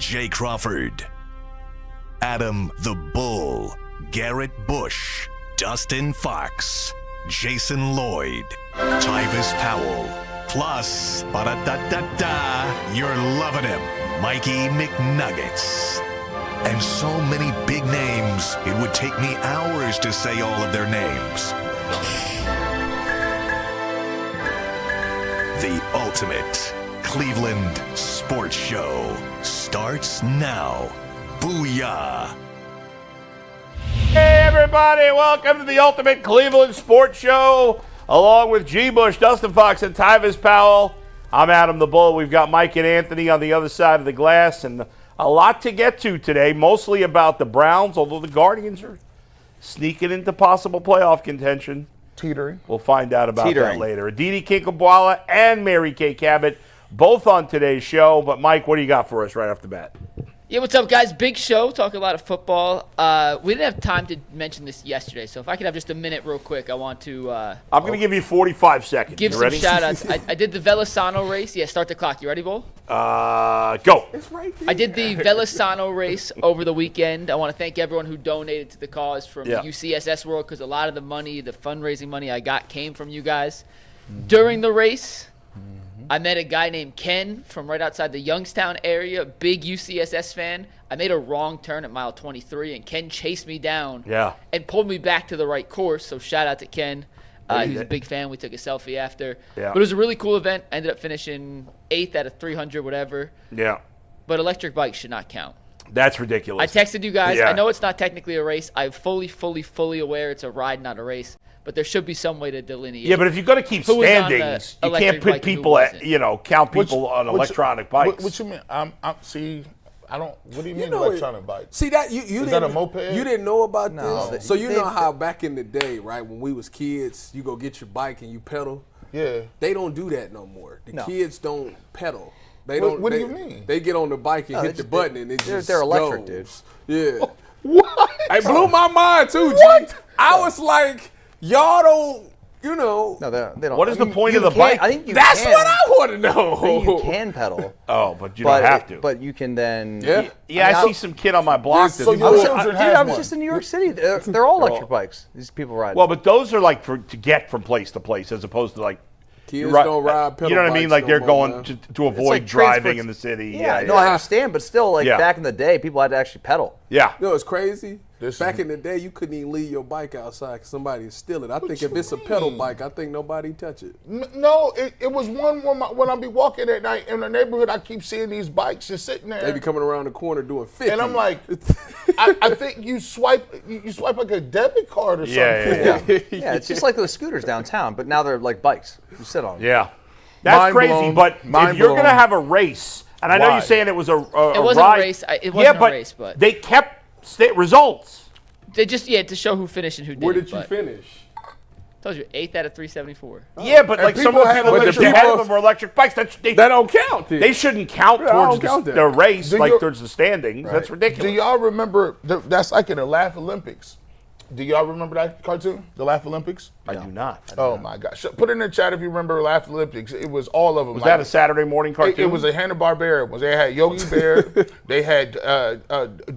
Jay Crawford, Adam the Bull, Garrett Bush, Dustin Fox, Jason Lloyd, Tyvis Powell, plus, ba-da-da-da-da, you're loving him, Mikey McNuggets. And so many big names, it would take me hours to say all of their names. The ultimate Cleveland sports show starts now. Booyah! Hey everybody, welcome to the ultimate Cleveland sports show. Along with G. Bush, Dustin Fox, and Tyvis Powell. I'm Adam the Bull. We've got Mike and Anthony on the other side of the glass, and a lot to get to today, mostly about the Browns, although the Guardians are sneaking into possible playoff contention. Teetering. We'll find out about that later. Aditi Kinkhabwala and Mary Kay Cabot, both on today's show. But, Mike, what do you got for us right off the bat? Yeah, what's up, guys? Big show. Talking a lot of football. We didn't have time to mention this yesterday, so if I could have just a minute real quick, I want to I'm going to give you 45 seconds. give you some ready? shout-outs. I did the Velasano race. Yeah, start the clock. You ready, Bull? Go. It's right there. I did the Velasano race over the weekend. I want to thank everyone who donated to the cause from the UCSS world, because a lot of the money, the fundraising money I got, came from you guys. During the race, I met a guy named Ken from right outside the Youngstown area, big UCSS fan. I made a wrong turn at mile 23, and Ken chased me down and pulled me back to the right course, so shout out to Ken. He was a big fan. We took a selfie after. Yeah. But it was a really cool event. I ended up finishing 8th out of 300, whatever. Yeah. But electric bikes should not count. That's ridiculous. I texted you guys. Yeah. I know it's not technically a race. I'm fully aware it's a ride, not a race. But there should be some way to delineate. Yeah, but if you're going to keep who was on the standings, you electric can't put bike and who people at, wasn't. count people on electronic bikes. What you mean? See, I don't. What do you mean know electronic bikes? See that you Is that a moped? You didn't know about No. this. So you know how back in the day, right, when we was kids, you go get your bike and you pedal. Yeah. They don't do that no more. The No. kids don't pedal. They What- don't. what do they, you mean? They get on the bike and hit the button and it just they're electric, goes. Yeah. What? It blew my mind too, G. What? I was like, y'all don't. You know. No, they don't. What is the point you of the can- bike? I think you That's can. what I want to I think know. you can pedal. Oh, but you don't have to. But you can then. Yeah. Yeah, I see some kid on my block. So that- your I was, children dude, has I was one. just in New York City. They're all electric bikes. These people ride. well, but those are like to get from place to place, as opposed to like. Kids Right. don't ride pedal You know what I mean? bikes Like no they're more, going man. to avoid like driving transports- in the city. yeah, no, I understand, but still, like Yeah. back in the day, people had to actually pedal. Yeah. You know, it's crazy. This Back is- in the day, you couldn't even leave your bike outside because somebody would steal it. I think you if it's a pedal mean? bike, I think nobody touch it. No, it was one when I be walking at night in the neighborhood. I keep seeing these bikes just sitting there. They be coming around the corner doing 50. And I'm like, I think you swipe like a debit card or something. Yeah, yeah, Yeah, it's just like those scooters downtown, but now they're like bikes. You sit on them. Yeah. That's Mind crazy. blown. But if Mind you're going to blown. have a race, and I know Why? you're saying it was a It wasn't a ride. race. It wasn't a race, but- they kept results. They just, to show who finished and who didn't. Where did you but finish? Told you, 8th out of 374. Yeah, but And like some people of the have people that electric are ahead of bikes. them are electric bikes. That don't count. Then. They shouldn't count Yeah, I towards don't count that. the race, Do like you- towards the standings. That's Do ridiculous. y'all remember? That's like in the Laugh Olympics. Do y'all remember that cartoon, the Laugh Olympics? I do not. Oh my gosh! Put it in the chat if you remember Laugh Olympics. It was all of them. Was that a Saturday morning cartoon? It was a Hanna-Barbera. They had Yogi Bear, they had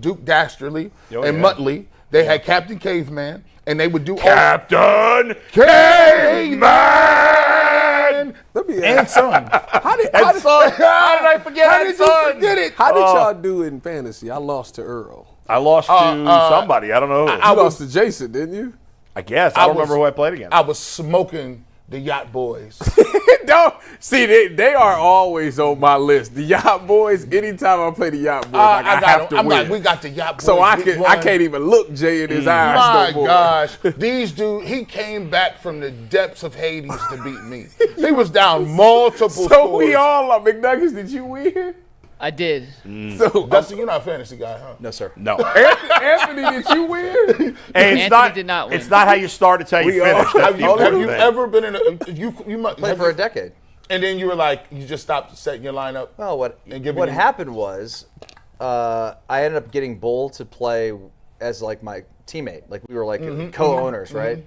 Duke Dastardly and Muttley. They had Captain Caveman, and they would do Captain Caveman Let me and ask. Son. How did How did I forget How that did son? you forget it? How did y'all do in fantasy? I lost to Earl. I lost to somebody. I don't know who. You lost to Jason, didn't you? I guess. I don't remember who I played against. I was smoking the Yacht Boys. Don't see they are always on my list. The Yacht Boys. Anytime I play the Yacht Boys, like, I have to I'm win. like, we got the Yacht Boys. so I week one. can't even look Jay in his eyes My no more. gosh, these dudes, he came back from the depths of Hades to beat me. He was down multiple So scores. we all are McNuggets. Did you win? I did. So Dustin, you're not a fantasy guy, huh? No, sir. No. Anthony, did you win? Hey, it's Anthony not, did not win. It's not how you start, it's how you We all- finish. That's Have the you, important have you thing. ever been in a, you must, Played for a decade. and then you were like, you just stopped setting your lineup? Well, what And giving what him- happened was, I ended up getting Bull to play as like my teammate. Like we were like co-owners, right?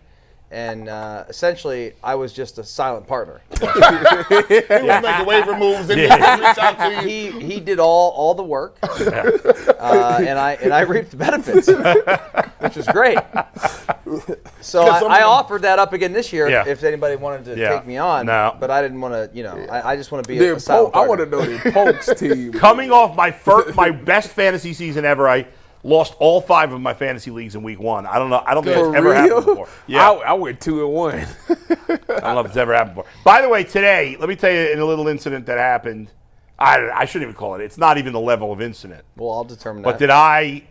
and essentially I was just a silent partner. He was making waiver moves and reach out to you. He did all the work, and I reaped the benefits, which was great. So I offered that up again this year if anybody wanted to take me on. No. But I didn't want to. I just want to be a silent I partner. want to know the Pokes team. Coming off my best fantasy season ever, I lost all 5 of my fantasy leagues in week 1. I don't know. I don't think it's ever happened before. Yeah, I went 2-1. I don't know if it's ever happened before. By the way, today, let me tell you in a little incident that happened. I shouldn't even call it. It's not even the level of incident. Well, I'll determine But that.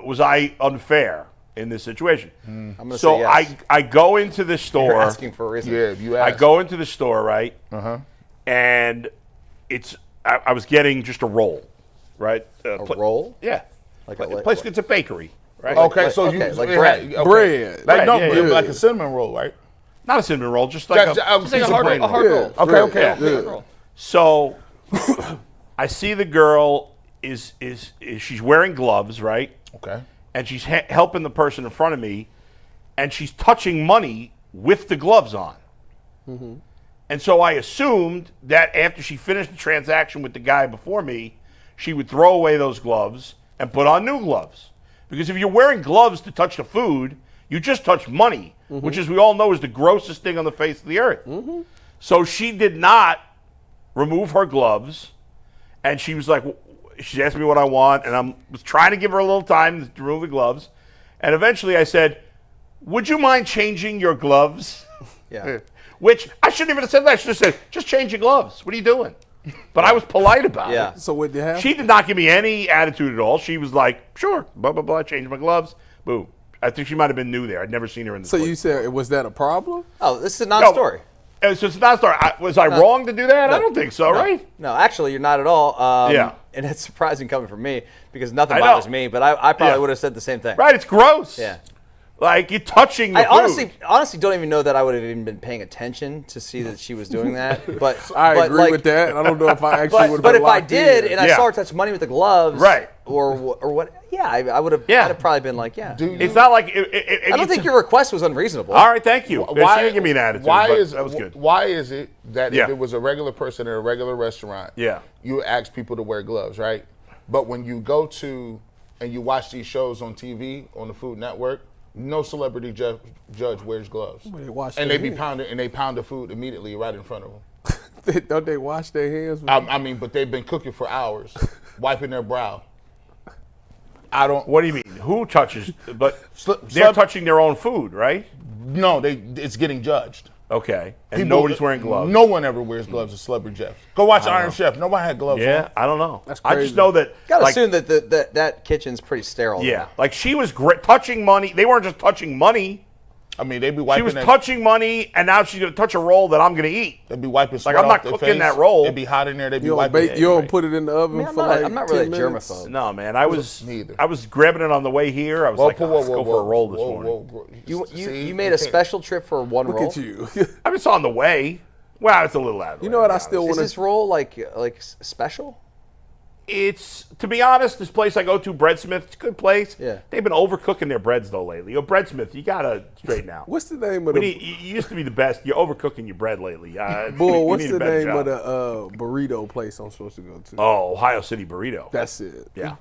was I unfair in this situation? I'm going to So say yes. I go into the store. You're asking for a reason. Yeah, you I asked. go into the store, right? And I was getting just a roll, right? A roll? Yeah. Like It's a bakery, right? Okay, so okay, you like it bread. had- okay. Bread. Like no, Bread, yeah, like a cinnamon roll, right? Not a cinnamon roll, just like Just a a It's like piece a of hard, bread. a hard roll. Okay. Yeah. Hard roll. So I see the girl is she's wearing gloves, right? Okay. And she's helping the person in front of me, and she's touching money with the gloves on. And so I assumed that after she finished the transaction with the guy before me, she would throw away those gloves and put on new gloves. Because if you're wearing gloves to touch the food, you just touch money, which, as we all know, is the grossest thing on the face of the earth. So she did not remove her gloves, and she was like, she asked me what I want, and I was trying to give her a little time to remove the gloves. And eventually I said, would you mind changing your gloves? Yeah. Which I shouldn't even have said that. I should have said, just change your gloves. What are you doing? But I was polite about Yeah. it. So what did you have? She did not give me any attitude at all. She was like, sure, blah, blah, blah, change my gloves. Boom. I think she might have been new there. I'd never seen her in the So store. you said, was that a problem? Oh, this is a non-story. So it's not a story. Was I wrong to do that? I don't think so, right? No, actually, you're not at all. Yeah. And it's surprising coming from me because nothing I know. bothers me, but I probably Yeah. would have said the same thing. Right, it's gross. Yeah. Like, you're touching the I food. honestly don't even know that I would have even been paying attention to see that she was doing that. But I but agree like, with that. I don't know if I actually would have But been if I locked did in. and I Yeah. saw her touch money with the gloves, Right. or what? Yeah, I would have. Yeah. I'd have probably been like, yeah. It's not like I don't think your request was unreasonable. All right, thank you. Why She didn't give me an attitude, but that was good. Why is it that Yeah. if it was a regular person in a regular restaurant, Yeah. you ask people to wear gloves, right? But when you go to and you watch these shows on TV on the Food Network, no celebrity judge wears gloves, They wash and their they be hands. pounding and they pound the food immediately right in front of them. Don't they wash their hands? I mean, but they've been cooking for hours, wiping their brow. I don't. What do you mean? Who touches? But Slip- they're slip- touching their own food, right? No, it's getting judged. Okay. And People- nobody's wearing gloves. No one ever wears gloves as celebrity chefs. Go watch Iron Chef. Nobody had gloves Yeah, on. I don't know. That's I crazy. just know that. Gotta like, assume that that kitchen's pretty sterile. Yeah, like she was touching money. They weren't just touching money. I mean, they be She wiping. was touching money, and now she's gonna touch a roll that I'm gonna eat. They be wiping. Sweat I'm not off their cooking face. that roll. It be hot in there. They be You don't, wiping. you don't put it in the oven I mean, for like I'm not 10 really a minutes? germaphobe. No, man, I was Me either. I was grabbing it on the way here. I was like, let's go for a roll this morning. You made a special trip for one Look roll. at you. I mean, it's on the way. Well, it's a little out of the You way, know what? to I be still honest. Is want this roll like special? It's, to be honest, this place I go to, Breadsmith, it's a good place. Yeah. They've been overcooking their breads, though, lately. Yo, Breadsmith, you got to straighten out. What's the name of We the need, you used to be the best. You're overcooking your bread lately. bull? you What's need a the better name job. of the burrito place I'm supposed to go to? Oh, Ohio City Burrito. That's it. Yeah.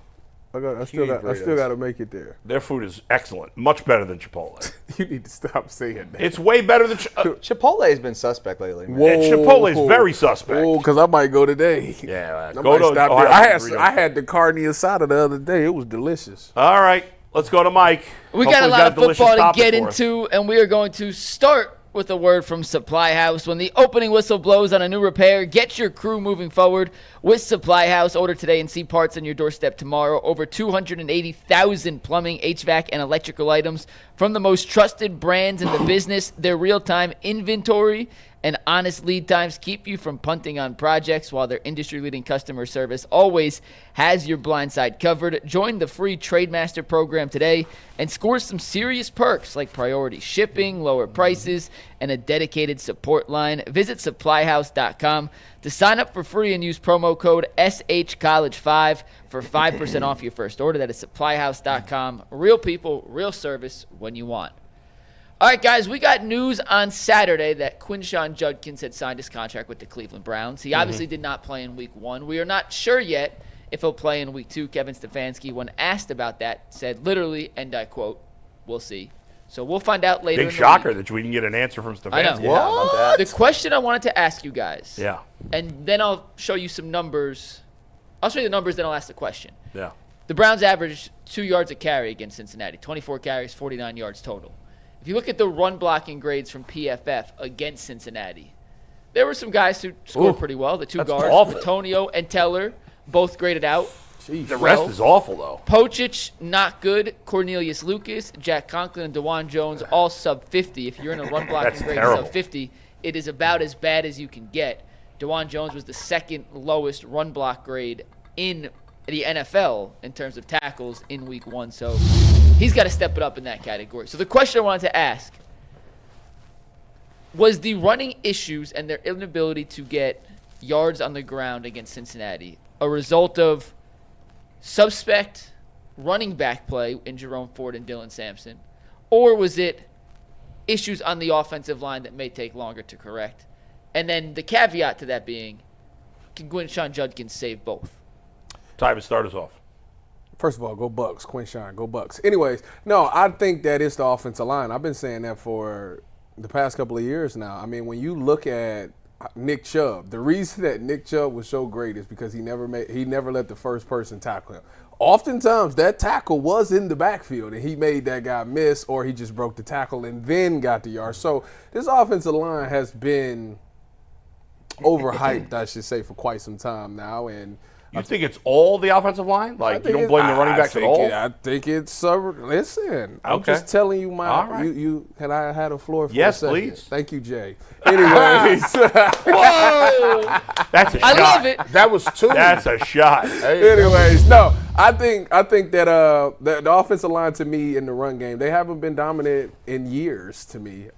I still got to make it there. Their food is excellent. Much better than Chipotle. You need to stop saying that. It's way better than Chipotle has been suspect lately. Man. and Chipotle is very suspect. Oh, because I might go today. Yeah, I go might to stop Ohio there. City Burrito. I had the carne asada the other day. It was delicious. All right, let's go to Mike. We Hopefully got a he's lot of delicious football to topic get for us. into, and we are going to start with a word from Supply House. When the opening whistle blows on a new repair, get your crew moving forward with Supply House. Order today and see parts on your doorstep tomorrow. Over 280,000 plumbing, HVAC, and electrical items from the most trusted brands in the business. Their real-time inventory and honest lead times keep you from punting on projects, while their industry-leading customer service always has your blind side covered. Join the free Trademaster program today and score some serious perks like priority shipping, lower prices, and a dedicated support line. Visit supplyhouse.com to sign up for free and use promo code SHCollege5 for 5% off your first order. That is supplyhouse.com. Real people, real service when you want. All right, guys, we got news on Saturday that Quinshon Judkins had signed his contract with the Cleveland Browns. He obviously did not play in Week 1. We are not sure yet if he'll play in Week 2. Kevin Stefanski, when asked about that, said literally, and I quote, "We'll see." So we'll find out later. Big shocker that we can get an answer from Stefanski. I know. Yeah, about that. The question I wanted to ask you guys. Yeah. And then I'll show you some numbers. I'll show you the numbers, then I'll ask the question. Yeah. The Browns averaged 2 yards a carry against Cincinnati. 24 carries, 49 yards total. If you look at the run blocking grades from PFF against Cincinnati, there were some guys who scored pretty well. The two guards, awful. Antonio and Teller, both graded out. The rest is awful, though. Pochich, not good. Cornelius Lucas, Jack Conklin, and DeJuan Jones, all sub 50. If you're in a run blocking grade terrible. sub 50, it is about as bad as you can get. DeJuan Jones was the second lowest run block grade in the NFL in terms of tackles in Week 1. So he's got to step it up in that category. So the question I wanted to ask, was the running issues and their inability to get yards on the ground against Cincinnati a result of suspect running back play in Jerome Ford and Dylan Sampson, or was it issues on the offensive line that may take longer to correct? And then the caveat to that being, can Quinshon Judkins save both? Tyvis, start us off. First of all, go Bucks. Quinshon, go Bucks. Anyways, no, I think that it's the offensive line. I've been saying that for the past couple of years now. I mean, when you look at Nick Chubb, the reason that Nick Chubb was so great is because he never let the first person tackle him. Oftentimes, that tackle was in the backfield, and he made that guy miss, or he just broke the tackle and then got the yard. So this offensive line has been overhyped, I should say, for quite some time now. And You think it's all the offensive line? Like, you don't blame the running backs at all? I think it's listen. I'm Okay. just telling you All right. you can I had a floor for Yes, a second? please. Thank you, Jay. Anyways, Whoa! That's a I shot. love it. That was 2. That's a shot. anyways, no. I think that the offensive line, to me, in the run game, they haven't been dominant in years to me.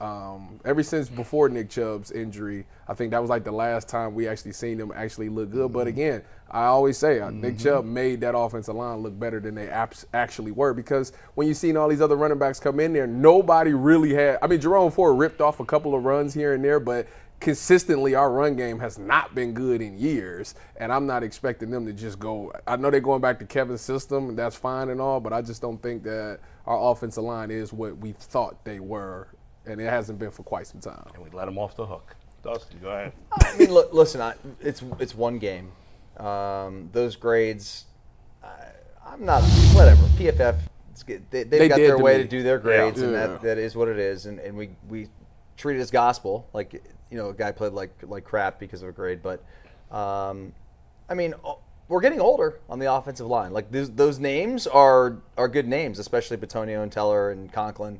Ever since before Nick Chubb's injury, I think that was like the last time we actually seen them actually look good. But again, I always say Nick Chubb made that offensive line look better than they actually were, because when you seen all these other running backs come in there, nobody really had – I mean, Jerome Ford ripped off a couple of runs here and there, but consistently our run game has not been good in years, and I'm not expecting them to just go – I know they're going back to Kevin's system, and that's fine and all, but I just don't think that our offensive line is what we thought they were, and it hasn't been for quite some time. And we let him off the hook. Dustin, go ahead. I mean, listen, it's one game. Those grades, I'm not – whatever. PFF, they've got their way to do their grades, and that is what it is. And we treat it as gospel, like, you know, a guy played like crap because of a grade. But, I mean, we're getting older on the offensive line. Like, those names are good names, especially Batonio and Teller and Conklin.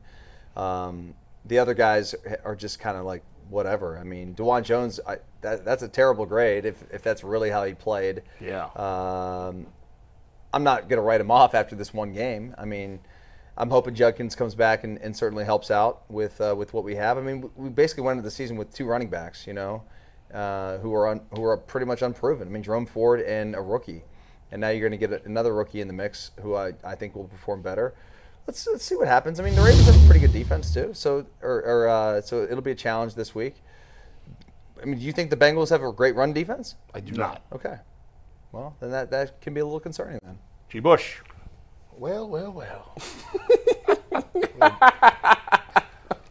The other guys are just kind of like whatever. I mean, DeJuan Jones, that's a terrible grade if that's really how he played. Yeah. I'm not going to write him off after this one game. I mean, I'm hoping Judkins comes back and certainly helps out with what we have. I mean, we basically went into the season with 2 running backs, you know, who are pretty much unproven. I mean, Jerome Ford and a rookie, and now you're going to get another rookie in the mix who I think will perform better. Let's see what happens. I mean, the Ravens have a pretty good defense too, so it'll be a challenge this week. I mean, do you think the Bengals have a great run defense? I do not. Okay. Well, then that can be a little concerning then. G. Bush. Well.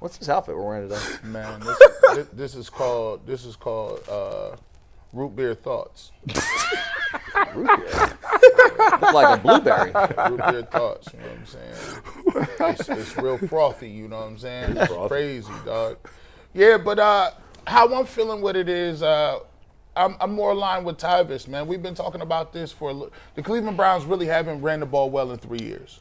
What's this outfit we're wearing today? Man, this is called root beer thoughts. Root beer. Looks like a blueberry. Root beer thoughts, you know what I'm saying? It's real frothy, you know what I'm saying? It's crazy, dog. Yeah, but how I'm feeling with it is I'm more aligned with Tyvis, man. We've been talking about this the Cleveland Browns really haven't ran the ball well in 3 years.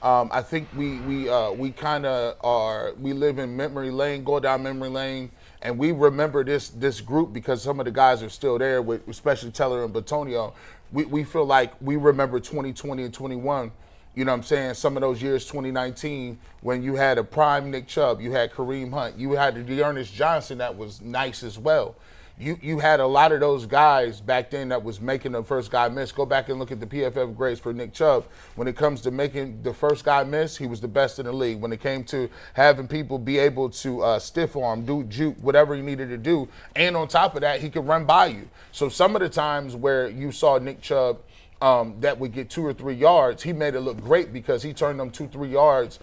I think we kind of we live in memory lane, go down memory lane, and we remember this group because some of the guys are still there, with especially Teller and Batonio. We feel like we remember 2020 and 21. You know what I'm saying? Some of those years, 2019, when you had a prime Nick Chubb, you had Kareem Hunt, you had Dearness Johnson that was nice as well. you had a lot of those guys back then that was making the first guy miss. Go back and look at the PFF grades for Nick Chubb. When it comes to making the first guy miss, he was the best in the league. When it came to having people be able to stiff arm, do juke, whatever he needed to do, and on top of that, he could run by you. So some of the times where you saw Nick Chubb that would get 2 or 3 yards, he made it look great because he turned them 2-3 yards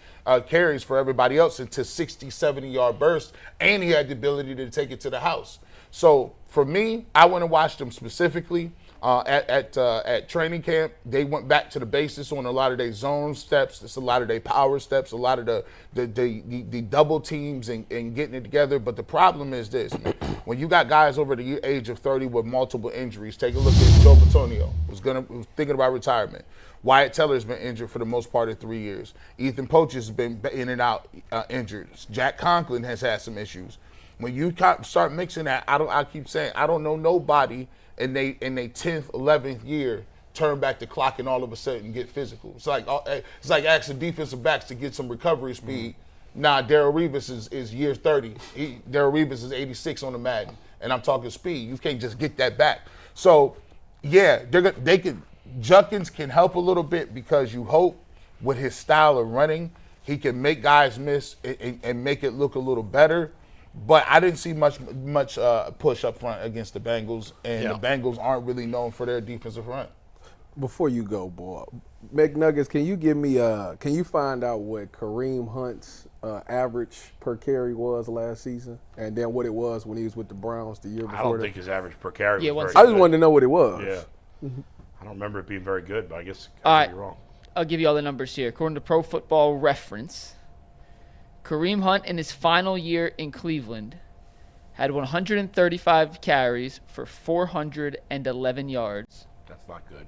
carries for everybody else into 60, 70-yard bursts, and he had the ability to take it to the house. So for me, I went and watched them specifically at training camp. They went back to the basics on a lot of their zone steps. It's a lot of their power steps, a lot of the double teams and getting it together. But the problem is this, man. When you got guys over the age of 30 with multiple injuries, take a look at Joe Bitonio, who's thinking about retirement. Wyatt Teller's been injured for the most part of 3 years. Ethan Poach has been in and out injured. Jack Conklin has had some issues. When you start mixing that, I keep saying, I don't know nobody in they 10th, 11th year turn back the clock and all of a sudden get physical. It's like asking defensive backs to get some recovery speed. Nah, Darrell Revis is year 30. Darrell Revis is 86 on the Madden, and I'm talking speed. You can't just get that back. So, yeah, Judkins can help a little bit because you hope with his style of running, he can make guys miss and make it look a little better. But I didn't see much push up front against the Bengals, and the Bengals aren't really known for their defensive front. Before you go, boy, McNuggets, can you give me can you find out what Kareem Hunt's average per carry was last season, and then what it was when he was with the Browns the year before? I don't think his average per carry was very I just good. wanted to know what it was. Yeah. I don't remember it being very good, but I guess I could be wrong. I'll give you all the numbers here. According to Pro Football Reference, Kareem Hunt in his final year in Cleveland had 135 carries for 411 yards. That's not good.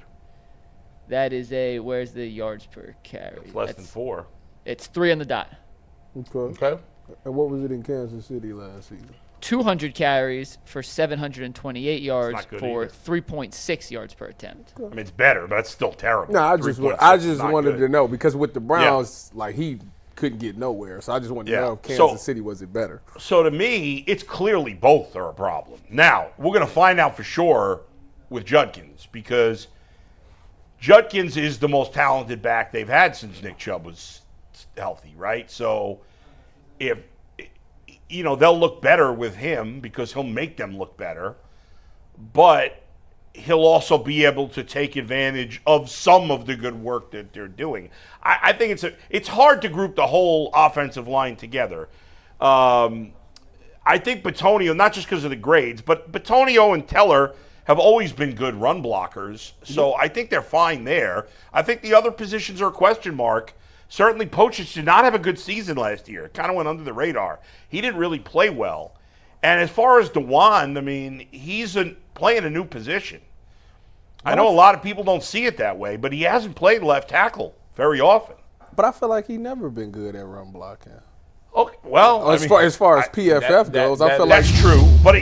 That is where's the yards per carry? It's less than 4. It's 3 on the dot. Okay. And what was it in Kansas City last season? 200 carries for 728 yards for 3.6 yards per attempt. I mean, it's better, but it's still terrible. No, I just wanted to know because with the Browns, like he couldn't get nowhere. So I just wanted to know if Kansas City was it better. So to me, it's clearly both are a problem. Now, we're going to find out for sure with Judkins because Judkins is the most talented back they've had since Nick Chubb was healthy, right? So if they'll look better with him because he'll make them look better, but he'll also be able to take advantage of some of the good work that they're doing. I think it's hard to group the whole offensive line together. I think Bitonio, not just because of the grades, but Bitonio and Teller have always been good run blockers, so I think they're fine there. I think the other positions are a question mark. Certainly, Poach did not have a good season last year. Kind of went under the radar. He didn't really play well. And as far as DeJuan, I mean, he's playing a new position. I know a lot of people don't see it that way, but he hasn't played left tackle very often. But I feel like he's never been good at run blocking. Okay, well, as far as PFF goes, I feel like that's true. But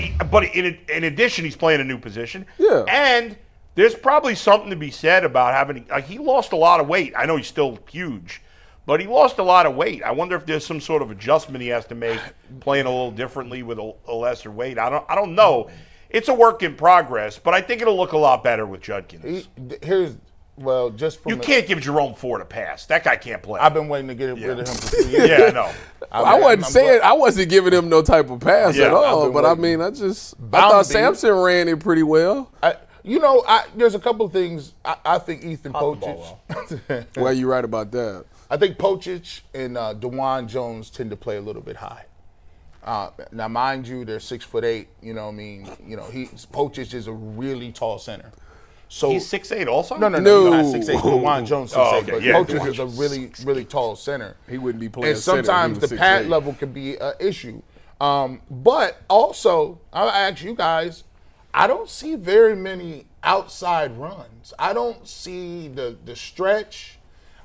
in addition, he's playing a new position. Yeah, and there's probably something to be said about having. He lost a lot of weight. I know he's still huge, but he lost a lot of weight. I wonder if there's some sort of adjustment he has to make, playing a little differently with a lesser weight. I don't know. It's a work in progress, but I think it'll look a lot better with Judkins. You can't give Jerome Ford a pass. That guy can't play. I've been waiting to get rid of him for 3 years. Yeah, I know. I wasn't giving him no type of pass at all. But waiting. I thought Sampson ran it pretty well. There's a couple of things. I think Ethan Poachich. Well, you're right about that. I think Poachich and DeJuan Jones tend to play a little bit high. Now, mind you, they're 6'8". You know what I mean? Poachich is a really tall center. So he's 6'8" also? No. Not 6'8". DeJuan Jones 6'8". Okay. But Poachich is a really, really tall center. He wouldn't be playing. And sometimes the pad level can be an issue. But also, I'll ask you guys, I don't see very many outside runs. I don't see the stretch.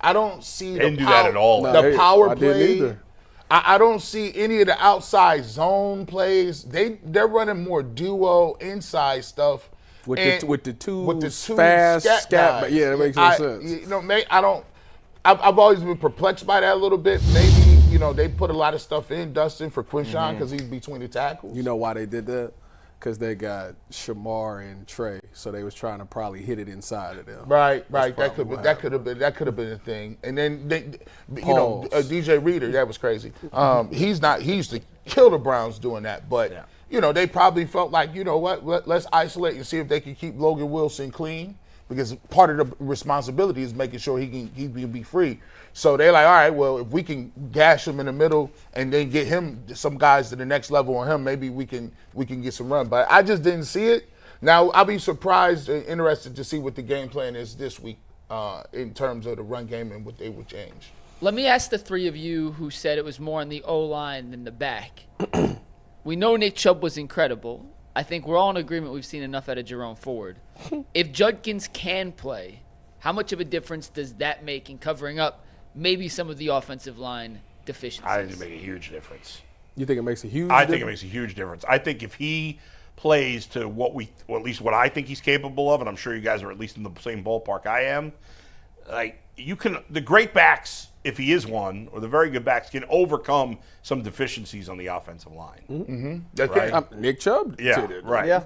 I don't see didn't do that at all. The power play. I didn't either. I don't see any of the outside zone plays. They're running more duo inside stuff. With the two fast scat. Yeah, that makes no sense. I've always been perplexed by that a little bit. Maybe, they put a lot of stuff in Dustin for Quinshon because he's between the tackles. You know why they did that? because they got Shamar and Trey, so they was trying to probably hit it inside of them. Right. That could have been a thing. And then DJ Reader, that was crazy. He used to kill the Browns doing that, but they probably felt like, you know what, let's isolate and see if they can keep Logan Wilson clean, because part of the responsibility is making sure he can be free. So they're like, all right, well, if we can gash him in the middle and then get him some guys to the next level on him, maybe we can get some run. But I just didn't see it. Now, I'll be surprised and interested to see what the game plan is this week in terms of the run game and what they would change. Let me ask the three of you who said it was more on the O-line than the back. We know Nick Chubb was incredible. I think we're all in agreement we've seen enough out of Jerome Ford. If Judkins can play, how much of a difference does that make in covering up maybe some of the offensive line deficiencies? I think it makes a huge difference. You think it makes a huge difference? I think it makes a huge difference. I think if he plays to at least what I think he's capable of, and I'm sure you guys are at least in the same ballpark I am, like the great backs, if he is one, or the very good backs, can overcome some deficiencies on the offensive line. Mm-hmm. Right? Nick Chubb did it. Right. Yeah.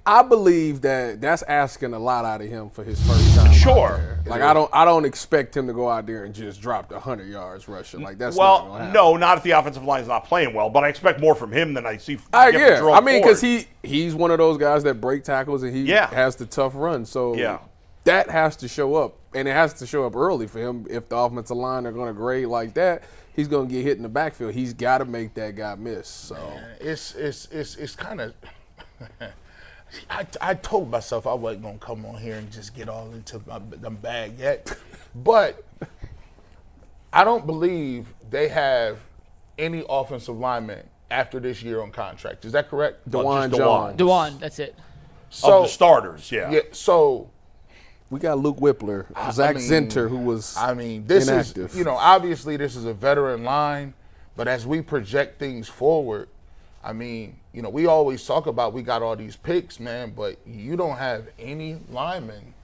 I believe that's asking a lot out of him for his first time. Sure. Out there. Like I don't expect him to go out there and just drop 100 yards rushing. Like that's not gonna happen. No, not if the offensive line is not playing well. But I expect more from him than I see. I mean, because he's one of those guys that break tackles and he has the tough run. So that has to show up, and it has to show up early for him. If the offensive line are going to grade like that, he's going to get hit in the backfield. He's got to make that guy miss. So it's kind of. I told myself I wasn't going to come on here and just get all into the bag yet. But I don't believe they have any offensive linemen after this year on contract. Is that correct? Dewan, that's it. So, of the starters, yeah. So we got Luke Whippler, Zach Zinter, who was this inactive. is, obviously this is a veteran line, but as we project things forward, we always talk about we got all these picks, man, but you don't have any linemen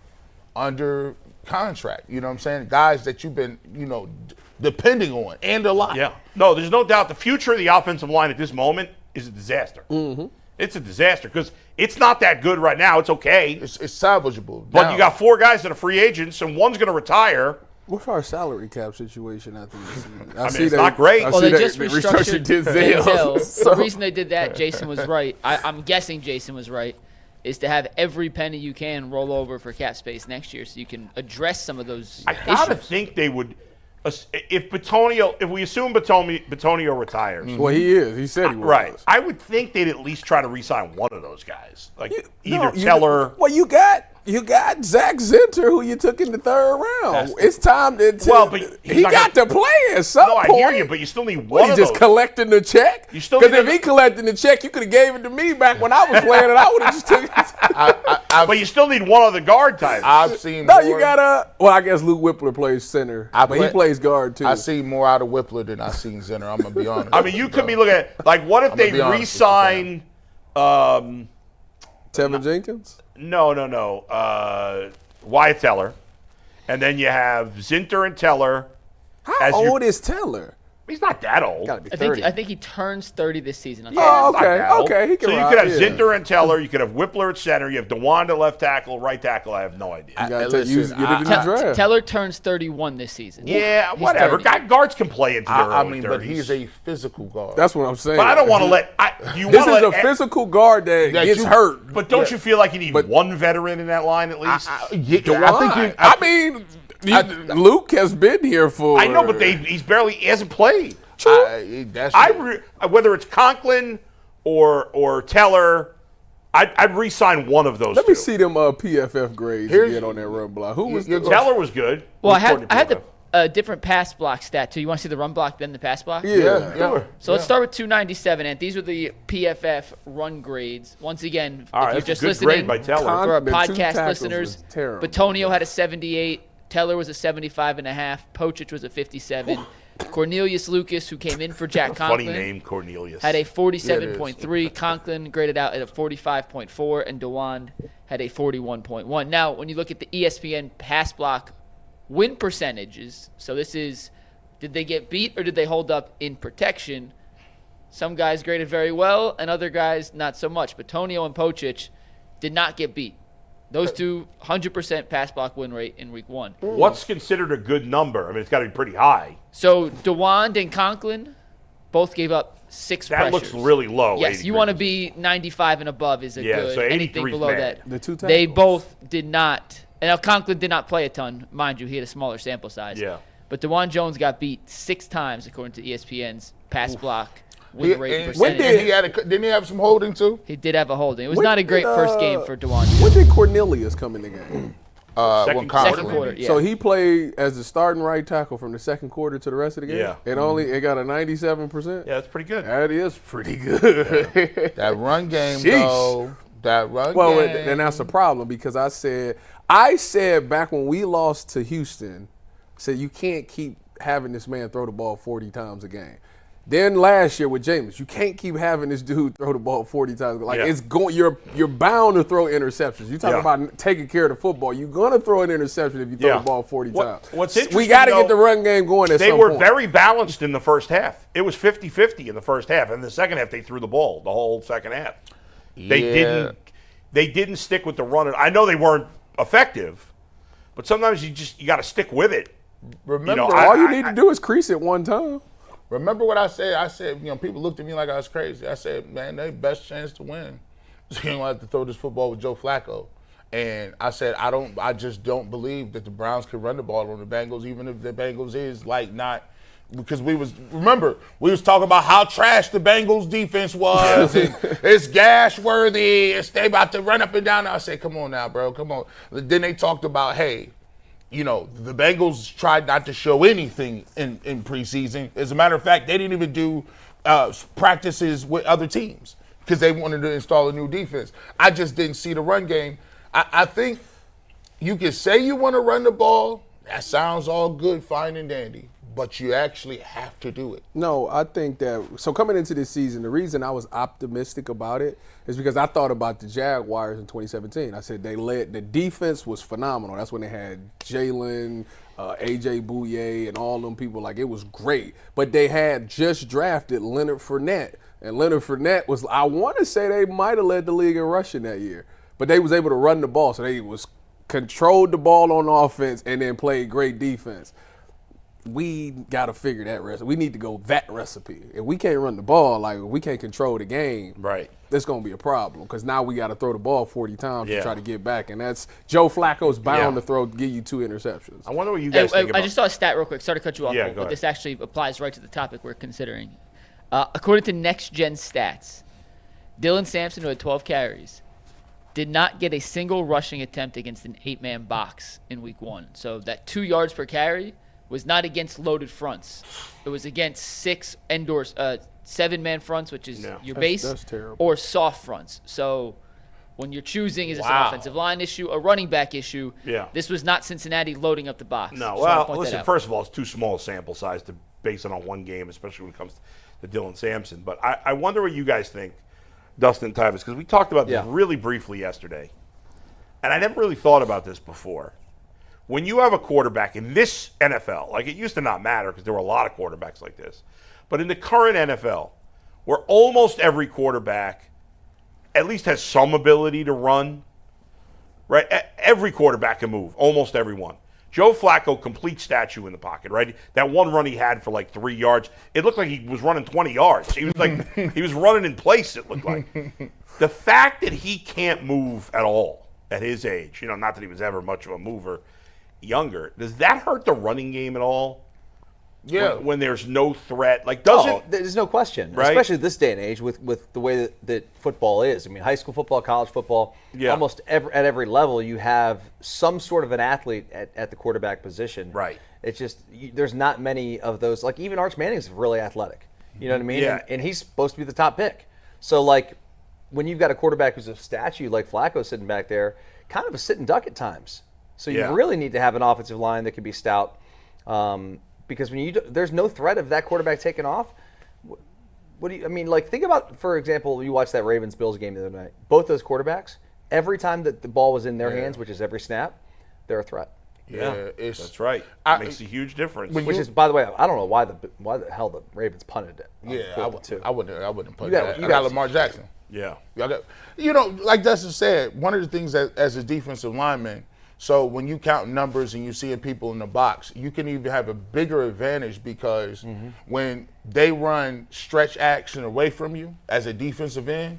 under contract. You know what I'm saying? Guys that you've been, depending on, and a lot. Yeah. No, there's no doubt the future of the offensive line at this moment is a disaster. Mm-hmm. It's a disaster because it's not that good right now. It's okay. It's salvageable. But you got 4 guys that are free agents, and one's going to retire. What's our salary cap situation after this season? It's not great. Well, they just restructured Denzel. The reason they did that, Jason was right. I'm guessing Jason was right, is to have every penny you can roll over for cap space next year so you can address some of those I gotta think they would. If we assume Batonio retires. Well, he is. He said he was. Right. I would think they'd at least try to re-sign one of those guys. Like either Teller. Well, you got Zach Zinter, who you took in the 3rd round. It's time to but he got to play at some point. No, I hear you, but you still need one of those. Just collecting the check? Because if he collecting the check, you could have gave it to me back when I was playing, and I would have just took it. But you still need one other guard type. I've seen more. You got well, I guess Luke Whippler plays center, but he plays guard too. I see more out of Whippler than I seen Zinter. I'm going to be honest. You could be looking at, like, what if they re-sign Tevin Jenkins? No. Wyatt Teller. And then you have Zinter and Teller. How old is Teller? He's not that old. Got to be 30. I think he turns 30 this season. Okay. He can so you could have Zinter and Teller. You could have Whippler at center. You have Dewan at left tackle, right tackle. I have no idea. Teller turns 31 this season. Yeah, whatever. Guards can play into their early 30s. But he's a physical guard. That's what I'm saying. But I don't want to let. This is a physical guard that gets hurt. But don't you feel like you need one veteran in that line at least? Luke has been here for. I know, but he hasn't played. Whether it's Conklin or Teller, I'd re-sign one of those. Let me see them PFF grades again on that run block. Who was Teller was good. Well, I had the different pass block stat too. You want to see the run block then the pass block? Yeah. So let's start with 297, and these were the PFF run grades. Once again, if you're just listening by Teller. for our podcast listeners, Batonio had a 78. Teller was a 75.5. Pochich was a 57. Cornelius Lucas, who came in for Jack Conklin, funny name, Cornelius, had a 47.3. Conklin graded out at a 45.4, and Dewan had a 41.1. Now, when you look at the ESPN pass block win percentages, so this is, did they get beat or did they hold up in protection? Some guys graded very well, and other guys not so much. But Tonio and Pocic did not get beat. Those two, 100% pass block win rate in week 1. What's considered a good number? I mean, it's got to be pretty high. So DeWand and Conklin both gave up 6 pressures. That looks really low. Yes, you want to be 95 and above is a good. So Anything below bad. that. The 2 tackles. They both did not. And now Conklin did not play a ton. Mind you, he had a smaller sample size. Yeah. But DeWan Jones got beat 6 times, according to ESPN's pass block win rate percentage. Didn't he have some holding too? He did have a holding. It was not a great first game for DeWan Jones. When did Cornelius come in the game? Second quarter, yeah. So he played as the starting right tackle from the second quarter to the rest of the game? Yeah. It got a 97%? Yeah, that's pretty good. That is pretty good. That run game, Sheesh. though. That run game. And that's the problem because I said back when we lost to Houston, said you can't keep having this man throw the ball 40 times a game. Then last year with Jameis, you can't keep having this dude throw the ball 40 times. Like it's going, you're bound to throw interceptions. You talk about taking care of the football. You're gonna throw an interception if you throw the ball 40 times. What's interesting, we got to get the run game going. They were very balanced in the first half. It was 50-50 in the first half. In the second half, they threw the ball the whole second half. They didn't stick with the run. I know they weren't effective, but sometimes you got to stick with it. Remember, all you need to do is crease it one time. Remember what I said? I said, people looked at me like I was crazy. I said, man, they best chance to win. So you don't have to throw this football with Joe Flacco. And I said, I just don't believe that the Browns can run the ball on the Bengals, even if the Bengals is not, because we was talking about how trash the Bengals defense was. And it's gash worthy. They about to run up and down. I said, come on now, bro, come on. Then they talked about, hey, the Bengals tried not to show anything in preseason. As a matter of fact, they didn't even do practices with other teams because they wanted to install a new defense. I just didn't see the run game. I think you can say you want to run the ball. That sounds all good, fine and dandy. But you actually have to do it. No, I think that – so coming into this season, the reason I was optimistic about it is because I thought about the Jaguars in 2017. I said the defense was phenomenal. That's when they had Jalen, A.J. Bouye, and all them people. Like, it was great. But they had just drafted Leonard Fournette. And Leonard Fournette was – I want to say they might have led the league in rushing that year. But they was able to run the ball. So they was controlled the ball on offense and then played great defense. We got to figure that recipe. We need to go that recipe. If we can't run the ball, like we can't control the game, right? That's going to be a problem because now we got to throw the ball 40 times to try to get back. And that's Joe Flacco's bound to give you 2 interceptions. I wonder what you guys think about. I just saw a stat real quick. Sorry to cut you off, but this actually applies right to the topic we're considering. According to Next Gen Stats, Dylan Sampson, who had 12 carries, did not get a single rushing attempt against an 8-man box in week 1. So that 2 yards per carry was not against loaded fronts. It was against 6 indoors, 7-man fronts, which is your base, that's terrible. or soft fronts. So when you're choosing, is this an offensive line issue, a running back issue? Yeah. This was not Cincinnati loading up the box. No, well, listen, first of all, it's too small a sample size to base it on one game, especially when it comes to Dylan Sampson. But I wonder what you guys think, Dustin and Tyvis, because we talked about this really briefly yesterday. And I never really thought about this before. When you have a quarterback in this NFL, like it used to not matter because there were a lot of quarterbacks like this, but in the current NFL, where almost every quarterback at least has some ability to run, right? Every quarterback can move, almost everyone. Joe Flacco, complete statue in the pocket, right? That one run he had for like 3 yards, it looked like he was running 20 yards. He was like, he was running in place, it looked like. The fact that he can't move at all at his age, not that he was ever much of a mover, younger, does that hurt the running game at all? Yeah. When there's no threat, there's no question, right? Especially this day and age with the way that football is. I mean, high school football, college football, almost at every level, you have some sort of an athlete at the quarterback position. Right. It's just there's not many of those. Like even Arch Manning's really athletic. You know what I mean? Yeah. And he's supposed to be the top pick. So like when you've got a quarterback who's a statue like Flacco sitting back there, kind of a sit and duck at times. So you really need to have an offensive line that can be stout, because when there's no threat of that quarterback taking off. What do you? I mean, like think about, for example, you watched that Ravens-Bills game the other night. Both those quarterbacks, every time that the ball was in their hands, which is every snap, they're a threat. That's right. It makes a huge difference. Which is, by the way, I don't know why the hell the Ravens punted it. I wouldn't put that. You got Lamar Jackson. Yeah. Like Dustin said, one of the things as a defensive lineman, so when you count numbers and you see people in the box, you can even have a bigger advantage because when they run stretch action away from you as a defensive end,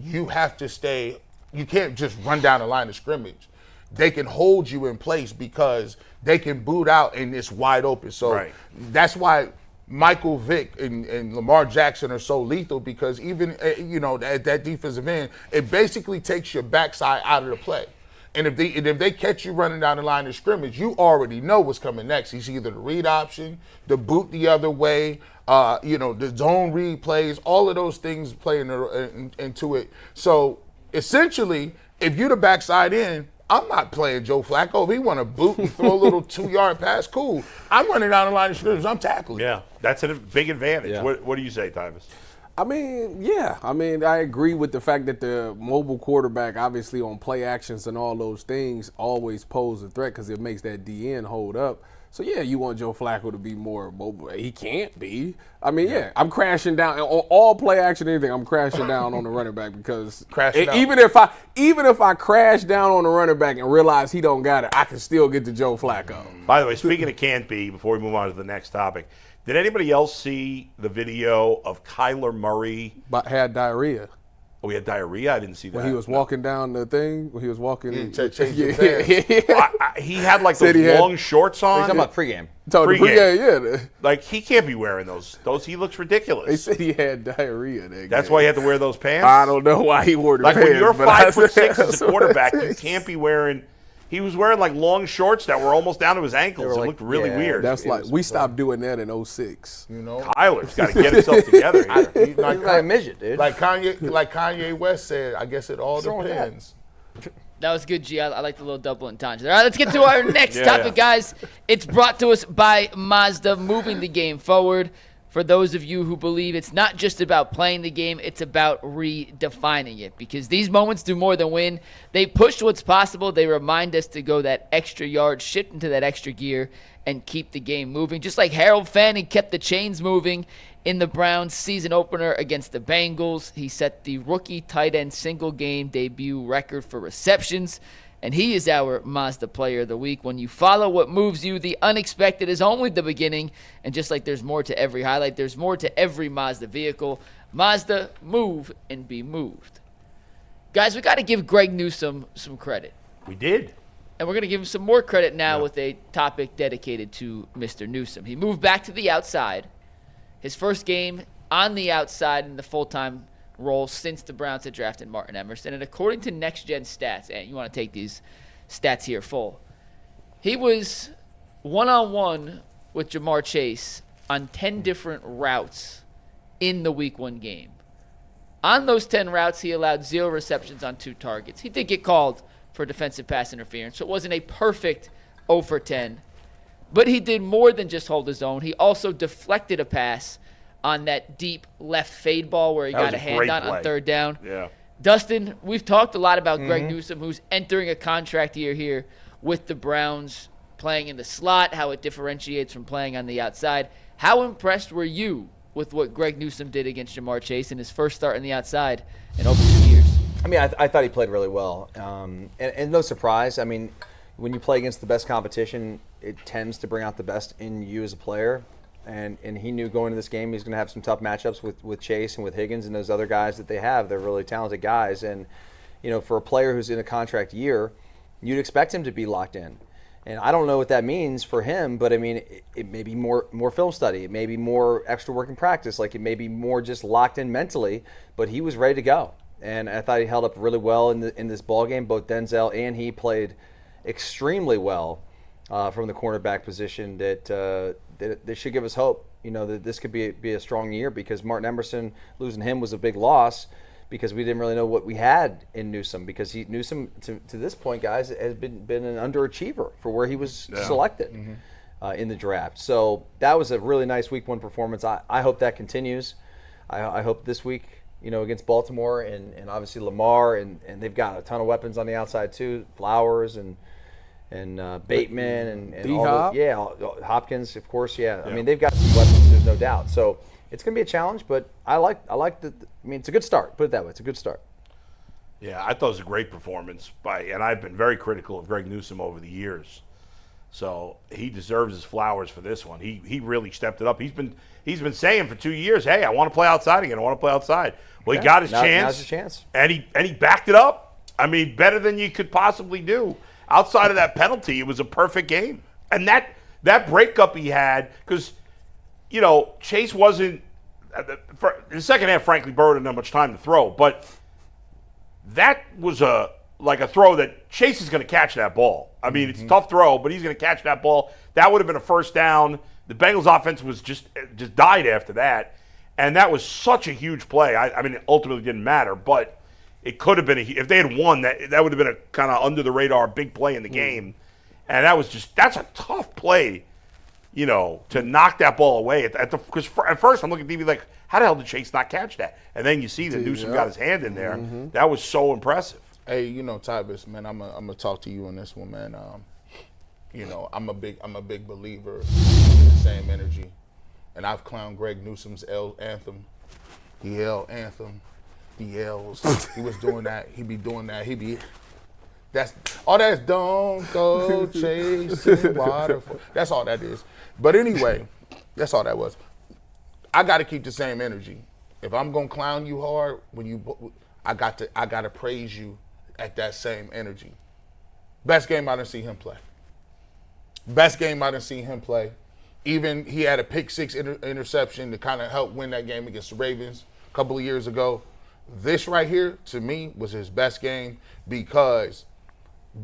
you have to stay. You can't just run down the line of scrimmage. They can hold you in place because they can boot out and it's wide open. So that's why Michael Vick and Lamar Jackson are so lethal because even, at that defensive end, it basically takes your backside out of the play. And if they catch you running down the line of scrimmage, you already know what's coming next. It's either the read option, the boot the other way, the zone read plays, all of those things play into it. So essentially, if you're the backside in, I'm not playing Joe Flacco. If he want to boot and throw a little 2-yard pass, cool. I'm running down the line of scrimmage. I'm tackling. Yeah, that's a big advantage. Yeah. What do you say, Tyvis? I agree with the fact that the mobile quarterback, obviously on play actions and all those things, always pose a threat because it makes that DN hold up. So, you want Joe Flacco to be more mobile. He can't be. I'm crashing down. On all play action, anything, I'm crashing down on the running back because even if I crash down on the running back and realize he don't got it, I can still get to Joe Flacco. By the way, speaking of can't be, before we move on to the next topic, did anybody else see the video of Kyler Murray? But had diarrhea. Oh, he had diarrhea? I didn't see that. When he was walking down the thing, when he was walking. He had like those long shorts on. He's talking about pregame. Pregame. Like, he can't be wearing those. He looks ridiculous. They said he had diarrhea. That's why he had to wear those pants? I don't know why he wore the pants. Like, when you're 5'6" as a quarterback, you can't be wearing. He was wearing like long shorts that were almost down to his ankles. It looked really weird. That's like we stopped doing that in 2006. Kyler's got to get himself together here. He's like a midget, dude. Like Kanye West said, I guess it all depends. That was good, G. I like the little double entendre. All right, let's get to our next topic, guys. It's brought to us by Mazda, moving the game forward. For those of you who believe it's not just about playing the game, it's about redefining it. Because these moments do more than win. They push what's possible. They remind us to go that extra yard, shift into that extra gear, and keep the game moving. Just like Harold Fanning kept the chains moving in the Browns' season opener against the Bengals. He set the rookie tight end single game debut record for receptions. And he is our Mazda Player of the Week. When you follow what moves you, the unexpected is only the beginning. And just like there's more to every highlight, there's more to every Mazda vehicle. Mazda, move and be moved. Guys, we got to give Greg Newsome some credit. We did. And we're going to give him some more credit now with a topic dedicated to Mr. Newsome. He moved back to the outside. His first game on the outside in the full-time role since the Browns had drafted Martin Emerson. And according to Next Gen Stats, and you want to take these stats here full, he was one-on-one with Jamar Chase on 10 different routes in the Week 1 game. On those 10 routes, he allowed 0 receptions on 2 targets. He did get called for defensive pass interference, so it wasn't a perfect 0 for 10. But he did more than just hold his own. He also deflected a pass on that deep left fade ball where he got a hand on third down. Yeah. Dustin, we've talked a lot about Greg Newsome, who's entering a contract year here with the Browns, playing in the slot, how it differentiates from playing on the outside. How impressed were you with what Greg Newsome did against Jamar Chase in his first start on the outside in over 2 years? I thought he played really well. And no surprise. When you play against the best competition, it tends to bring out the best in you as a player. And he knew going into this game he was going to have some tough matchups with Chase and with Higgins and those other guys that they have. They're really talented guys. And, for a player who's in a contract year, you'd expect him to be locked in. And I don't know what that means for him, but, it may be more film study. It may be more extra work in practice. Like, it may be more just locked in mentally. But he was ready to go. And I thought he held up really well in this ball game. Both Denzel and he played extremely well from the cornerback position that should give us hope, that this could be a strong year, because Martin Emerson, losing him was a big loss because we didn't really know what we had in Newsome, because Newsome, to this point, guys, has been an underachiever for where he was selected in the draft. So that was a really nice Week 1 performance. I hope that continues. I hope this week, against Baltimore and obviously Lamar, and they've got a ton of weapons on the outside too, Flowers and Bateman and D-Hop? Hopkins, of course. Yeah. I mean, they've got some weapons. There's no doubt. So it's going to be a challenge, but I like it's a good start. Put it that way. It's a good start. Yeah, I thought it was a great performance and I've been very critical of Greg Newsome over the years. So he deserves his flowers for this one. He really stepped it up. He's been saying for 2 years, hey, I want to play outside again. I want to play outside. Well, he got his chance. Now's his chance. And he backed it up. I mean, better than you could possibly do. Outside of that penalty, it was a perfect game. And that breakup he had, because, Chase wasn't in the second half, frankly, Burrow didn't have much time to throw. But that was a throw that Chase is going to catch that ball. I mean, it's a tough throw, but he's going to catch that ball. That would have been a first down. The Bengals offense was just died after that. And that was such a huge play. I mean, it ultimately didn't matter, but it could have been if they had won, that would have been a kind of under the radar big play in the game. And that's a tough play, to knock that ball away. Because at first I'm looking at TV like, how the hell did Chase not catch that? And then you see that Newsome got his hand in there. That was so impressive. Hey, Tyvis, man, I'm gonna talk to you on this one, man. I'm a big believer in the same energy, and I've clowned Greg Newsome's L anthem. The L anthem, the L's. He was doing that. He be doing that. That's don't go chasing waterfall. That's all that is. But anyway, that's all that was. I got to keep the same energy. If I'm gonna clown you hard, I got to praise you at that same energy. Best game I done seen him play. Best game I done seen him play. Even he had a pick six interception to kind of help win that game against the Ravens a couple of years ago. This right here, to me, was his best game because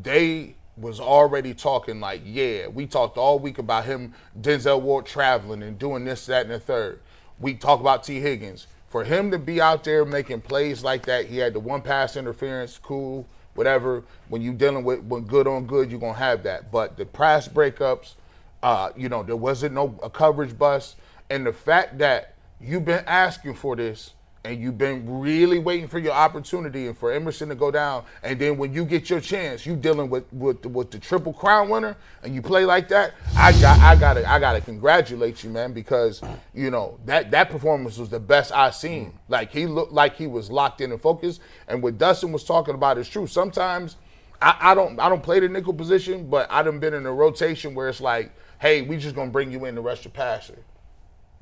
they was already talking like, we talked all week about him, Denzel Ward traveling and doing this, that, and the third. We talk about T. Higgins. For him to be out there making plays like that, he had the one pass interference, cool, whatever. When you dealing with when good on good, you're going to have that. But the pass breakups, there wasn't a coverage bust. And the fact that you've been asking for this and you've been really waiting for your opportunity and for Emerson to go down, and then when you get your chance, you dealing with the Triple Crown winner, and you play like that, I gotta congratulate you, man, because that performance was the best I've seen. Like, he looked like he was locked in and focused. And what Dustin was talking about is true. Sometimes I don't play the nickel position, but I done been in a rotation where it's like, hey, we just gonna bring you in to rush the passer.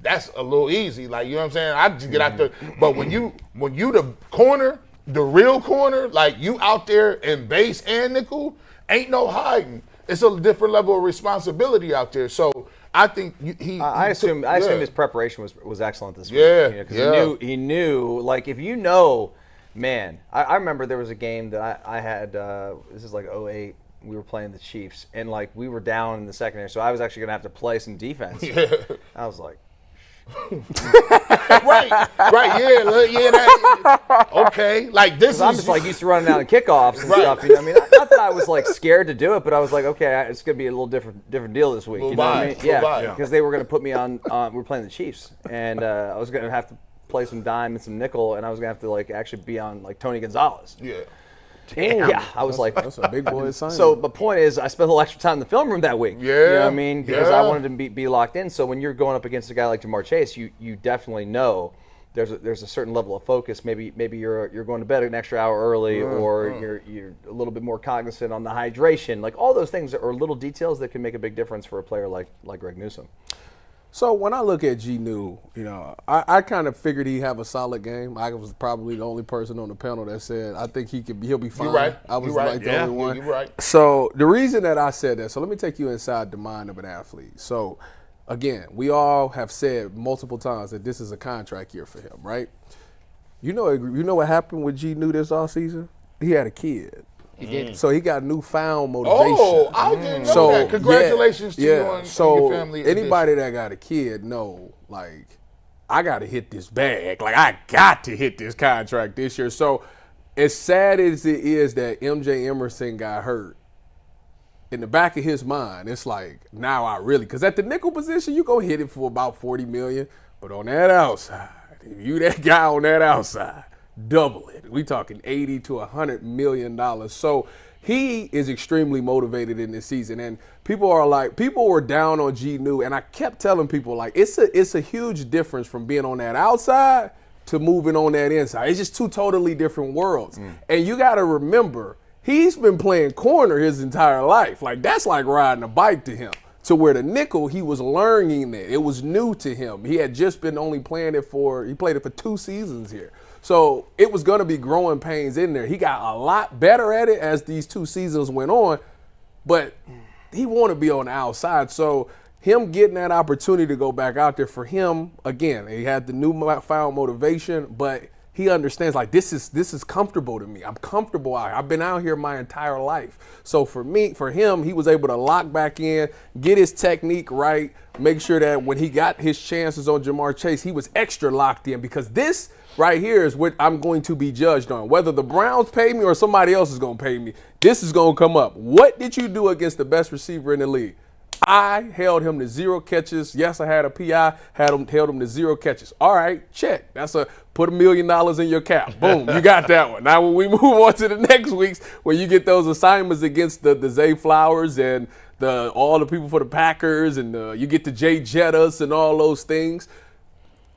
That's a little easy, like, you know what I'm saying? I just get out there. But when you the corner, the real corner, like, you out there in base and nickel, ain't no hiding. It's a different level of responsibility out there. So I think I assume his preparation was excellent this week. Yeah, he knew, like, if man, I remember there was a game that I had. This is like 2008. We were playing the Chiefs, and like we were down in the secondary, so I was actually gonna have to play some defense. I was like. right, okay, like this is. I'm just like used to running out of kickoffs and stuff. I mean, not that I was like scared to do it, but I was like, okay, it's gonna be a little different deal this week. You know what I mean? Yeah, because they were gonna put me on. We were playing the Chiefs, and I was gonna have to play some dime and some nickel, and I was gonna have to like actually be on like Tony Gonzalez. Yeah. Damn. Yeah, I was like, that's a big boy assignment. So the point is, I spent a little extra time in the film room that week. Yeah. You know what I mean? Because I wanted to be locked in. So when you're going up against a guy like Jamar Chase, you definitely know there's a certain level of focus. Maybe you're going to bed an extra hour early, or you're a little bit more cognizant on the hydration. Like, all those things are little details that can make a big difference for a player like Greg Newsome. So when I look at G New, I kind of figured he'd have a solid game. I was probably the only person on the panel that said I think he'll be fine. You're right. I was like the only one. You're right. So the reason that I said that, so let me take you inside the mind of an athlete. So again, we all have said multiple times that this is a contract year for him, right? You know what happened with G New this offseason? He had a kid. He did. So he got newfound motivation. Oh, I didn't know that. Congratulations to you and your family. Anybody that got a kid know, like, I got to hit this bag. Like, I got to hit this contract this year. So as sad as it is that MJ Emerson got hurt, in the back of his mind, it's like, now I really, because at the nickel position, you go hit it for about $40 million. But on that outside, if you that guy on that outside, double it. We talking $80 to $100 million. So he is extremely motivated in this season. And people were down on G New, and I kept telling people, like, it's a huge difference from being on that outside to moving on that inside. It's just two totally different worlds. And you got to remember, he's been playing corner his entire life. Like, that's like riding a bike to him. To where the nickel, he was learning it. It was new to him. He had just been only playing it he played it for 2 seasons here. So it was going to be growing pains in there. He got a lot better at it as these 2 seasons went on, but he wanted to be on the outside. So him getting that opportunity to go back out there for him, again, he had the newfound motivation, but he understands, like, this is comfortable to me. I'm comfortable out here. I've been out here my entire life. So for him, he was able to lock back in, get his technique right, make sure that when he got his chances on Jamar Chase, he was extra locked in, because this right here is what I'm going to be judged on. Whether the Browns pay me or somebody else is going to pay me, this is going to come up. What did you do against the best receiver in the league? I held him to 0 catches. Yes, I had a PI, held him to 0 catches. All right, check. Put $1 million in your cap. Boom, you got that one. Now when we move on to the next weeks, when you get those assignments against the Zay Flowers and all the people for the Packers, and you get the Jay Jettas and all those things,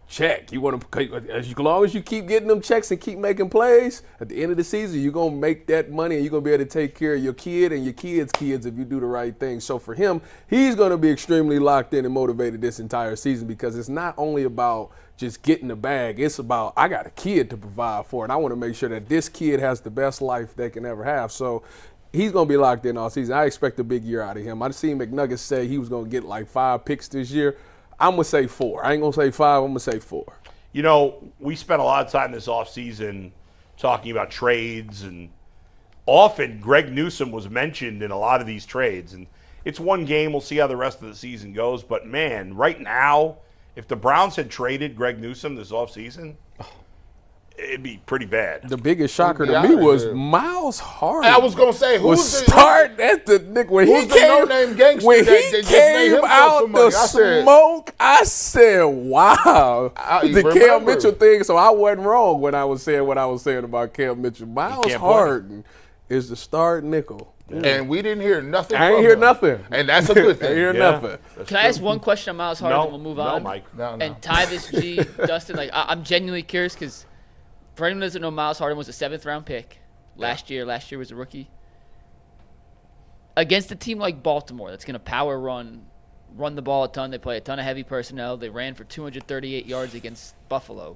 check. You want to, as long as you keep getting them checks and keep making plays, at the end of the season, you're going to make that money, and you're going to be able to take care of your kid and your kids' kids if you do the right thing. So for him, he's going to be extremely locked in and motivated this entire season, because it's not only about just getting the bag. It's about, I got a kid to provide for, and I want to make sure that this kid has the best life they can ever have. So he's going to be locked in all season. I expect a big year out of him. I seen McNuggets say he was going to get like 5 picks this year. I'm going to say 4. I ain't going to say 5. I'm going to say 4. You know, we spent a lot of time this offseason talking about trades, and often Greg Newsome was mentioned in a lot of these trades. And it's one game. We'll see how the rest of the season goes. But, man, right now, if the Browns had traded Greg Newsome this offseason, it'd be pretty bad. The biggest shocker to me was Miles Harden. I was gonna say, who's starting at the Nick when he came no-name gangster when that he came out the smoke. I said, "Wow!" The Cam Mitchell thing. So I wasn't wrong when I was saying what I was saying about Cam Mitchell. Miles Harden is the start nickel. Yeah. And we didn't hear nothing. I ain't hear nothing. And that's a good thing. I hear nothing. Can I ask one question on Miles Harden? We'll move on. No, Mike. No. And Tyvis G, Dustin, like, I'm genuinely curious, because for anyone who doesn't know, Miles Harden was a 7th-round pick last year. Last year was a rookie. Against a team like Baltimore that's going to power run the ball a ton. They play a ton of heavy personnel. They ran for 238 yards against Buffalo.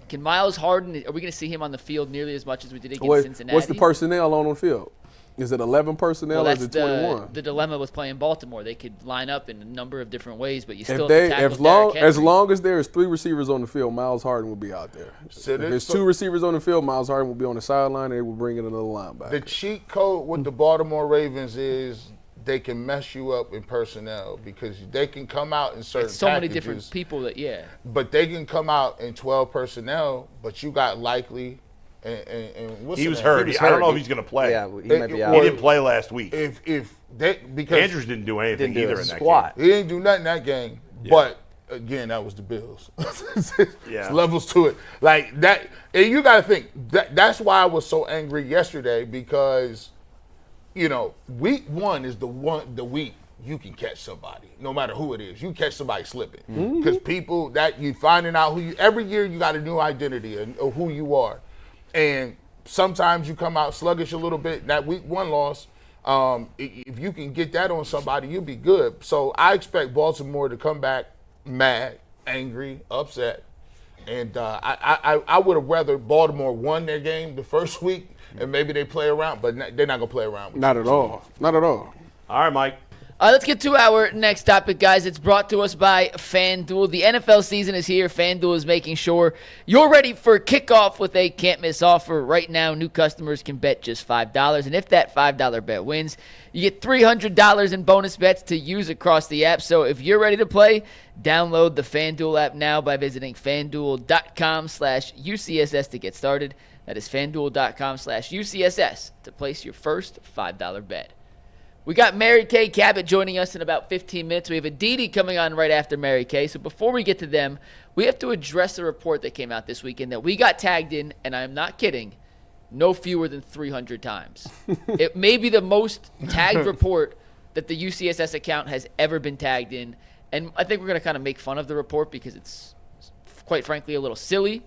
Can Miles Harden, are we going to see him on the field nearly as much as we did against Cincinnati? What's the personnel on the field? Is it 11 personnel or is it 21? The dilemma with playing Baltimore. They could line up in a number of different ways, but you still as long as there's 3 receivers on the field, Miles Harden will be out there. If there's 2 receivers on the field, Miles Harden will be on the sideline, and they will bring in another linebacker. The cheat code with the Baltimore Ravens is they can mess you up in personnel, because they can come out in certain so packages, many different people that but they can come out in 12 personnel, but you got Likely and what's he was hurt. I don't know if he's going to play. Yeah, he might be out. He didn't play last week. Because Andrews didn't do anything either in that squat. game. He didn't do nothing that game. Yeah. But again, that was the Bills. There's levels to it. Like that, and you got to think that's why I was so angry yesterday, because week 1 is the week you can catch somebody, no matter who it is. You catch somebody slipping, because people that you finding out every year you got a new identity of who you are. And sometimes you come out sluggish a little bit. That week 1 loss, if you can get that on somebody, you'll be good. So I expect Baltimore to come back mad, angry, upset. And I would have rather Baltimore won their game the first week, and maybe they play around, but they're not going to play around. Not at all. Not at all. All right, Mike. Let's get to our next topic, guys. It's brought to us by FanDuel. The NFL season is here. FanDuel is making sure you're ready for kickoff with a can't-miss offer. Right now, new customers can bet just $5. And if that $5 bet wins, you get $300 in bonus bets to use across the app. So if you're ready to play, download the FanDuel app now by visiting FanDuel.com/UCSS to get started. That is FanDuel.com/UCSS to place your first $5 bet. We got Mary Kay Cabot joining us in about 15 minutes. We have Aditi coming on right after Mary Kay. So before we get to them, we have to address a report that came out this weekend that we got tagged in, and I'm not kidding, no fewer than 300 times. It may be the most tagged report that the UCSS account has ever been tagged in. And I think we're going to kind of make fun of the report because it's, quite frankly, a little silly,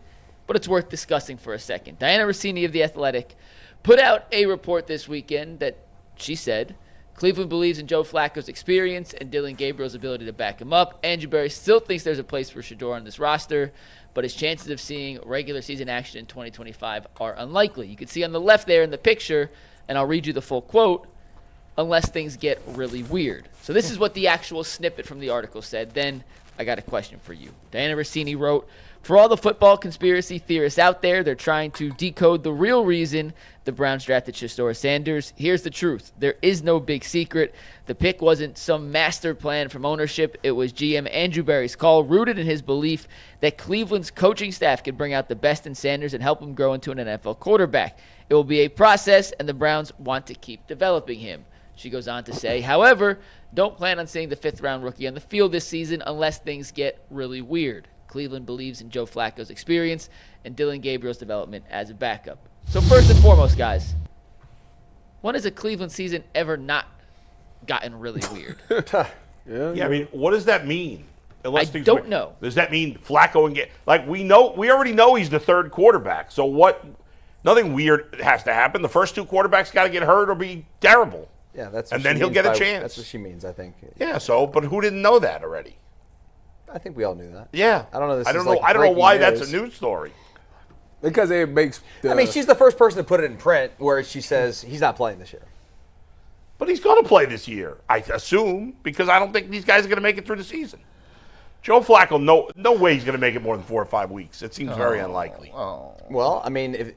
but it's worth discussing for a second. Diana Rossini of The Athletic put out a report this weekend that she said, Cleveland believes in Joe Flacco's experience and Dylan Gabriel's ability to back him up. Andrew Berry still thinks there's a place for Shedeur on this roster, but his chances of seeing regular season action in 2025 are unlikely. You can see on the left there in the picture, and I'll read you the full quote, unless things get really weird. So this is what the actual snippet from the article said. Then I got a question for you. Diana Rossini wrote, for all the football conspiracy theorists out there, they're trying to decode the real reason the Browns drafted Shedeur Sanders. Here's the truth. There is no big secret. The pick wasn't some master plan from ownership. It was GM Andrew Berry's call, rooted in his belief that Cleveland's coaching staff could bring out the best in Sanders and help him grow into an NFL quarterback. It will be a process, and the Browns want to keep developing him. She goes on to say, however, don't plan on seeing the 5th-round rookie on the field this season unless things get really weird. Cleveland believes in Joe Flacco's experience and Dylan Gabriel's development as a backup. So first and foremost, guys, when has a Cleveland season ever not gotten really weird? Yeah, I mean, what does that mean? I don't know. Does that mean Flacco and we already know he's the 3rd quarterback. So what? Nothing weird has to happen. The first 2 quarterbacks got to get hurt or be terrible. Yeah, that's. And then he'll get a chance. That's what she means, I think. Yeah. So, but who didn't know that already? I think we all knew that. Yeah. I don't know. I don't know why that's a news story. Because it makes. I mean, she's the first person to put it in print where she says he's not playing this year. But he's going to play this year, I assume, because I don't think these guys are going to make it through the season. Joe Flacco, no way he's going to make it more than 4 or 5 weeks. It seems very unlikely. Well, I mean,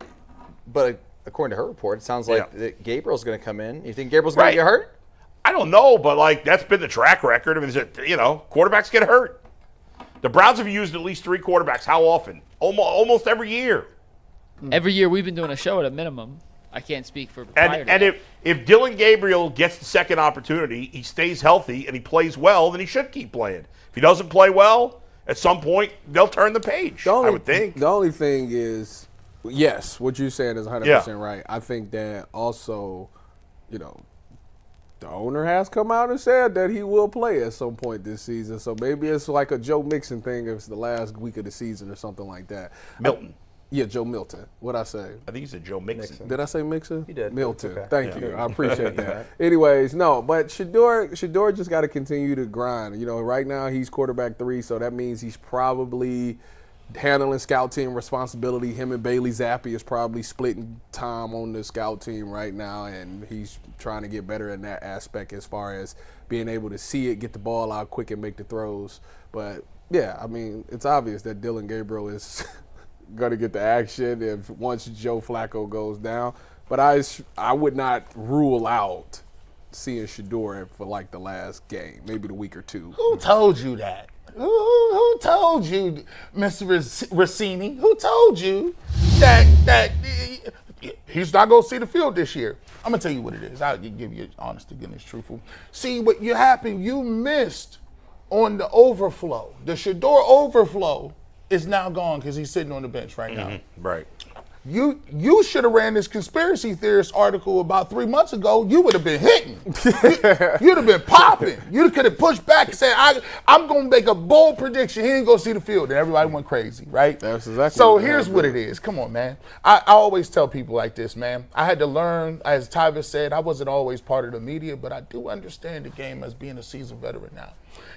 but according to her report, it sounds like that Gabriel's going to come in. You think Gabriel's going to get hurt? I don't know, but that's been the track record. I mean, quarterbacks get hurt. The Browns have used at least 3 quarterbacks. How often? Almost every year. Every year we've been doing a show at a minimum. I can't speak for and if Dylan Gabriel gets the second opportunity, he stays healthy and he plays well, then he should keep playing. If he doesn't play well, at some point they'll turn the page. I would think. The only thing is, yes, what you're saying is 100% right. I think that also, the owner has come out and said that he will play at some point this season. So maybe it's like a Joe Mixon thing if it's the last week of the season or something like that. Milton. Yeah, Joe Milton. What'd I say? I think you said Joe Mixon. Did I say Mixon? You did. Milton. Okay. Thank you. I appreciate that. Anyways, no, but Shedeur just got to continue to grind. Right now he's quarterback 3, so that means he's probably handling scout team responsibility. Him and Bailey Zappi is probably splitting time on the scout team right now, and he's trying to get better in that aspect as far as being able to see it, get the ball out quick, and make the throws. But, yeah, I mean, it's obvious that Dylan Gabriel is – going to get the action if once Joe Flacco goes down. But I would not rule out seeing Shedeur for the last game, maybe the week or 2. Who told you that? Who told you, Mr. Rossini? Who told you that he's not going to see the field this year? I'm going to tell you what it is. I'll give you honest to goodness truthful. See, what you missed on the overflow. The Shedeur overflow is now gone because he's sitting on the bench right now. Right. You should have ran this conspiracy theorist article about 3 months ago. You would have been hitting. You'd have been popping. You could have pushed back and said, I'm going to make a bold prediction. He ain't going to see the field. And everybody went crazy, right? That's exactly so here's what it is. Come on, man. I always tell people like this, man. I had to learn, as Tyvis said, I wasn't always part of the media, but I do understand the game as being a seasoned veteran now.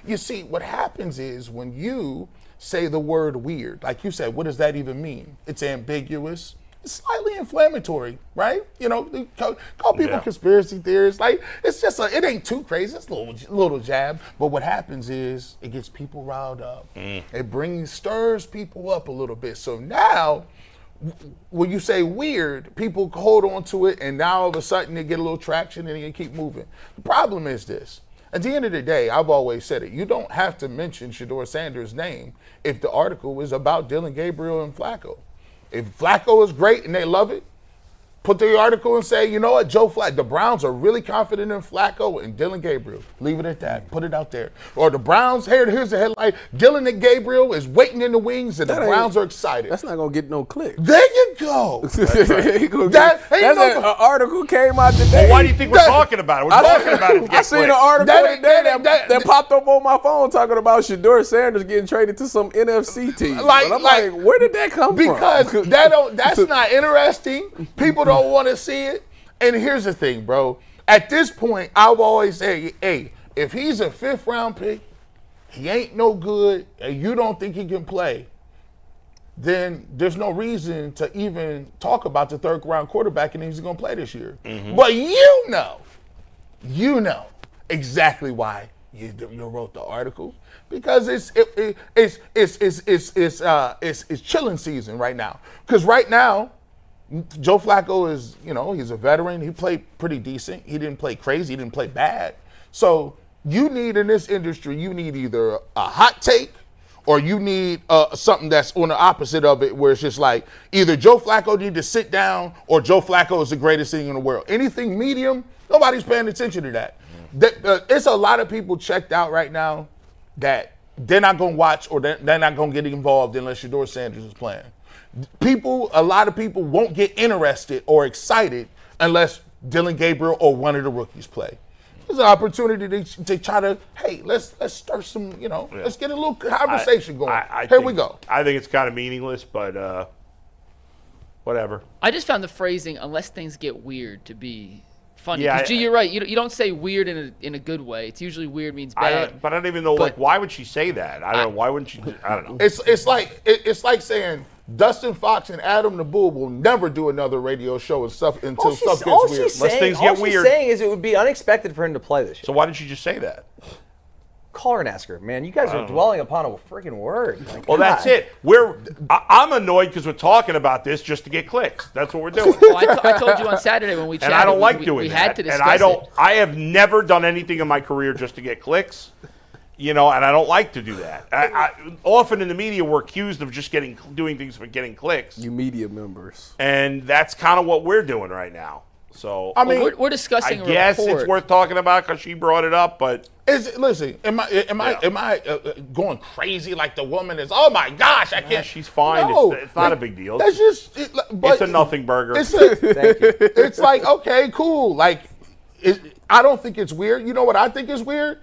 You see, what happens is when you say the word weird, like you said, what does that even mean? It's ambiguous. It's slightly inflammatory, right? Call people conspiracy theorists. It's just it ain't too crazy. It's a little jab. But what happens is it gets people riled up. It stirs people up a little bit. So now, when you say weird, people hold on to it, and now all of a sudden they get a little traction and they keep moving. The problem is this. At the end of the day, I've always said it. You don't have to mention Shedeur Sanders' name if the article is about Dylan Gabriel and Flacco. If Flacco is great and they love it, Put the article and say, you know what, the Browns are really confident in Flacco and Dylan Gabriel. Leave it at that. Put it out there. Or the Browns, here's the headline, Dylan and Gabriel is waiting in the wings and the Browns are excited. That's not going to get no clicks. There you go. That's an article came out today. Well, why do you think we're talking about it? We're talking about it. I seen an article today that popped up on my phone talking about Shedeur Sanders getting traded to some NFC team. I'm like, where did that come from? Because that's not interesting. People don't want to see it. And here's the thing, bro. At this point, I've always said, hey, if he's a 5th round pick, he ain't no good, and you don't think he can play, then there's no reason to even talk about the 3rd round quarterback and he's going to play this year. Mm-hmm. But you know exactly why you wrote the article, because it's chilling season right now. Because right now, Joe Flacco is, he's a veteran. He played pretty decent. He didn't play crazy. He didn't play bad. So you need, in this industry, you need either a hot take or you need something that's on the opposite of it, where it's just like either Joe Flacco need to sit down or Joe Flacco is the greatest thing in the world. Anything medium, nobody's paying attention to that. It's a lot of people checked out right now that they're not going to watch or they're not going to get involved unless Shedeur Sanders is playing. A lot of people won't get interested or excited unless Dylan Gabriel or one of the rookies play. There's an opportunity to try to, hey, let's start some, let's get a little conversation going. Here we go. I think it's kind of meaningless, but whatever. I just found the phrasing, unless things get weird, to be funny. Yeah, G, you're right. You don't say weird in a good way. It's usually weird means bad. But I don't even know, why would she say that? I don't know. Why wouldn't she? I don't know. It's like saying Dustin Fox and Adam the Bull will never do another radio show until stuff gets weird. All she's saying is it would be unexpected for him to play this year. So why didn't you just say that? Call her and ask her. Man, you guys are dwelling upon a freaking word. Well, that's it. I'm annoyed because we're talking about this just to get clicks. That's what we're doing. Well, I told you on Saturday when we chatted. And I don't like doing that. We had to discuss it. I have never done anything in my career just to get clicks. And I don't like to do that. Often in the media, we're accused of just doing things for getting clicks. You media members. And that's kind of what we're doing right now. So I mean, we're discussing. I guess it's worth talking about because she brought it up. But listen, am I going crazy like the woman is? Oh my gosh, I can't. She's fine. No, it's not a big deal. That's just. It's a nothing burger. Thank you. It's like, okay, cool. Like, I don't think it's weird. You know what I think is weird?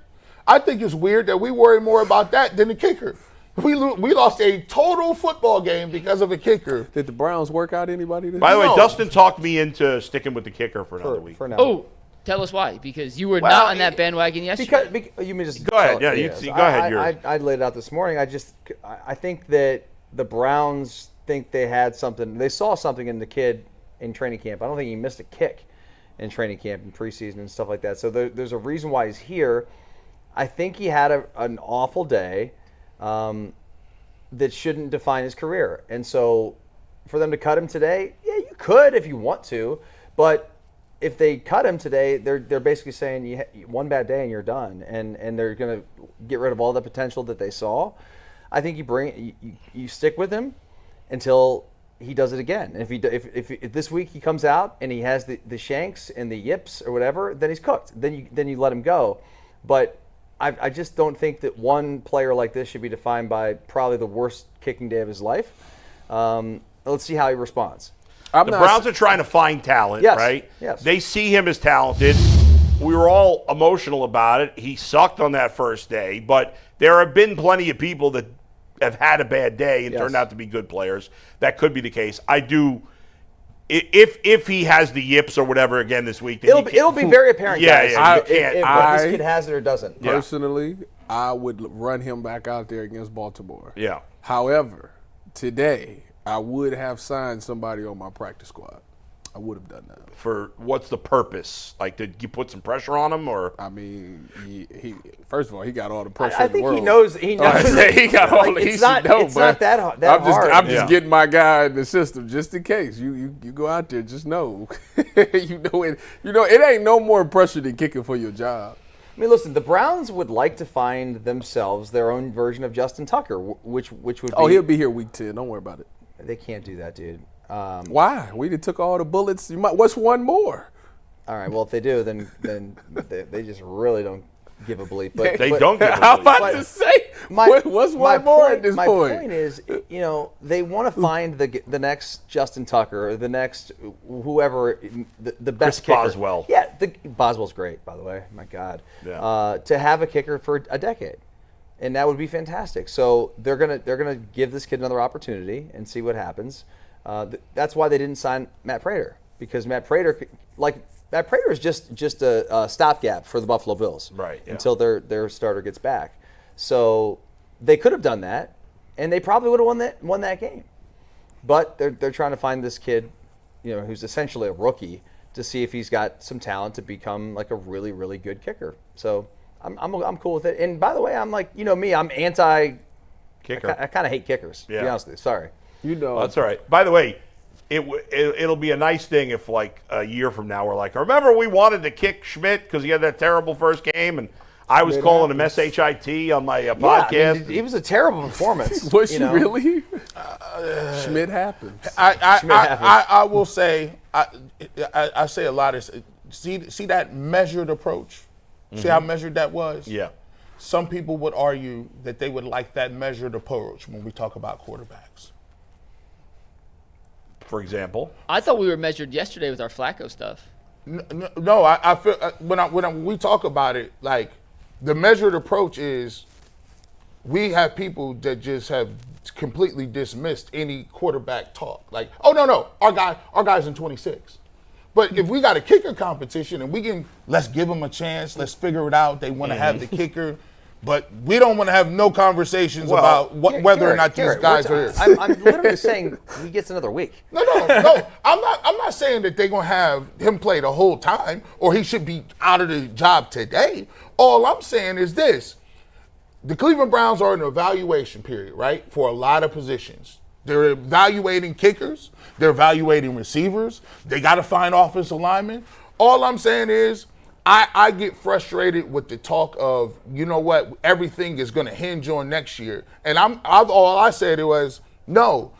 I think it's weird that we worry more about that than the kicker. We lost a total football game because of a kicker. Did the Browns work out anybody? By the way, Dustin talked me into sticking with the kicker for another week. For now. Oh, tell us why. Because you were not on that bandwagon yesterday. Because you mean just go ahead. Yeah, go ahead. I laid it out this morning. I think that the Browns think they had something. They saw something in the kid in training camp. I don't think he missed a kick in training camp and preseason and stuff like that. So there's a reason why he's here. I think he had an awful day that shouldn't define his career. And so for them to cut him today, yeah, you could if you want to. But if they cut him today, they're basically saying one bad day and you're done. And they're going to get rid of all the potential that they saw. I think you stick with him until he does it again. And if this week he comes out and he has the shanks and the yips or whatever, then he's cooked. Then you let him go. But I just don't think that one player like this should be defined by probably the worst kicking day of his life. Let's see how he responds. The Browns are trying to find talent, right? Yes. They see him as talented. We were all emotional about it. He sucked on that first day, but there have been plenty of people that have had a bad day and turned out to be good players. That could be the case. I do. If he has the yips or whatever again this week, then it'll be very apparent. Yeah, guys, if this kid has it or doesn't. Personally, I would run him back out there against Baltimore. Yeah. However, today I would have signed somebody on my practice squad. I would have done that. For what's the purpose? Like, did you put some pressure on him, or? I mean, he first of all, he got all the pressure. I think he knows. He knows. He got all the. It's not that hard. I'm just getting my guy in the system just in case. You go out there, just know. it ain't no more pressure than kicking for your job. I mean, listen, the Browns would like to find themselves their own version of Justin Tucker, which would be. Oh, he'll be here week 10. Don't worry about it. They can't do that, dude. Why? We done took all the bullets. What's one more? All right. Well, if they do, then they just really don't give a bleep. But They don't give a I'm bleep. about to say, what's one more at this my point? point is, they want to find the next Justin Tucker or the next whoever, the best Chris kicker. Boswell. Yeah, Boswell's great, by the way. My God. Yeah. To have a kicker for a decade. And that would be fantastic. So they're gonna give this kid another opportunity and see what happens. That's why they didn't sign Matt Prater, because Matt Prater is just a stopgap for the Buffalo Bills, Right, yeah. until their starter gets back. So they could have done that, and they probably would have won that game. But they're trying to find this kid, who's essentially a rookie, to see if he's got some talent to become like a really, really good kicker. So I'm cool with it. And by the way, I'm like, me, I'm anti Kicker. I kind of hate kickers, to be honest with you. Sorry. That's all right. By the way, it'll be a nice thing if, like, a year from now, we're like, remember we wanted to kick Schmidt because he had that terrible first game, and I was calling him SHIT on my podcast. It was a terrible performance. Was she really? Schmidt happens. I will say, I say a lot of, see that measured approach? See how measured that was? Yeah. Some people would argue that they would like that measured approach when we talk about quarterbacks. For example? I thought we were measured yesterday with our Flacco stuff. No, I feel when we talk about it, like, the measured approach is we have people that just have completely dismissed any quarterback talk. Like, oh no, our guy's in 26. But if we got a kicker competition and let's give them a chance, let's figure it out. They want to have the kicker, but we don't want to have no conversations about whether or not these guys are here. I'm literally saying he gets another week. No. I'm not saying that they're gonna have him play the whole time or he should be out of the job today. All I'm saying is this: the Cleveland Browns are in an evaluation period, right, for a lot of positions. They're evaluating kickers. They're evaluating receivers. They got to find offensive linemen. All I'm saying is I get frustrated with the talk of, everything is going to hinge on next year. And all I said was, no,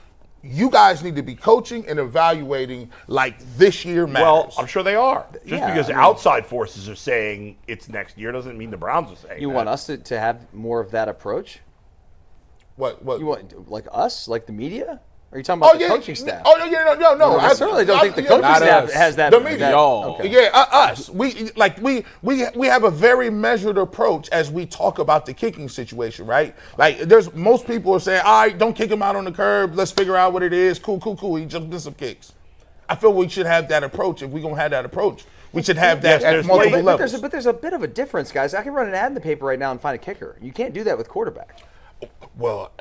you guys need to be coaching and evaluating like this year matters. Well, I'm sure they are. Just because outside forces are saying it's next year doesn't mean the Browns are saying You that. want us to have more of that approach? What? You want, like us, like the media? Or are you talking about the coaching staff? No. I certainly don't think the coaching staff has that. The media. Okay. Yeah, us. We have a very measured approach as we talk about the kicking situation, right? Like, most people are saying, all right, don't kick him out on the curb. Let's figure out what it is. Cool. He just did some kicks. I feel we should have that approach. If we're going to have that approach, we should have that at multiple levels. But there's a bit of a difference, guys. I can run an ad in the paper right now and find a kicker. You can't do that with quarterback. Well,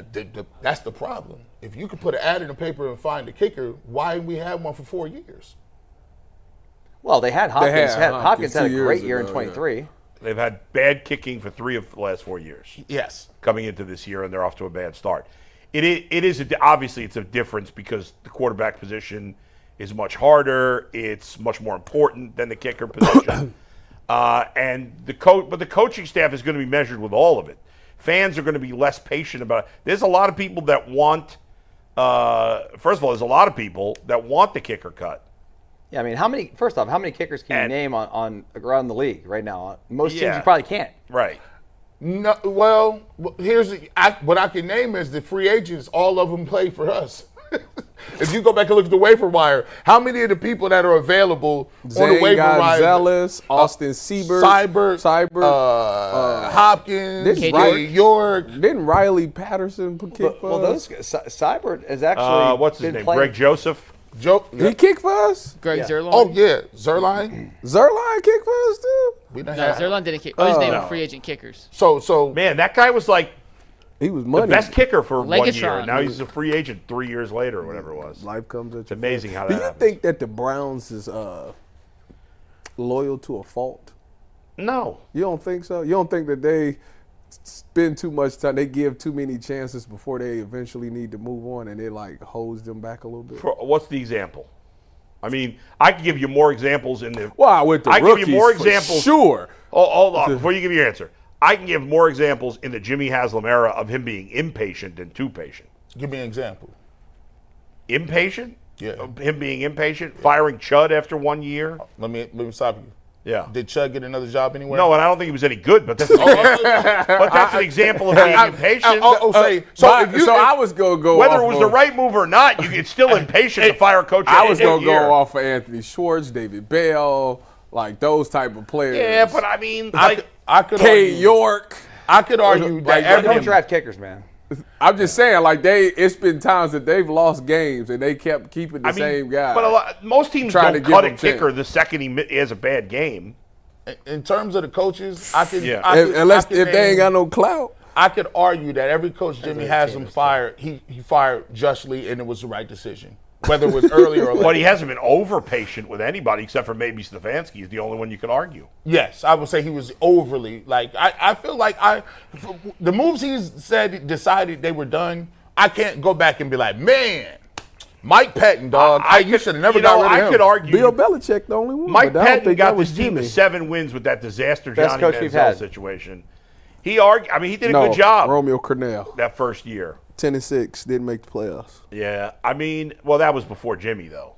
that's the problem. If you could put an ad in the paper and find a kicker, why didn't we have one for 4 years? Well, they had Hopkins. Hopkins had a 2 great years year in ago, 23. They've had bad kicking for 3 of the last 4 years. Yes. Coming into this year, and they're off to a bad start. Obviously it's a difference because the quarterback position is much harder. It's much more important than the kicker position. But the coaching staff is going to be measured with all of it. Fans are going to be less patient about it. There's a lot of people that want, first of all, there's a lot of people that want the kicker cut. Yeah, I mean, how many kickers can you name on around the league right now? Most teams you probably can't. Right. No, well, here's what I can name is the free agents. All of them play for us. If you go back and look at the waiver wire, how many of the people that are available on the waiver wire? Gonzalez, Austin Seibert, Hopkins, York. Didn't Riley Patterson kick for us? Seibert is actually what's his name? Greg Joseph. He kicked for us? Greg Zuerlein? Oh, yeah. Zuerlein. Zuerlein kicked for us, too? Zuerlein didn't kick. His name was free agent kickers. So man, that guy was like he was money. the best kicker for 1 year. Legatron. Now he's a free agent 3 years later or whatever it was. Life comes at you. It's amazing how that Do you happens. think that the Browns is loyal to a fault? No. You don't think so? You don't think that they spend too much time, they give too many chances before they eventually need to move on, and it like holds them back a little bit? What's the example? I mean, I can give you more examples in the. Well, with the I rookies, give you more for examples. Sure. Hold on, before you give your answer. I can give more examples in the Jimmy Haslam era of him being impatient than too patient. Give me an example. Impatient? Yeah. Him being impatient, firing Chud after 1 year. Let me stop you. Yeah. Did Chud get another job anywhere? No, and I don't think he was any good, but that's, an example of being impatient. So I was going to go whether off it was of, the right move or not, it's still impatient to fire a coach. I was going to go off of Anthony Schwartz, David Bell, like those type of players. Yeah, but I mean, I could K. argue, York. I could argue that Don't draft kickers, man. I'm just saying, like it's been times that they've lost games and they kept keeping the same guy. But most teams trying don't to cut a give him kicker the second he has a bad game. in terms of the coaches, if they ain't got no clout. I could argue that every coach Jimmy has him fired, he fired justly, and it was the right decision, whether it was early or late. But he hasn't been over patient with anybody except for maybe Stefanski. He's the only one you could argue. Yes, I would say he was overly I feel like the moves he's decided they were done. I can't go back and be like, man, Mike Pettin, dog. You should have never got rid of him. I could argue. Bill Belichick, the only one. Mike but I don't Pettin think got that was this team to Jimmy. 7 wins with that disaster Best Johnny coach we've Manziel had. situation. He did a good job Romeo Cornell. that first year. 10-6, didn't make the playoffs. Yeah, that was before Jimmy though.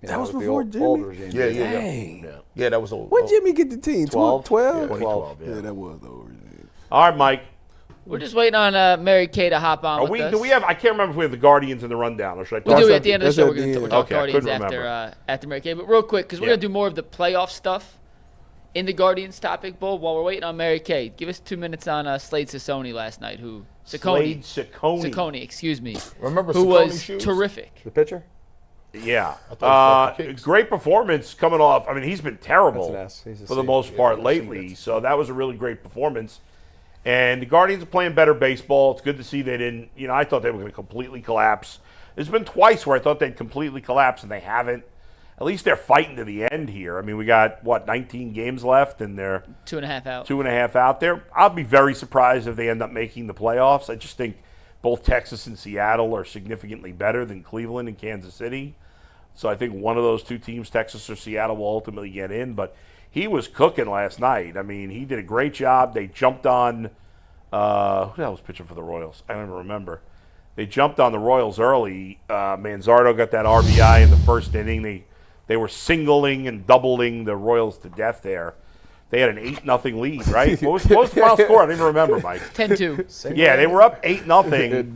That was with the before old Jimmy? regime. Yeah. Dang. Yeah, that was old. When Jimmy get the team? 12? 2012, Yeah, that was the old regime. All right, Mike. We're just waiting on Mary Kay to hop on with us. Do we have? I can't remember if we have the Guardians in the rundown, or should I We talk do about at the end of the show. We're going to talk Okay, I Guardians couldn't after Mary Kay. But real quick, because we're going to do more of the playoff stuff in the Guardians topic, Bull, while we're waiting on Mary Kay. Give us 2 minutes on Slade Ciccone last night, Ciccone, excuse me. Remember who Ciccone was shoes? terrific. The pitcher? Yeah. thought he was Great performance coming off. I mean, he's been terrible That's an S. He's a for the C. most part lately. So that was a really great performance. And the Guardians are playing better baseball. It's good to see they didn't, I thought they were going to completely collapse. There's been twice where I thought they'd completely collapse, and they haven't. At least they're fighting to the end here. I mean, we got, 19 games left, and they're 2.5 out. 2.5 out there. I'll be very surprised if they end up making the playoffs. I just think both Texas and Seattle are significantly better than Cleveland and Kansas City. So I think one of those two teams, Texas or Seattle, will ultimately get in. But he was cooking last night. I mean, he did a great job. They jumped on who the hell was pitching for the Royals? I don't even remember. They jumped on the Royals early. Manzardo got that RBI in the first inning. They were singling and doubling the Royals to death there. They had an 8-0 lead, right? What was the final score? I don't even remember, Mike. 10-2. Yeah, they were up 8-0.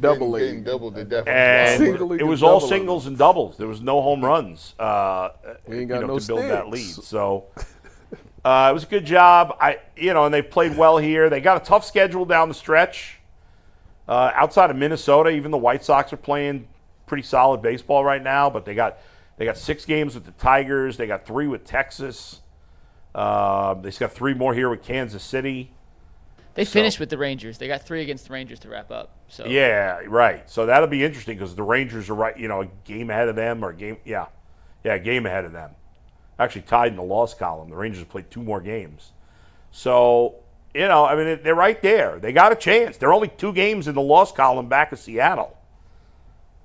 Doubling. Double the deficit. And Singling it was and all doubling. singles and doubles. There was no home runs We ain't got no to build that sticks. lead. So it was a good job. And they played well here. They got a tough schedule down the stretch. Outside of Minnesota, even the White Sox are playing pretty solid baseball right now. But they got 6 games with the Tigers. They got 3 with Texas. They've got 3 more here with Kansas City. They finished with the Rangers. They got 3 against the Rangers to wrap up. So Yeah, right. So that'll be interesting because the Rangers are right, a game ahead of them a game ahead of them. Actually tied in the loss column. The Rangers played 2 more games. So, they're right there. They got a chance. They're only 2 games in the loss column back of Seattle.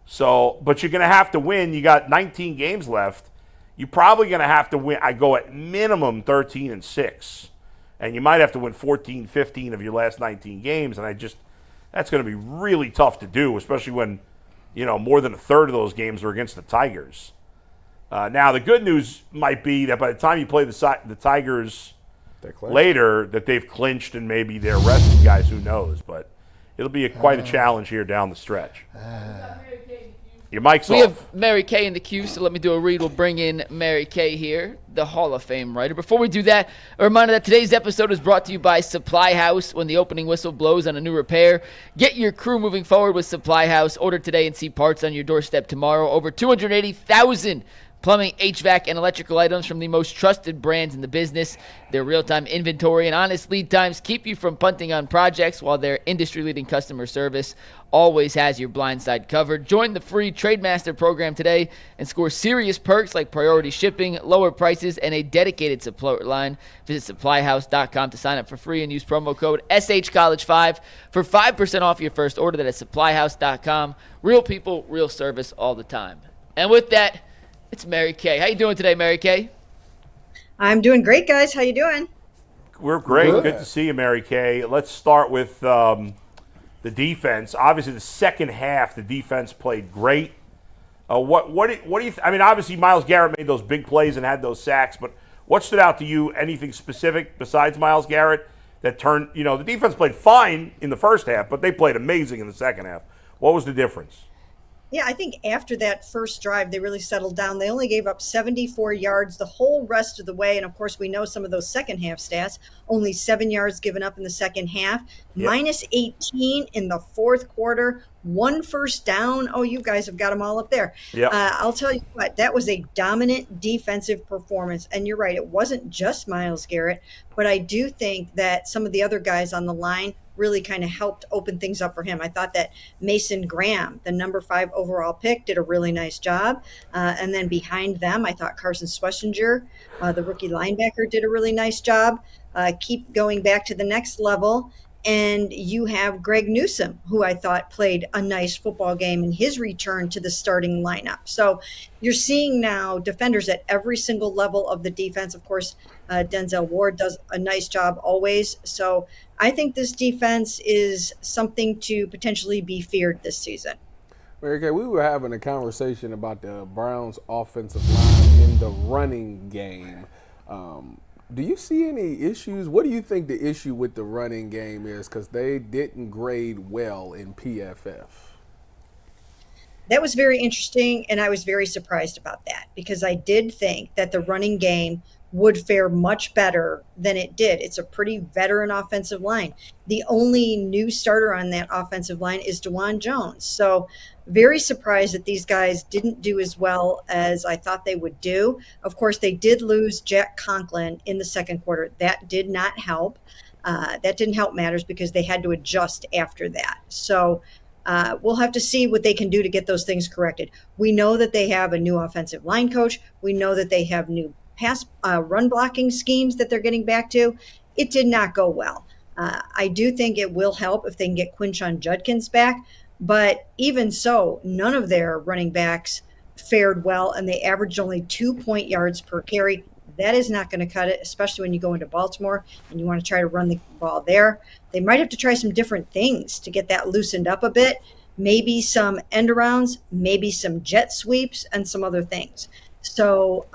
So, but you're going to have to win. You got 19 games left. You're probably going to have to win. I go at minimum 13-6. And you might have to win 14, 15 of your last 19 games. And that's going to be really tough to do, especially when, more than a third of those games are against the Tigers. Now, the good news might be that by the time you play the Tigers later, that they've clinched and maybe they're resting guys. Who knows? But it'll be quite a challenge here down the stretch. Your mic's we off. have Mary Kay in the queue, so let me do a read. We'll bring in Mary Kay here, the Hall of Fame writer. Before we do that, a reminder that today's episode is brought to you by Supply House. When the opening whistle blows on a new repair, get your crew moving forward with Supply House. Order today and see parts on your doorstep tomorrow. Over 280,000 plumbing, HVAC, and electrical items from the most trusted brands in the business. Their real-time inventory and honest lead times keep you from punting on projects, while their industry-leading customer service always has your blind side covered. Join the free Trademaster program today and score serious perks like priority shipping, lower prices, and a dedicated support line. Visit supplyhouse.com to sign up for free and use promo code SHCollege5 for 5% off your first order. That is supplyhouse.com. Real people, real service all the time. And with that, it's Mary Kay. How you doing today, Mary Kay? I'm doing great, guys. How you doing? We're great. Good to see you, Mary Kay. Let's start with the defense. Obviously, the second half, the defense played great. What do you? I mean, obviously Myles Garrett made those big plays and had those sacks, but what stood out to you? Anything specific besides Myles Garrett that turned? The defense played fine in the first half, but they played amazing in the second half. What was the difference? Yeah, I think after that first drive, they really settled down. They only gave up 74 yards the whole rest of the way. And of course, we know some of those second half stats, only 7 yards given up in the second half, minus 18 in the fourth quarter, 1 first down. Oh, you guys have got them all up there. Yep. I'll tell you what, that was a dominant defensive performance. And you're right, it wasn't just Myles Garrett, but I do think that some of the other guys on the line really kind of helped open things up for him. I thought that Mason Graham, the number 5 overall pick, did a really nice job. And then behind them, I thought Carson Schlesinger, the rookie linebacker, did a really nice job. Keep going back to the next level. And you have Greg Newsome, who I thought played a nice football game in his return to the starting lineup. So you're seeing now defenders at every single level of the defense. Of course, Denzel Ward does a nice job always. So I think this defense is something to potentially be feared this season. Mary Kay, we were having a conversation about the Browns' offensive line in the running game. Do you see any issues? What do you think the issue with the running game is? Because they didn't grade well in PFF. That was very interesting, and I was very surprised about that because I did think that the running game would fare much better than it did. It's a pretty veteran offensive line. The only new starter on that offensive line is DeJuan Jones. So very surprised that these guys didn't do as well as I thought they would do. Of course, they did lose Jack Conklin in the second quarter. That did not help. That didn't help matters because they had to adjust after that. So we'll have to see what they can do to get those things corrected. We know that they have a new offensive line coach. We know that they have new pass run blocking schemes that they're getting back to. It did not go well. I do think it will help if they can get Quinshon Judkins back. But even so, none of their running backs fared well, and they averaged only 2 point yards per carry. That is not going to cut it, especially when you go into Baltimore and you want to try to run the ball there. They might have to try some different things to get that loosened up a bit. Maybe some end arounds, maybe some jet sweeps, and some other things. So,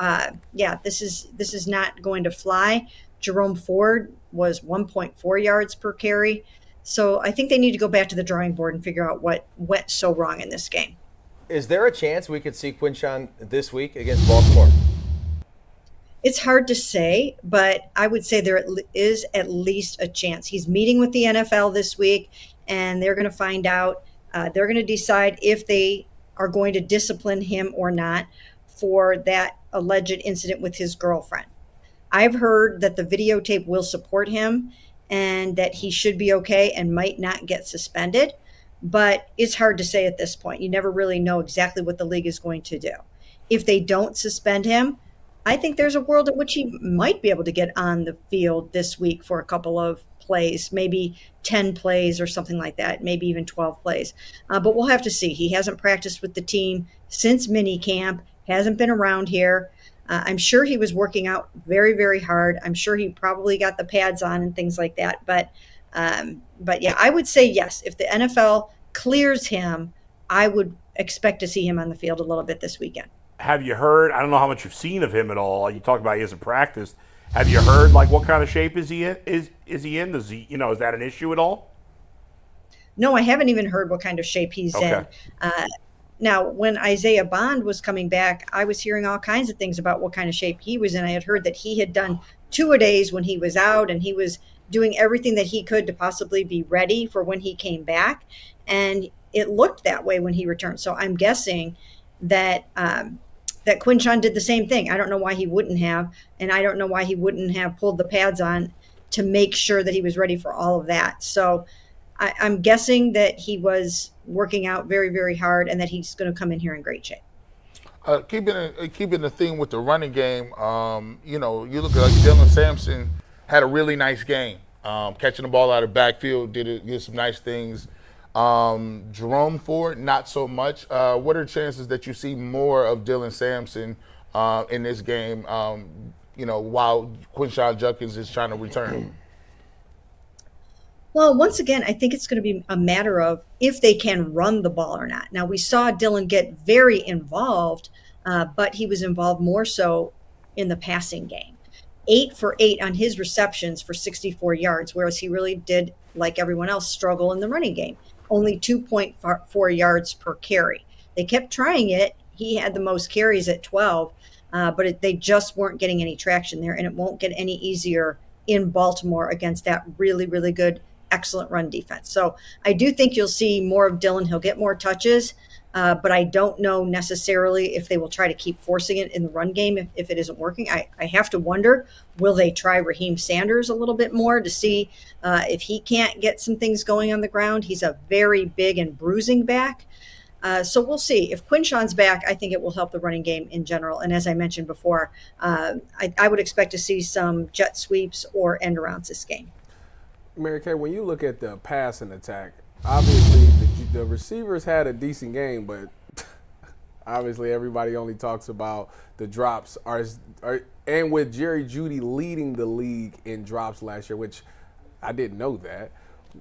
this is not going to fly. Jerome Ford was 1.4 yards per carry. So I think they need to go back to the drawing board and figure out what went so wrong in this game. Is there a chance we could see Quinshon this week against Baltimore? It's hard to say, but I would say there is at least a chance. He's meeting with the NFL this week, and they're going to find out. They're going to decide if they are going to discipline him or not for that alleged incident with his girlfriend. I've heard that the videotape will support him and that he should be okay and might not get suspended. But it's hard to say at this point. You never really know exactly what the league is going to do. If they don't suspend him, I think there's a world in which he might be able to get on the field this week for a couple of plays, maybe 10 plays or something like that, maybe even 12 plays. But we'll have to see. He hasn't practiced with the team since minicamp, hasn't been around here. I'm sure he was working out very, very hard. I'm sure he probably got the pads on and things like that. But yeah, I would say yes. If the NFL clears him, I would expect to see him on the field a little bit this weekend. Have you heard? I don't know how much you've seen of him at all. You talk about he hasn't practiced. Have you heard what kind of shape is he in? Is he in? Does he? Is that an issue at all? No, I haven't even heard what kind of shape he's in. Now, when Isaiah Bond was coming back, I was hearing all kinds of things about what kind of shape he was in. I had heard that he had done 2-a-days when he was out, and he was doing everything that he could to possibly be ready for when he came back. And it looked that way when he returned. So I'm guessing that that Quinshon did the same thing. I don't know why he wouldn't have, and I don't know why he wouldn't have pulled the pads on to make sure that he was ready for all of that. So I'm guessing that he was working out very, very hard and that he's going to come in here in great shape. Keeping the theme with the running game, you look at Dylan Sampson had a really nice game, catching the ball out of backfield, did some nice things. Jerome Ford, not so much. What are the chances that you see more of Dylan Sampson in this game, while Quinshon Judkins is trying to return? Well, once again, I think it's going to be a matter of if they can run the ball or not. Now, we saw Dillon get very involved, but he was involved more so in the passing game. 8 for 8 on his receptions for 64 yards, whereas he really did, like everyone else, struggle in the running game. Only 2.4 yards per carry. They kept trying it. He had the most carries at 12, but they just weren't getting any traction there, and it won't get any easier in Baltimore against that really, really good, excellent run defense. So I do think you'll see more of Dillon. He'll get more touches, but I don't know necessarily if they will try to keep forcing it in the run game if it isn't working. I have to wonder, will they try Raheem Sanders a little bit more to see if he can't get some things going on the ground? He's a very big and bruising back. So we'll see. If Quinshon's back, I think it will help the running game in general. And as I mentioned before, I would expect to see some jet sweeps or end arounds this game. Mary Kay, when you look at the passing attack, obviously the receivers had a decent game, but obviously everybody only talks about the drops. And with Jerry Jeudy leading the league in drops last year, which I didn't know that,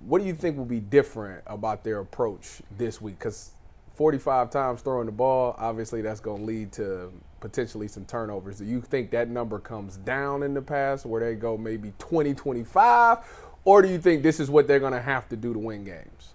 what do you think will be different about their approach this week? Because 45 times throwing the ball, obviously that's going to lead to potentially some turnovers. Do you think that number comes down in the pass where they go maybe 20, 25? Or do you think this is what they're going to have to do to win games?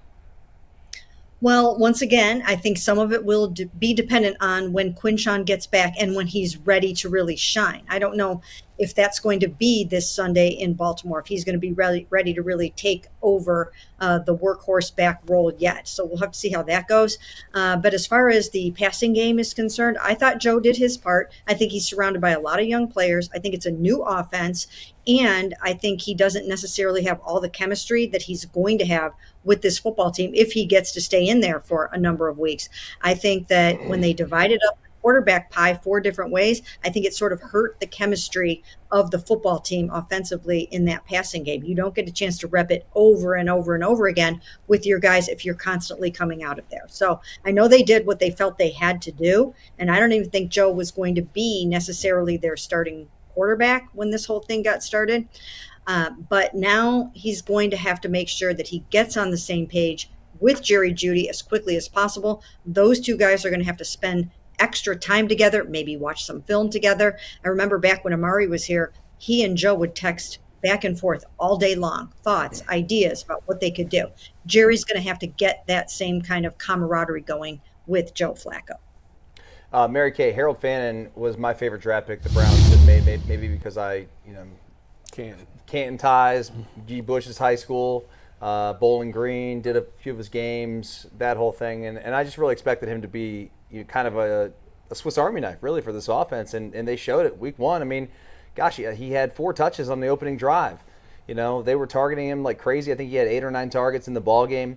Well, once again, I think some of it will be dependent on when Quinshon gets back and when he's ready to really shine. I don't know if that's going to be this Sunday in Baltimore, if he's going to be ready to really take over the workhorse back role yet. So we'll have to see how that goes. But as far as the passing game is concerned, I thought Joe did his part. I think he's surrounded by a lot of young players. I think it's a new offense. And I think he doesn't necessarily have all the chemistry that he's going to have with this football team if he gets to stay in there for a number of weeks. I think that when they divided up the quarterback pie 4 different ways, I think it sort of hurt the chemistry of the football team offensively in that passing game. You don't get a chance to rep it over and over and over again with your guys if you're constantly coming out of there. So I know they did what they felt they had to do, and I don't even think Joe was going to be necessarily their starting quarterback when this whole thing got started. But now he's going to have to make sure that he gets on the same page with Jerry Jeudy as quickly as possible. Those two guys are going to have to spend extra time together, maybe watch some film together. I remember back when Amari was here, he and Joe would text back and forth all day long, thoughts, ideas about what they could do. Jerry's going to have to get that same kind of camaraderie going with Joe Flacco. Mary Kay, Harold Fannin was my favorite draft pick the Browns had made, maybe because Canton ties, G. Bush's high school, Bowling Green, did a few of his games, that whole thing. And I just really expected him to be kind of a Swiss Army knife, really, for this offense. And they showed it week 1. I mean, gosh, he had 4 touches on the opening drive. They were targeting him like crazy. I think he had 8 or 9 targets in the ball game.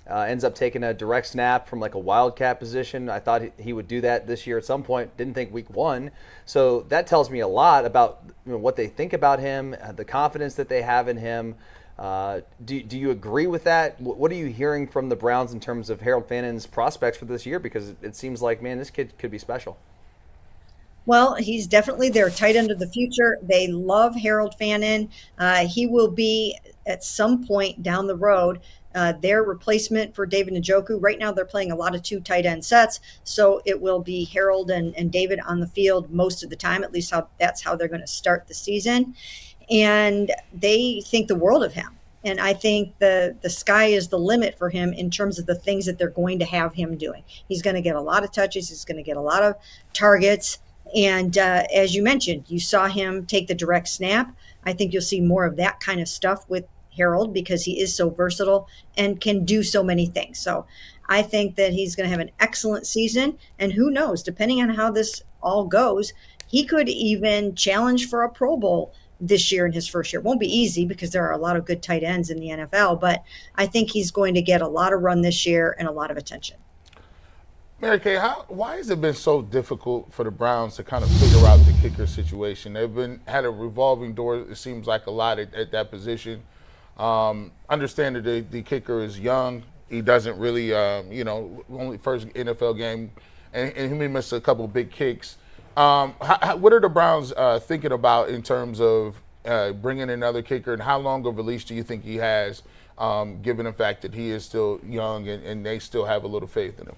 Ends up taking a direct snap from like a wildcat position. I thought he would do that this year at some point. Didn't think week 1. So that tells me a lot about what they think about him, the confidence that they have in him. Do you agree with that? What are you hearing from the Browns in terms of Harold Fannin's prospects for this year? Because it seems like, man, this kid could be special. Well, he's definitely their tight end of the future. They love Harold Fannin. He will be at some point down the road their replacement for David Njoku. Right now they're playing a lot of 2 tight end sets, so it will be Harold and David on the field most of the time, at least that's how they're going to start the season. And they think the world of him. And I think the sky is the limit for him in terms of the things that they're going to have him doing. He's going to get a lot of touches. He's going to get a lot of targets. And as you mentioned, you saw him take the direct snap. I think you'll see more of that kind of stuff with Harold because he is so versatile and can do so many things. So I think that he's going to have an excellent season. And who knows, depending on how this all goes, he could even challenge for a Pro Bowl this year in his first year. It won't be easy because there are a lot of good tight ends in the NFL, but I think he's going to get a lot of run this year and a lot of attention. Mary Kay, why has it been so difficult for the Browns to kind of figure out the kicker situation? They've had a revolving door, it seems like, a lot at that position. Understand that the kicker is young. He doesn't really, only first NFL game, and he missed a couple of big kicks. What are the Browns thinking about in terms of bringing another kicker, and how long of a leash do you think he has given the fact that he is still young and they still have a little faith in him.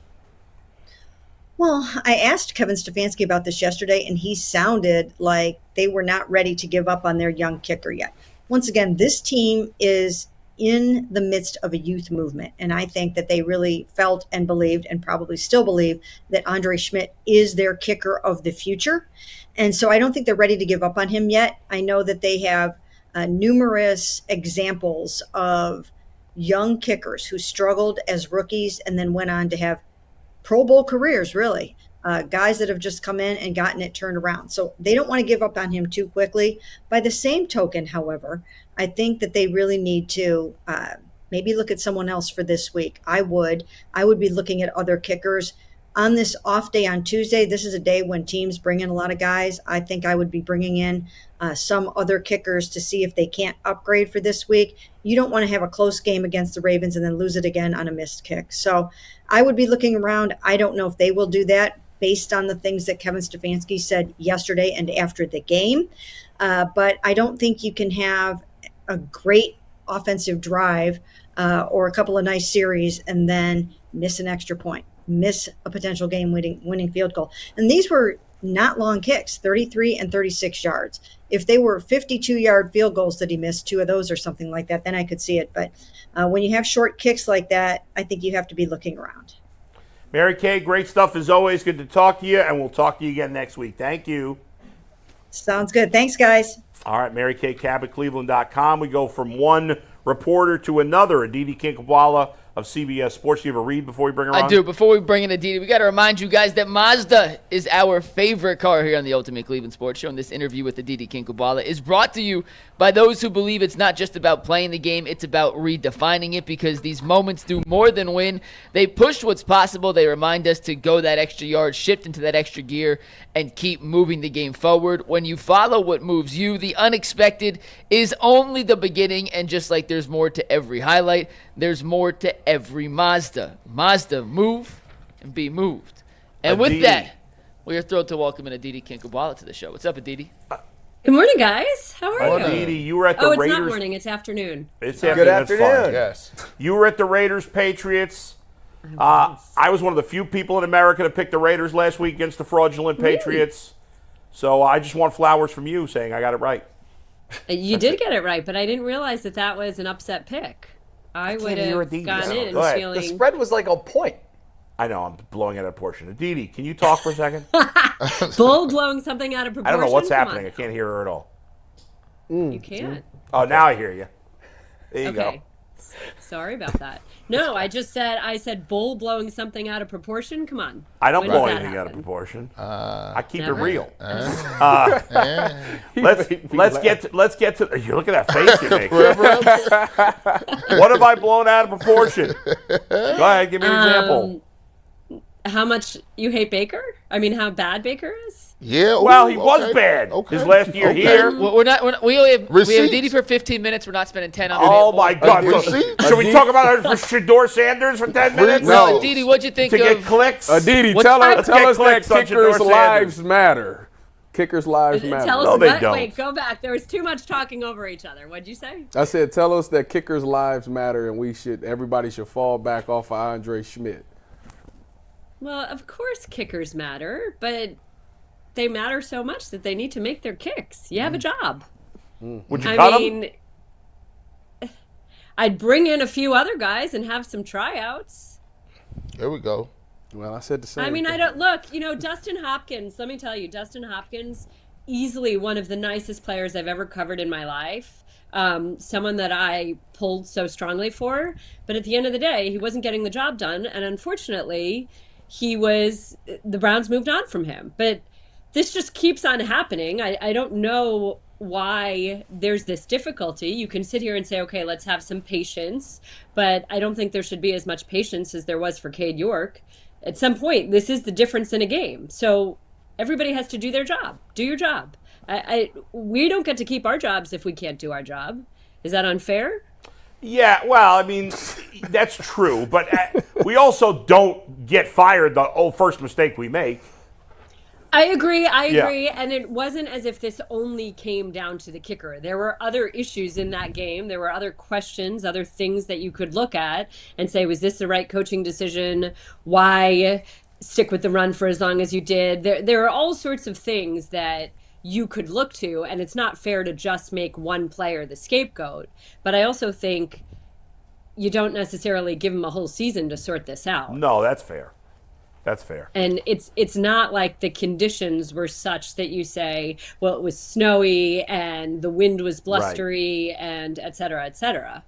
Well, I asked Kevin Stefanski about this yesterday, and he sounded like they were not ready to give up on their young kicker yet. Once again, this team is in the midst of a youth movement, and I think that they really felt and believed, and probably still believe, that Andre Schmidt is their kicker of the future. And so I don't think they're ready to give up on him yet. I know that they have numerous examples of young kickers who struggled as rookies and then went on to have Pro Bowl careers, really. Guys that have just come in and gotten it turned around. So they don't want to give up on him too quickly. By the same token, however, I think that they really need to maybe look at someone else for this week. I would be looking at other kickers. On this off day on Tuesday, this is a day when teams bring in a lot of guys. I think I would be bringing in some other kickers to see if they can't upgrade for this week. You don't want to have a close game against the Ravens and then lose it again on a missed kick. So I would be looking around. I don't know if they will do that based on the things that Kevin Stefanski said yesterday and after the game. But I don't think you can have a great offensive drive or a couple of nice series and then miss an extra point, miss a potential game-winning field goal. And these were not long kicks, 33 and 36 yards. If they were 52-yard field goals that he missed, 2 of those or something like that, then I could see it. But when you have short kicks like that, I think you have to be looking around. Mary Kay, great stuff as always. Good to talk to you, and we'll talk to you again next week. Thank you. Sounds good. Thanks, guys. All right, Mary Kay Cabot, Cleveland.com. We go from one reporter to another. Aditi Kinkhabwala of CBS Sports. Do you have a read before we bring her on? I do. Before we bring in Aditi, we got to remind you guys that Mazda is our favorite car here on the Ultimate Cleveland Sports Show. And this interview with Aditi Kinkhabwala is brought to you by those who believe it's not just about playing the game, it's about redefining it, because these moments do more than win. They push what's possible. They remind us to go that extra yard, shift into that extra gear, and keep moving the game forward. When you follow what moves you, the unexpected is only the beginning. And just like there's more to every highlight, there's more to every Mazda. Mazda, move and be moved. And Aditi. with that, we are thrilled to welcome in Aditi Kinkhabwala to the show. What's up, Aditi? Good morning, guys. How are you? Aditi, you were at the Raiders. Oh, it's not morning. It's afternoon. It's Good afternoon. That's fine. Yes. You were at the Raiders Patriots. I was one of the few people in America to pick the Raiders last week against the fraudulent Patriots. So I just want flowers from you saying I got it right. You did get it right, but I didn't realize that was an upset pick. I would have gone in Go ahead. feeling... The spread was like a point. I know, I'm blowing it out of proportion. Aditi, can you talk for a second? Bull blowing something out of proportion? I don't know what's Come happening. on. I can't hear her at all. You can't. Oh, now I hear you. There you Okay. go. Sorry about that. No, I said bull blowing something out of proportion. Come on. I don't When blow does that anything out of happen? proportion. I keep it Never. real. Let's get to. You look at that face you make. What have I blown out of proportion? Go ahead, give me an example. How much you hate Baker? I mean, how bad Baker is? Yeah. Well, ooh, he was okay. bad Okay. his last year Okay. here. We only have Receipts. Aditi for 15 minutes. We're not spending 10 on Oh my God! Receipts. Should we talk about Shedeur Sanders for 10 minutes? No. Aditi, what'd you think To get of... clicks. Aditi, What's- tell Let's us get that clicks on kickers' Shedeur lives Sanders. matter. Kickers' lives matter. Tell us No, they what? don't. Wait, go back. There was too much talking over each other. What'd you say? I said, tell us that kickers' lives matter, and everybody should fall back off of Andre Schmidt. Well, of course kickers matter, but they matter so much that they need to make their kicks. You have a job. Would you I cut him? mean, I'd bring in a few other guys and have some tryouts. There we go. Well, I said the same. I mean, I don't look, Dustin Hopkins, let me tell you, Dustin Hopkins, easily one of the nicest players I've ever covered in my life. Someone that I pulled so strongly for. But at the end of the day, he wasn't getting the job done. And unfortunately, the Browns moved on from him. But this just keeps on happening. I don't know why there's this difficulty. You can sit here and say, okay, let's have some patience. But I don't think there should be as much patience as there was for Cade York. At some point, this is the difference in a game. So everybody has to do their job. Do your job. We don't get to keep our jobs if we can't do our job. Is that unfair? Yeah, well, I mean, that's true. But we also don't get fired the first mistake we make. I agree. And it wasn't as if this only came down to the kicker. There were other issues in that game. There were other questions, other things that you could look at and say, was this the right coaching decision? Why stick with the run for as long as you did? There are all sorts of things that you could look to, and it's not fair to just make one player the scapegoat. But I also think you don't necessarily give him a whole season to sort this out. No, that's fair. That's fair. And it's not like the conditions were such that you say, well, it was snowy and the wind was blustery and et cetera, et cetera.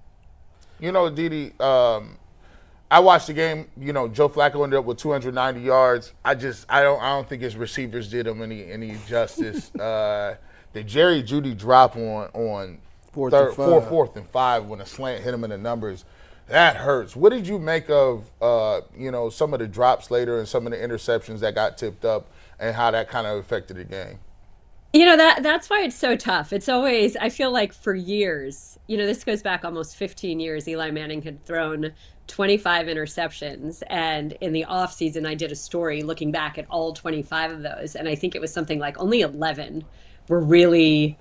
You know, Aditi, I watched the game. You know, Joe Flacco ended up with 290 yards. I don't think his receivers did him any justice. The Jerry Jeudy drop on fourth and five when a slant hit him in the numbers. That hurts. What did you make of, some of the drops later and some of the interceptions that got tipped up and how that kind of affected the game? You know, that's why it's so tough. It's always, I feel like for years, this goes back almost 15 years, Eli Manning had thrown 25 interceptions. And in the offseason, I did a story looking back at all 25 of those. And I think it was something like only 11 were really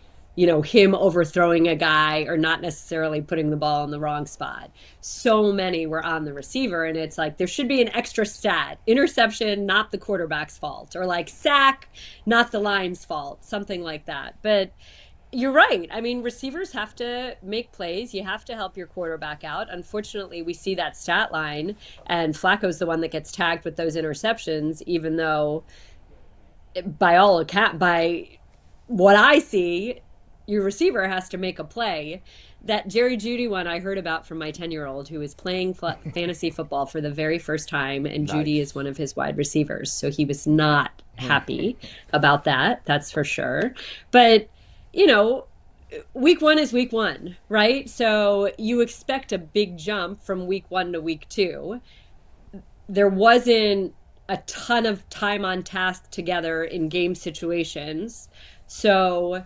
him overthrowing a guy or not necessarily putting the ball in the wrong spot. So many were on the receiver, and it's like there should be an extra stat. Interception, not the quarterback's fault, or like sack, not the line's fault, something like that. But you're right. I mean, receivers have to make plays. You have to help your quarterback out. Unfortunately, we see that stat line, and Flacco's the one that gets tagged with those interceptions, even though by what I see, your receiver has to make a play. That Jerry Jeudy one I heard about from my 10-year-old who is playing fantasy football for the very first time, and nice. Jeudy is one of his wide receivers. So he was not happy about that, that's for sure. But, week one is week one, right? So you expect a big jump from week one to week two. There wasn't a ton of time on task together in game situations. So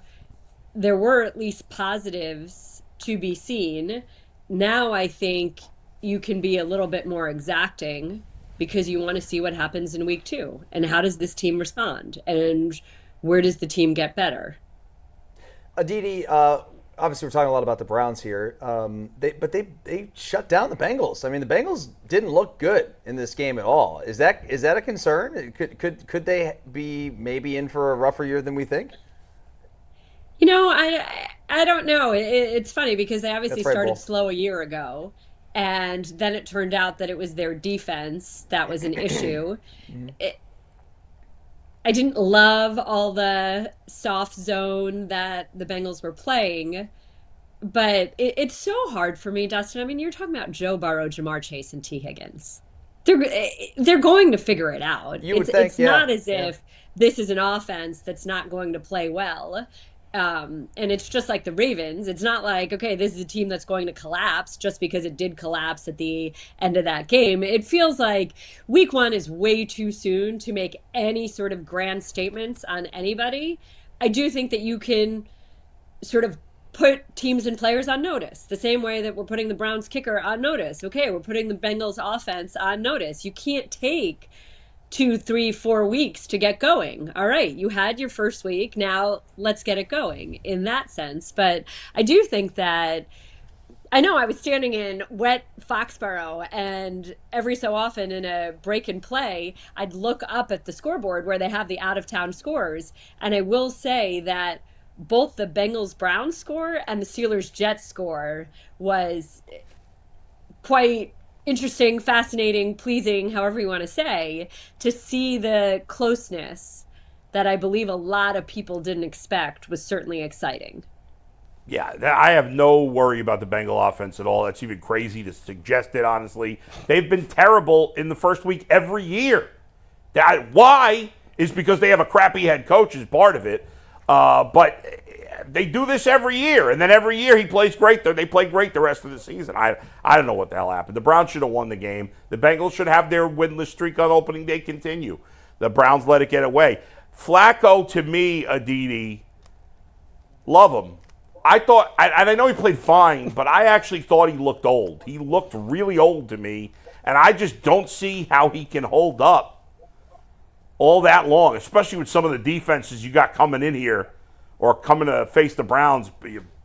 there were at least positives to be seen. Now I think you can be a little bit more exacting because you want to see what happens in week two and how does this team respond and where does the team get better. Aditi, obviously we're talking a lot about the Browns here, but they shut down the Bengals. I mean, the Bengals didn't look good in this game at all. Is that a concern? Could they be maybe in for a rougher year than we think? I don't know. It's funny because they obviously started slow a year ago, and then it turned out that it was their defense that was an issue. I didn't love all the soft zone that the Bengals were playing, but it's so hard for me, Dustin. I mean, you're talking about Joe Burrow, Jamar Chase, and T. Higgins. They're going to figure it out. It's not as if this is an offense that's not going to play well. And it's just like the Ravens. It's not like, okay, this is a team that's going to collapse just because it did collapse at the end of that game. It feels like week one is way too soon to make any sort of grand statements on anybody. I do think that you can sort of put teams and players on notice the same way that we're putting the Browns kicker on notice. Okay, we're putting the Bengals offense on notice. You can't take 2, 3, 4 weeks to get going. All right, you had your first week. Now let's get it going in that sense. But I do think that I know I was standing in wet Foxborough, and every so often in a break and play, I'd look up at the scoreboard where they have the out-of-town scores. And I will say that both the Bengals-Browns score and the Steelers-Jets score was quite interesting, fascinating, pleasing, however you want to say, to see the closeness that I believe a lot of people didn't expect was certainly exciting. Yeah, I have no worry about the Bengal offense at all. That's even crazy to suggest it, honestly. They've been terrible in the first week every year. Why is because they have a crappy head coach is part of it. But they do this every year, and then every year he plays great. They play great the rest of the season. I don't know what the hell happened. The Browns should have won the game. The Bengals should have their winless streak on opening day continue. The Browns let it get away. Flacco, to me, Aditi, love him. I thought, and I know he played fine, but I actually thought he looked old. He looked really old to me, and I just don't see how he can hold up all that long, especially with some of the defenses you got coming in here or coming to face the Browns,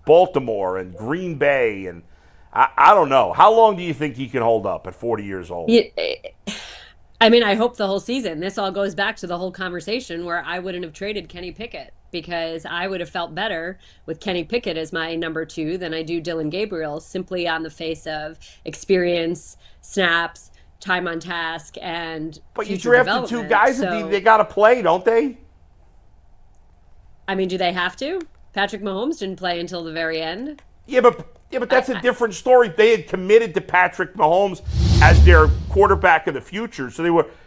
Baltimore and Green Bay. And I don't know. How long do you think he can hold up at 40 years old? I mean, I hope the whole season. This all goes back to the whole conversation where I wouldn't have traded Kenny Pickett because I would have felt better with Kenny Pickett as my number 2 than I do Dillon Gabriel, simply on the face of experience, snaps, time on task, and but you future drafted 2 development. guys So, they got to play, don't they? I mean, do they have to? Patrick Mahomes didn't play until the very end. Yeah, but that's a different story. They had committed to Patrick Mahomes as their quarterback of the future. So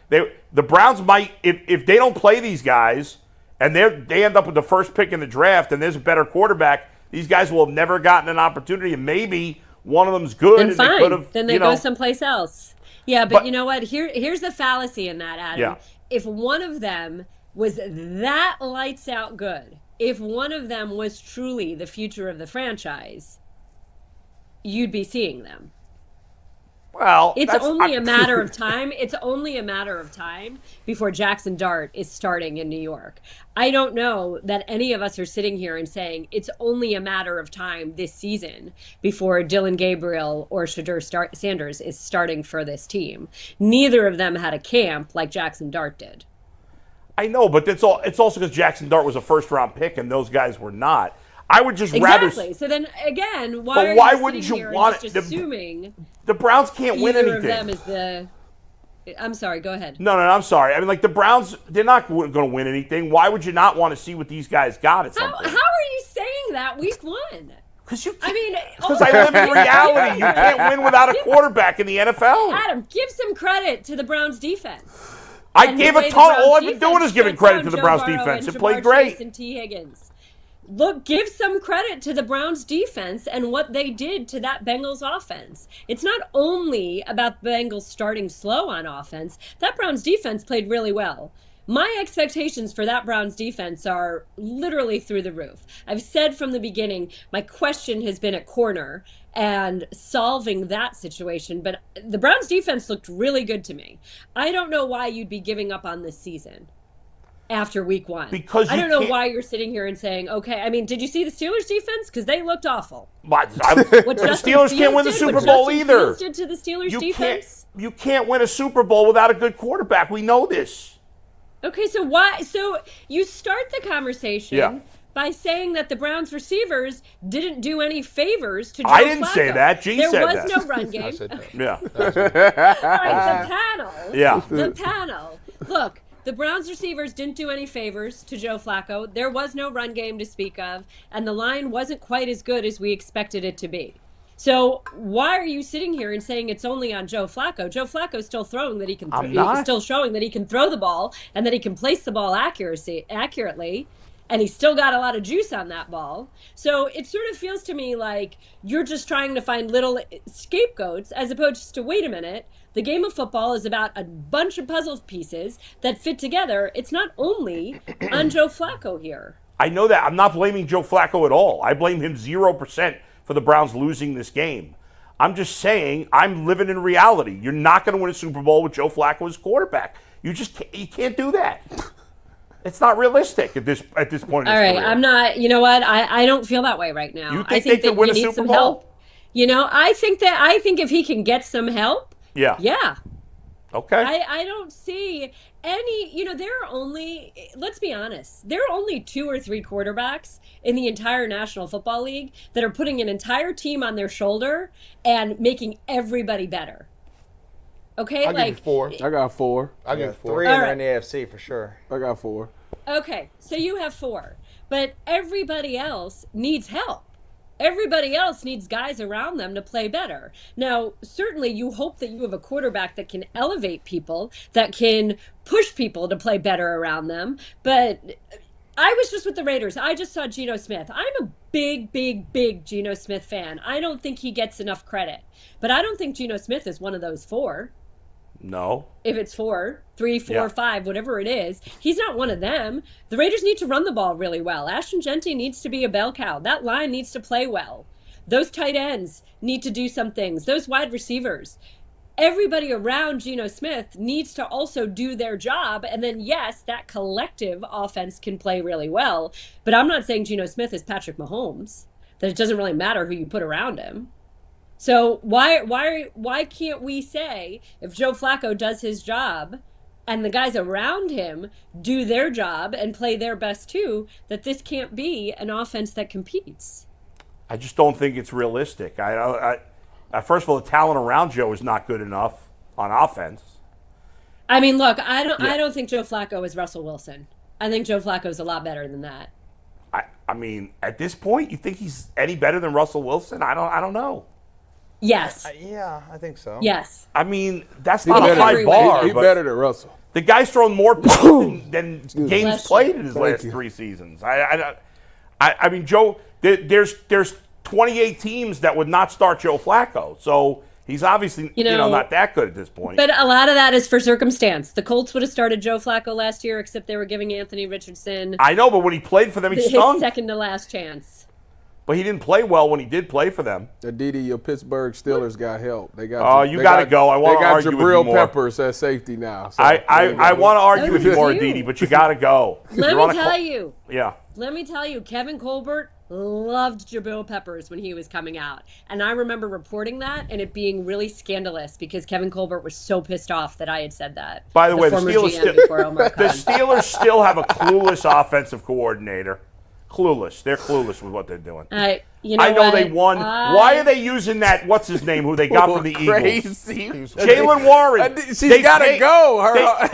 the Browns might, if they don't play these guys and they end up with the first pick in the draft and there's a better quarterback, these guys will have never gotten an opportunity, and maybe one of them's good. Then and fine. They could have, then they go someplace else. Yeah, but you know what? Here's the fallacy in that, Adam. Yeah. If one of them was that lights out good, if one of them was truly the future of the franchise, you'd be seeing them. Well, it's only a matter of time. It's only a matter of time before Jackson Dart is starting in New York. I don't know that any of us are sitting here and saying it's only a matter of time this season before Dillon Gabriel or Shedeur Sanders is starting for this team. Neither of them had a camp like Jackson Dart did. I know, but it's also because Jackson Dart was a first-round pick and those guys were not. I would just rather. Exactly. So then again, why wouldn't you here want just assuming the Browns can't win either anything? of them is the. I'm sorry. Go ahead. No, I'm sorry. I mean, like the Browns, they're not going to win anything. Why would you not want to see what these guys got at some point? How are you saying that week 1? Because I live in reality. You can't win without a quarterback in the NFL. Adam, give some credit to the Browns defense. I gave a ton. All I've been doing is giving credit to the Browns defense. It played great. And T. Higgins. Look, give some credit to the Browns defense and what they did to that Bengals offense. It's not only about the Bengals starting slow on offense. That Browns defense played really well. My expectations for that Browns defense are literally through the roof. I've said from the beginning, my question has been at corner and solving that situation, but the Browns defense looked really good to me. I don't know why you'd be giving up on this season after week 1. Because I don't know why you're sitting here and saying, okay, I mean, did you see the Steelers defense? Because they looked awful. The Steelers can't win the Super Bowl either. Did to the Steelers defense? You can't win a Super Bowl without a good quarterback. We know this. Okay, so why? So you start the conversation by saying that the Browns receivers didn't do any favors to Joe I didn't Flacco. say that. G said that. There was no run game. I said that. Yeah. All right, the panel. Yeah. The panel. Look, the Browns receivers didn't do any favors to Joe Flacco. There was no run game to speak of, and the line wasn't quite as good as we expected it to be. So why are you sitting here and saying it's only on Joe Flacco? Joe Flacco's still throwing that he can. He's still showing that he can throw the ball and that he can place the ball accurately, and he's still got a lot of juice on that ball. So it sort of feels to me like you're just trying to find little scapegoats as opposed to, wait a minute, the game of football is about a bunch of puzzle pieces that fit together. It's not only on Joe Flacco here. I know that. I'm not blaming Joe Flacco at all. I blame him 0% for the Browns losing this game. I'm just saying I'm living in reality. You're not going to win a Super Bowl with Joe Flacco as quarterback. You can't do that. It's not realistic at this point in his career. I'm not. You know what? I don't feel that way right now. You think they could win a Super Bowl? Help. You know, I think if he can get some help. Yeah. Okay. I don't see any, there are only, let's be honest, there are only 2 or 3 quarterbacks in the entire National Football League that are putting an entire team on their shoulder and making everybody better. Okay? I give you 4. I got 4. I give 4. 3 in the AFC for sure. I got 4. Okay, so you have 4. But everybody else needs help. Everybody else needs guys around them to play better. Now, certainly you hope that you have a quarterback that can elevate people, that can push people to play better around them. But I was just with the Raiders. I just saw Geno Smith. I'm a big Geno Smith fan. I don't think he gets enough credit. But I don't think Geno Smith is one of those 4. No. If it's 4, 3, 4, 5, whatever it is, he's not one of them. The Raiders need to run the ball really well. Ashton Genty needs to be a bell cow. That line needs to play well. Those tight ends need to do some things. Those wide receivers. everybody around Geno Smith needs to also do their job. And then, yes, that collective offense can play really well. But I'm not saying Geno Smith is Patrick Mahomes, that it doesn't really matter who you put around him. So why can't we say if Joe Flacco does his job and the guys around him do their job and play their best too, that this can't be an offense that competes? I just don't think it's realistic. First of all, the talent around Joe is not good enough on offense. I mean, look, I don't think Joe Flacco is Russell Wilson. I think Joe Flacco is a lot better than that. I mean, at this point, you think he's any better than Russell Wilson? I don't know. Yes. Yeah, I think so. Yes. I mean, that's not a high bar. He's better than Russell. The guy's thrown more picks than games played in his last 3 seasons. I mean, Joe, there's 28 teams that would not start Joe Flacco. So he's obviously not that good at this point. But a lot of that is for circumstance. The Colts would have started Joe Flacco last year, except they were giving Anthony Richardson. I know, but when he played for them, he stunk. His second to last chance. But he didn't play well when he did play for them. Aditi, your Pittsburgh Steelers got help. They got. You got to go. I want to argue with you more. They got Jabril Peppers at safety now. So I want to argue with you more, Aditi, but you got to go. Let me tell you. Yeah. Let me tell you, Kevin Colbert loved Jabril Peppers when he was coming out. And I remember reporting that and it being really scandalous because Kevin Colbert was so pissed off that I had said that. By the way, the Steelers still have a clueless offensive coordinator. Clueless. They're clueless with what they're doing. I know they won. Why are they using that, what's his name, who they got from the Eagles? Jaylen Warren. She's got to go.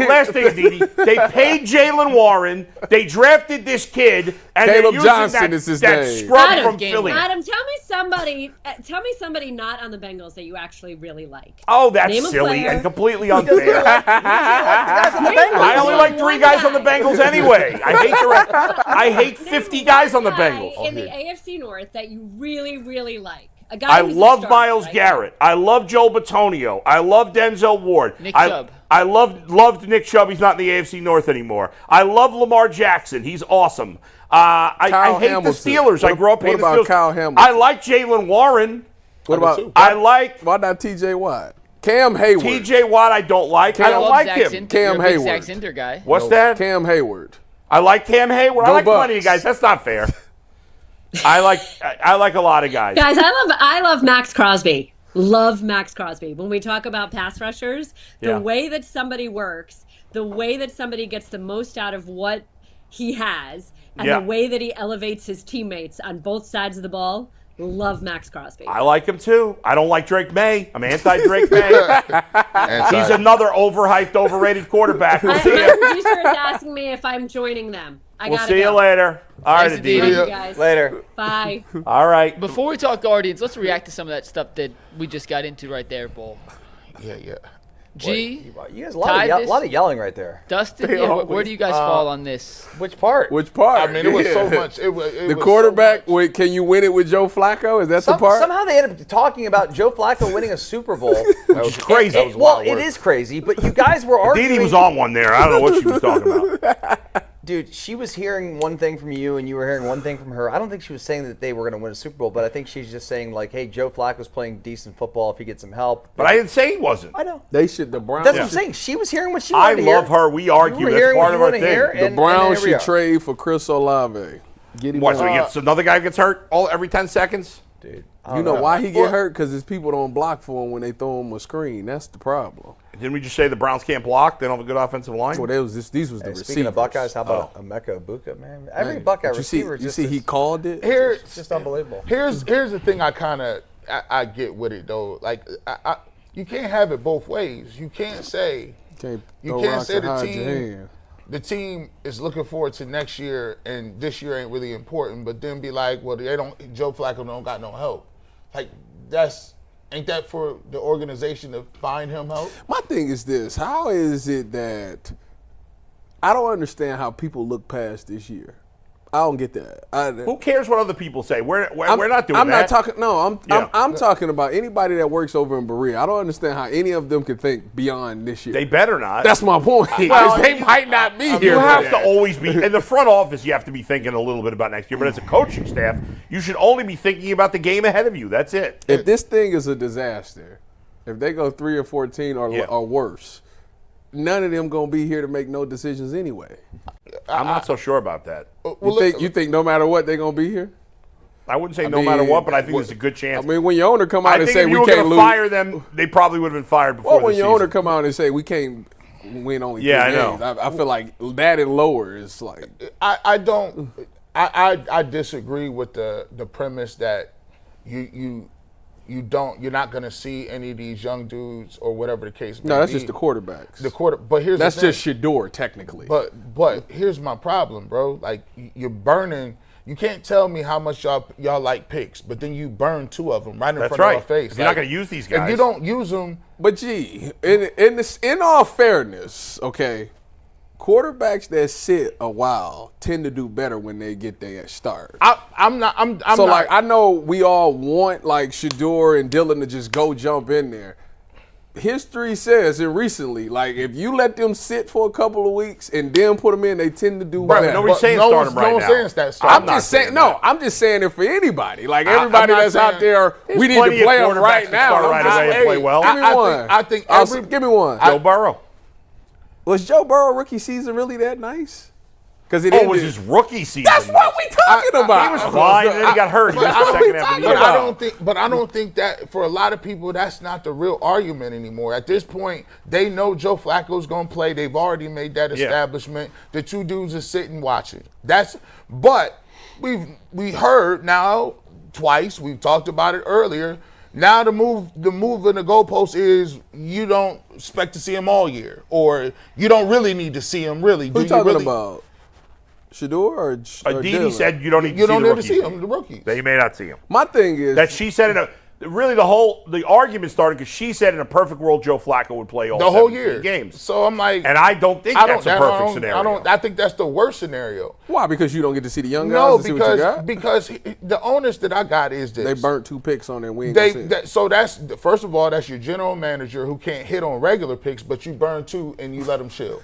Last thing, Aditi. They paid Jaylen Warren. They drafted this kid. And Caleb they're Johnson using is his that name. scrub from Philly. Adam, tell me somebody not on the Bengals that you actually really like. Oh, that's silly and completely unfair. I only like 3 guys on the Bengals anyway. I hate 50 guys on the Bengals. In the AFC North that you really, really like. A guy I love Myles Garrett. I love Joe Bitonio. I love Denzel Ward. Nick Chubb. I loved Nick Chubb. He's not in the AFC North anymore. I love Lamar Jackson. He's awesome. I hate Hamilton. the Steelers. I grew up hating the Steelers. What about Kyle Hamilton? I like Jaylen Warren. What about? Why not T.J. Watt? Cam Hayward. T.J. Watt I don't like. I don't like him. Cam Hayward. Zach Center guy. What's that? Cam Hayward. I like Cam Hayward. I like plenty of guys. That's not fair. I like a lot of guys. Guys, I love Max Crosby. Love Max Crosby. When we talk about pass rushers, the way that somebody works, the way that somebody gets the most out of what he has, and the way that he elevates his teammates on both sides of the ball, love Max Crosby. I like him too. I don't like Drake May. I'm anti-Drake May. He's another overhyped, overrated quarterback. My producer is asking me if I'm joining them. We'll see you later. All right, Aditi. Thank you guys. Later. Bye. All right. Before we talk Guardians, let's react to some of that stuff that we just got into right there, Bull. Yeah. You guys a lot of yelling right there. Dustin, where do you guys fall on this? Which part? I mean, it was so much. The quarterback, can you win it with Joe Flacco? Is that the part? Somehow they ended up talking about Joe Flacco winning a Super Bowl. That was crazy. It is crazy, but you guys were arguing. Aditi was on one there. I don't know what she was talking about. Dude, she was hearing one thing from you, and you were hearing one thing from her. I don't think she was saying that they were going to win a Super Bowl, but I think she's just saying, like, hey, Joe Flacco's playing decent football if he gets some help. But I didn't say he wasn't. I know. The Browns. That's what I'm saying. She was hearing what she wanted to hear. I love her. We argue. That's part of our thing. The Browns should trade for Chris Olave. Get him so another guy gets hurt every 10 seconds? Dude. You know why he get hurt? Because his people don't block for him when they throw him a screen. That's the problem. Didn't we just say the Browns can't block? They don't have a good offensive line? Well, these was the receivers. Speaking of Buckeyes, how about Emeka Egbuka, man? Every Buckeye receiver you see he called it? It's just unbelievable. Here's the thing I get with it, though. Like, you can't have it both ways. You can't say the team is looking forward to next year and this year ain't really important, but then be like, well, Joe Flacco don't got no help. Like, ain't that for the organization to find him help? My thing is this. How is it that I don't understand how people look past this year? I don't get that. Who cares what other people say? We're not doing that. I'm not talking. No, I'm talking about anybody that works over in Berea. I don't understand how any of them can think beyond this year. They better not. That's my point. Well, they might not be here. You have to always be in the front office. You have to be thinking a little bit about next year. But as a coaching staff, you should only be thinking about the game ahead of you. That's it. If this thing is a disaster, if they go 3-14 or worse, none of them gonna be here to make no decisions anyway. I'm not so sure about that. You think no matter what they're gonna be here? I wouldn't say no matter what, but I think there's a good chance. I mean, when your owner come out and say we can't lose, fire them, they probably would have been fired before. Well, when the your season. owner come out and say we can't win only 3 I games, know. I feel like that and lower is like. I disagree with the premise that you're not going to see any of these young dudes or whatever the case may be. No, that's just the quarterbacks. But here's that's the thing. just Shedeur technically. But here's my problem, bro. Like you're burning. You can't tell me how much y'all like picks, but then you burn 2 of them right in front of our face. If you're not going to use these guys. If you don't use them. But gee, in all fairness, okay, quarterbacks that sit a while tend to do better when they get their start. I'm not. I know we all want like Shedeur and Dylan to just go jump in there. History says, and recently, like if you let them sit for a couple of weeks and then put them in, they tend to do better. Nobody's saying start them right now. I'm just saying it for anybody. Like everybody that's out there, we need to play them right now. Play well. Give me one. Give me one. Joe Burrow. Was Joe Burrow rookie season really that nice? Because it was his rookie season. That's what we talking about. He was fine, and then he got hurt. He was the second half of the year. But I don't think that for a lot of people, that's not the real argument anymore. At this point, they know Joe Flacco's going to play. They've already made that establishment. The 2 dudes are sitting watching. But we heard now twice. We've talked about it earlier. Now the move in the goalpost is you don't expect to see him all year, or you don't really need to see him. Really, who you talking about? Shedeur or Aditi said you don't need to see the rookies. That you may not see him. My thing is that she said the argument started because she said in a perfect world Joe Flacco would play all the whole year games. So I'm like, and I don't think that's a perfect scenario. I think that's the worst scenario. Why? Because you don't get to see the young guys. No, because the onus that I got is this: they burnt 2 picks on their wing. So that's first of all, that's your general manager who can't hit on regular picks, but you burn 2 and you let them chill.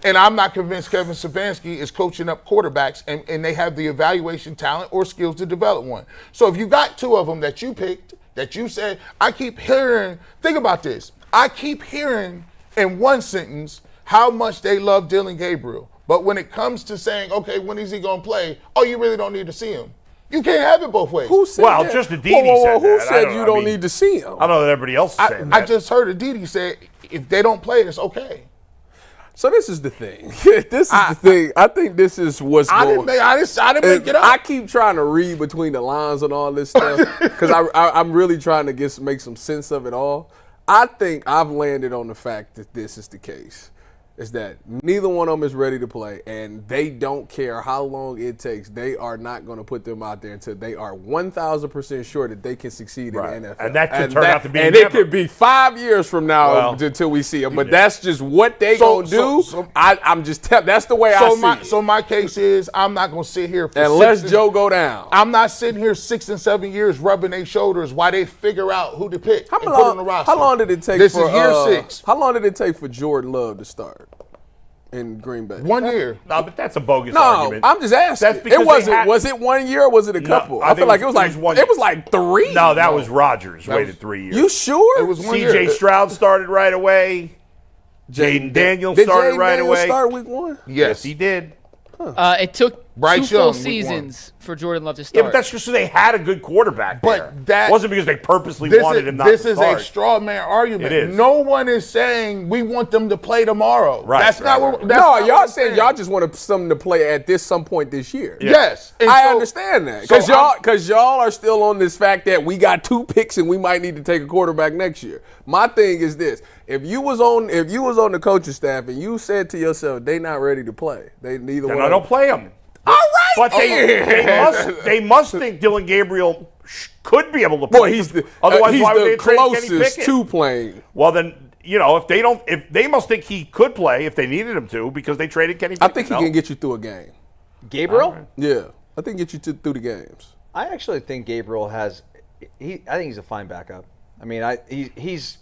And I'm not convinced Kevin Stefanski is coaching up quarterbacks and they have the evaluation talent or skills to develop one. So if you got 2 of them that you picked, that you said, I keep hearing, think about this. I keep hearing in one sentence how much they love Dylan Gabriel. But when it comes to saying, okay, when is he going to play? Oh, you really don't need to see him. You can't have it both ways. Who said that? Just Aditi said that. Who said you don't need to see him? I don't know that everybody else is saying that. I just heard Aditi say, if they don't play, it's okay. So this is the thing. I think this is what's going on. I didn't make it up. I keep trying to read between the lines on all this stuff because I'm really trying to make some sense of it all. I think I've landed on the fact that this is the case. Is that neither one of them is ready to play, and they don't care how long it takes. They are not going to put them out there until they are 1,000% sure that they can succeed in the NFL. And that could turn out to be it could be 5 years from now until we see them. But that's just what they going to do. I'm just telling. That's the way I see it. So my case is I'm not going to sit here for unless Joe go down. I'm not sitting here 6 and 7 years rubbing their shoulders while they figure out who to pick and put on the roster. How long did it take? This is year 6. How long did it take for Jordan Love to start in Green Bay? 1 year. No, but that's a bogus argument. I'm just asking. That's because was it 1 year or was it a couple? I feel like it was like 3. No, that was Rodgers waited 3 years. You sure? It was 1 year. C.J. Stroud started right away. Jaden Daniels started right away. Did Jaden Daniels start week 1? Yes, he did. It took Bryce 2 full Young, seasons for Jordan Love to start. Yeah, but that's just so they had a good quarterback there. But that wasn't because they purposely wanted him not to start. This is a straw man argument. It is. No one is saying we want them to play tomorrow. Right. That's not what. No, y'all saying y'all just want them to play at some point this year. Yeah. Yes, and I understand that because y'all are still on this fact that we got 2 picks and we might need to take a quarterback next year. My thing is this: if you was on the coaching staff and you said to yourself they not ready to play, they neither one. I don't play them. All right, but they must think Dylan Gabriel could be able to play. Boy, he's the closest to playing. Well, then if they must think he could play if they needed him to because they traded Kenny Pickett. I think he can get you through a game. Gabriel? Right. Yeah, I think get you through the games. I actually think Gabriel has. I think he's a fine backup. I mean, he's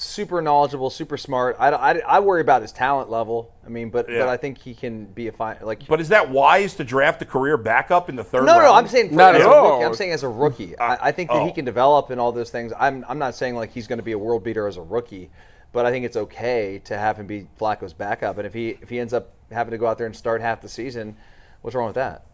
super knowledgeable, super smart. I worry about his talent level. I mean, but I think he can be a fine But is that wise to draft a career backup in the third round? No, I'm saying Not at all. I'm saying as a rookie. I think that he can develop and all those things. I'm not saying like he's going to be a world beater as a rookie, but I think it's okay to have him be Flacco's backup. And if he ends up having to go out there and start half the season, what's wrong with that?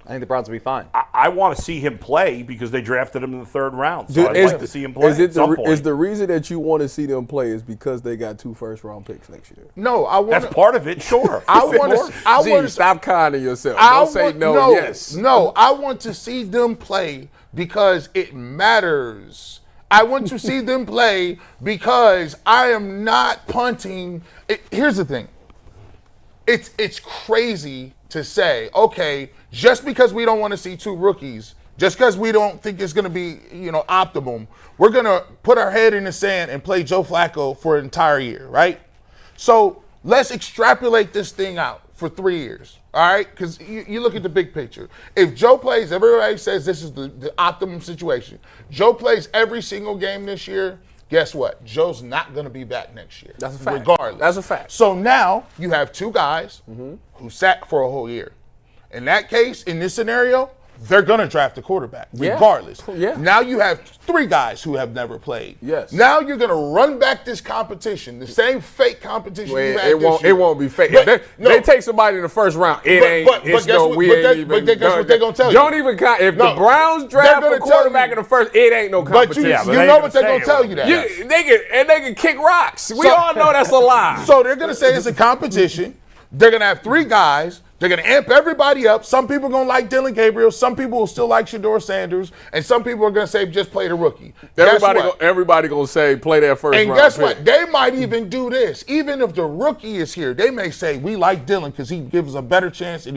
I think the Browns will be fine. I want to see him play because they drafted him in the third round. So I'd like to see him play at some point. Is the reason that you want to see them play is because they got 2 first-round picks next year? No, I want. That's part of it, sure. I want to. Stop conning yourself. Don't say no. Yes. No, I want to see them play because it matters. I want to see them play because I am not punting. Here's the thing. It's crazy to say, okay, just because we don't want to see 2 rookies, just because we don't think it's going to be, optimum, we're going to put our head in the sand and play Joe Flacco for an entire year, right? So let's extrapolate this thing out for 3 years, all right? Because you look at the big picture. If Joe plays, everybody says this is the optimum situation. Joe plays every single game this year. Guess what? Joe's not going to be back next year. That's a fact. Regardless. That's a fact. So now you have 2 guys who sat for a whole year. In that case, in this scenario, they're going to draft a quarterback, regardless. Yeah. Now you have 3 guys who have never played. Yes. Now you're going to run back this competition, the same fake competition you had this year. It won't be fake. But, they take somebody in the first round. But guess what they're going to tell you? Don't even if the Browns draft a quarterback in the first, it ain't no competition. But you know what they're going to tell you that. They can kick rocks. We all know that's a lie. So they're going to say it's a competition. They're going to have 3 guys. They're going to amp everybody up. Some people are going to like Dylan Gabriel. Some people will still like Shedeur Sanders. And some people are going to say, just play the rookie. Everybody going to say, play that first round. And guess what? They might even do this. Even if the rookie is here, they may say, we like Dylan because he gives us a better chance and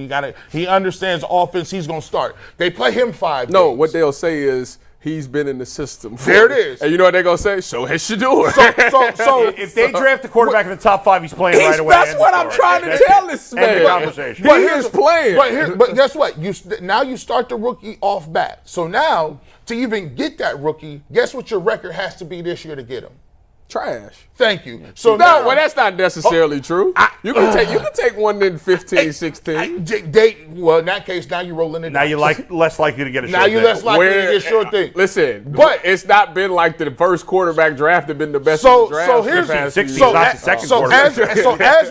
he understands offense. He's going to start. They play him 5 No, games. what they'll say is, he's been in the system. There it is. And you know what they're going to say? So has Shedeur. So if they draft the quarterback in the top 5, he's playing right away. That's what I'm trying to tell this man. End of conversation. But he is playing. But guess what? Now you start the rookie off bat. So now, to even get that rookie, guess what your record has to be this year to get him? Trash. Thank you. So now, well, that's not necessarily true. You can take one in 15, 16. Well, in that case, now you're rolling it. Now you're less likely to get a short Now you're less likely to get a short thing. Listen, but it's not been like the first quarterback draft had been the best of the draft. So here's as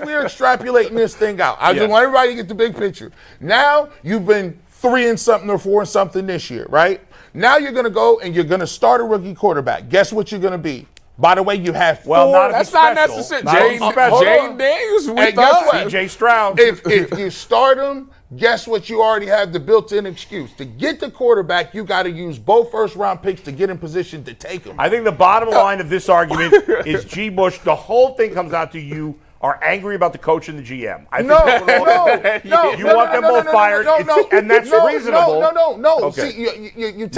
we're extrapolating this thing out, I just want everybody to get the big picture. Now you've been 3 and something or 4 and something this year, right? Now you're going to go and you're going to start a rookie quarterback. Guess what you're going to be? By the way, you have 4. Well, that's not necessary. Jane Daniels with C.J. Stroud. If you start him, guess what? You already have the built-in excuse. To get the quarterback, you got to use both first-round picks to get in position to take him. I think the bottom line of this argument is G. Bush. The whole thing comes out to you are angry about the coach and the GM. No. You want them both fired, and that's reasonable. No. Okay. See, you're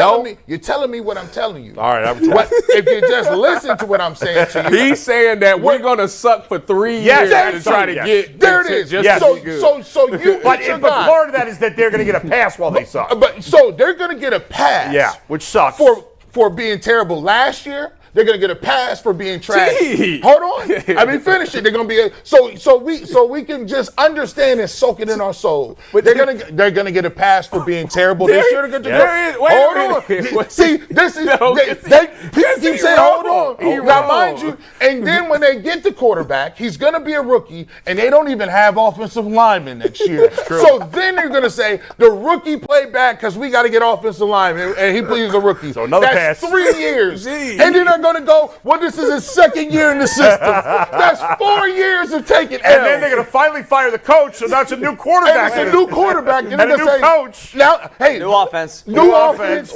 telling me what I'm telling you. All right, if you just listen to what I'm saying to you. He's saying that we're going to suck for 3 years to try to get. There it is. But part of that is that they're going to get a pass while they suck. So they're going to get a pass. Yeah, which sucks. For being terrible last year. They're gonna get a pass for being trash. Gee. Hold on, finish it. They're gonna be so we can just understand and soak it in our soul. But they're gonna get a pass for being terrible. They should have got the hold on. See, this is they keep saying hold on. Now mind you, and then when they get the quarterback, he's gonna be a rookie, and they don't even have offensive linemen next year. So then they're gonna say the rookie played back because we got to get offensive linemen, and he plays a rookie. So another pass. 3 years, and then they're going to go, well, this is his 2nd year in the system. That's 4 years of taking L's. And then they're going to finally fire the coach, so that's a new quarterback. And it's a new quarterback. And a new coach. Now, hey. New offense. New offense.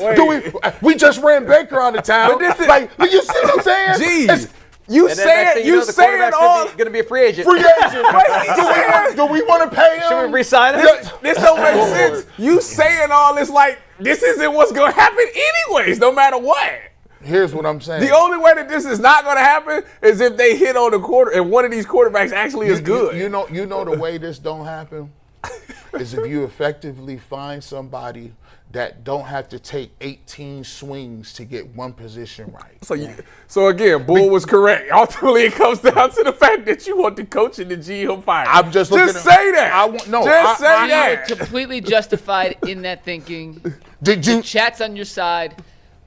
We just ran Baker out of town. You see what I'm saying? Jeez. You saying all going to be a free agent. Free agent. Do we want to pay him? Should we re-sign him? This don't make sense. You saying all this like this isn't what's going to happen anyways, no matter what. Here's what I'm saying. The only way that this is not going to happen is if they hit on the quarter and one of these quarterbacks actually is good. You know the way this don't happen is if you effectively find somebody that don't have to take 18 swings to get one position right. So again, Bull was correct. Ultimately, it comes down to the fact that you want the coach and the GM fired. I'm just looking say that. Just say that. You're completely justified in that thinking. Did you? The chat's on your side.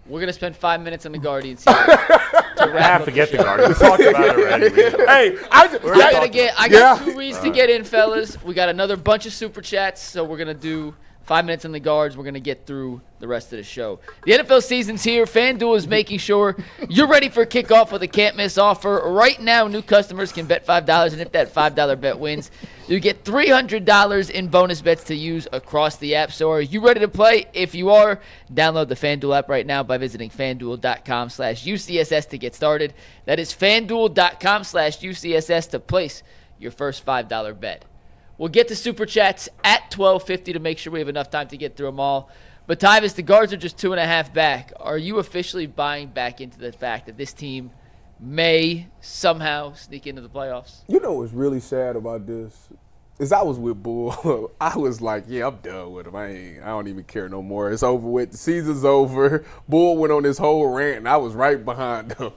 We're gonna spend 5 minutes on the Guardians here. I have to get the Guardians. We talked about it already. Hey, I got 2 reads to get in, fellas. We got another bunch of super chats, so we're gonna do 5 minutes on the guards. We're going to get through the rest of the show. The NFL season's here. FanDuel is making sure you're ready for kickoff with a can't-miss offer. Right now, new customers can bet $5, and if that $5 bet wins, you get $300 in bonus bets to use across the App Store. Are you ready to play? If you are, download the FanDuel app right now by visiting FanDuel.com/UCSS to get started. That is FanDuel.com/UCSS to place your first $5 bet. We'll get to Super Chats at 12:50 to make sure we have enough time to get through them all. But, Tyvis, the guards are just 2.5 back. Are you officially buying back into the fact that this team may somehow sneak into the playoffs? You know what's really sad about this? Is I was with Bull. I was like, yeah, I'm done with him. I don't even care no more. It's over with. The season's over. Bull went on this whole rant, and I was right behind him.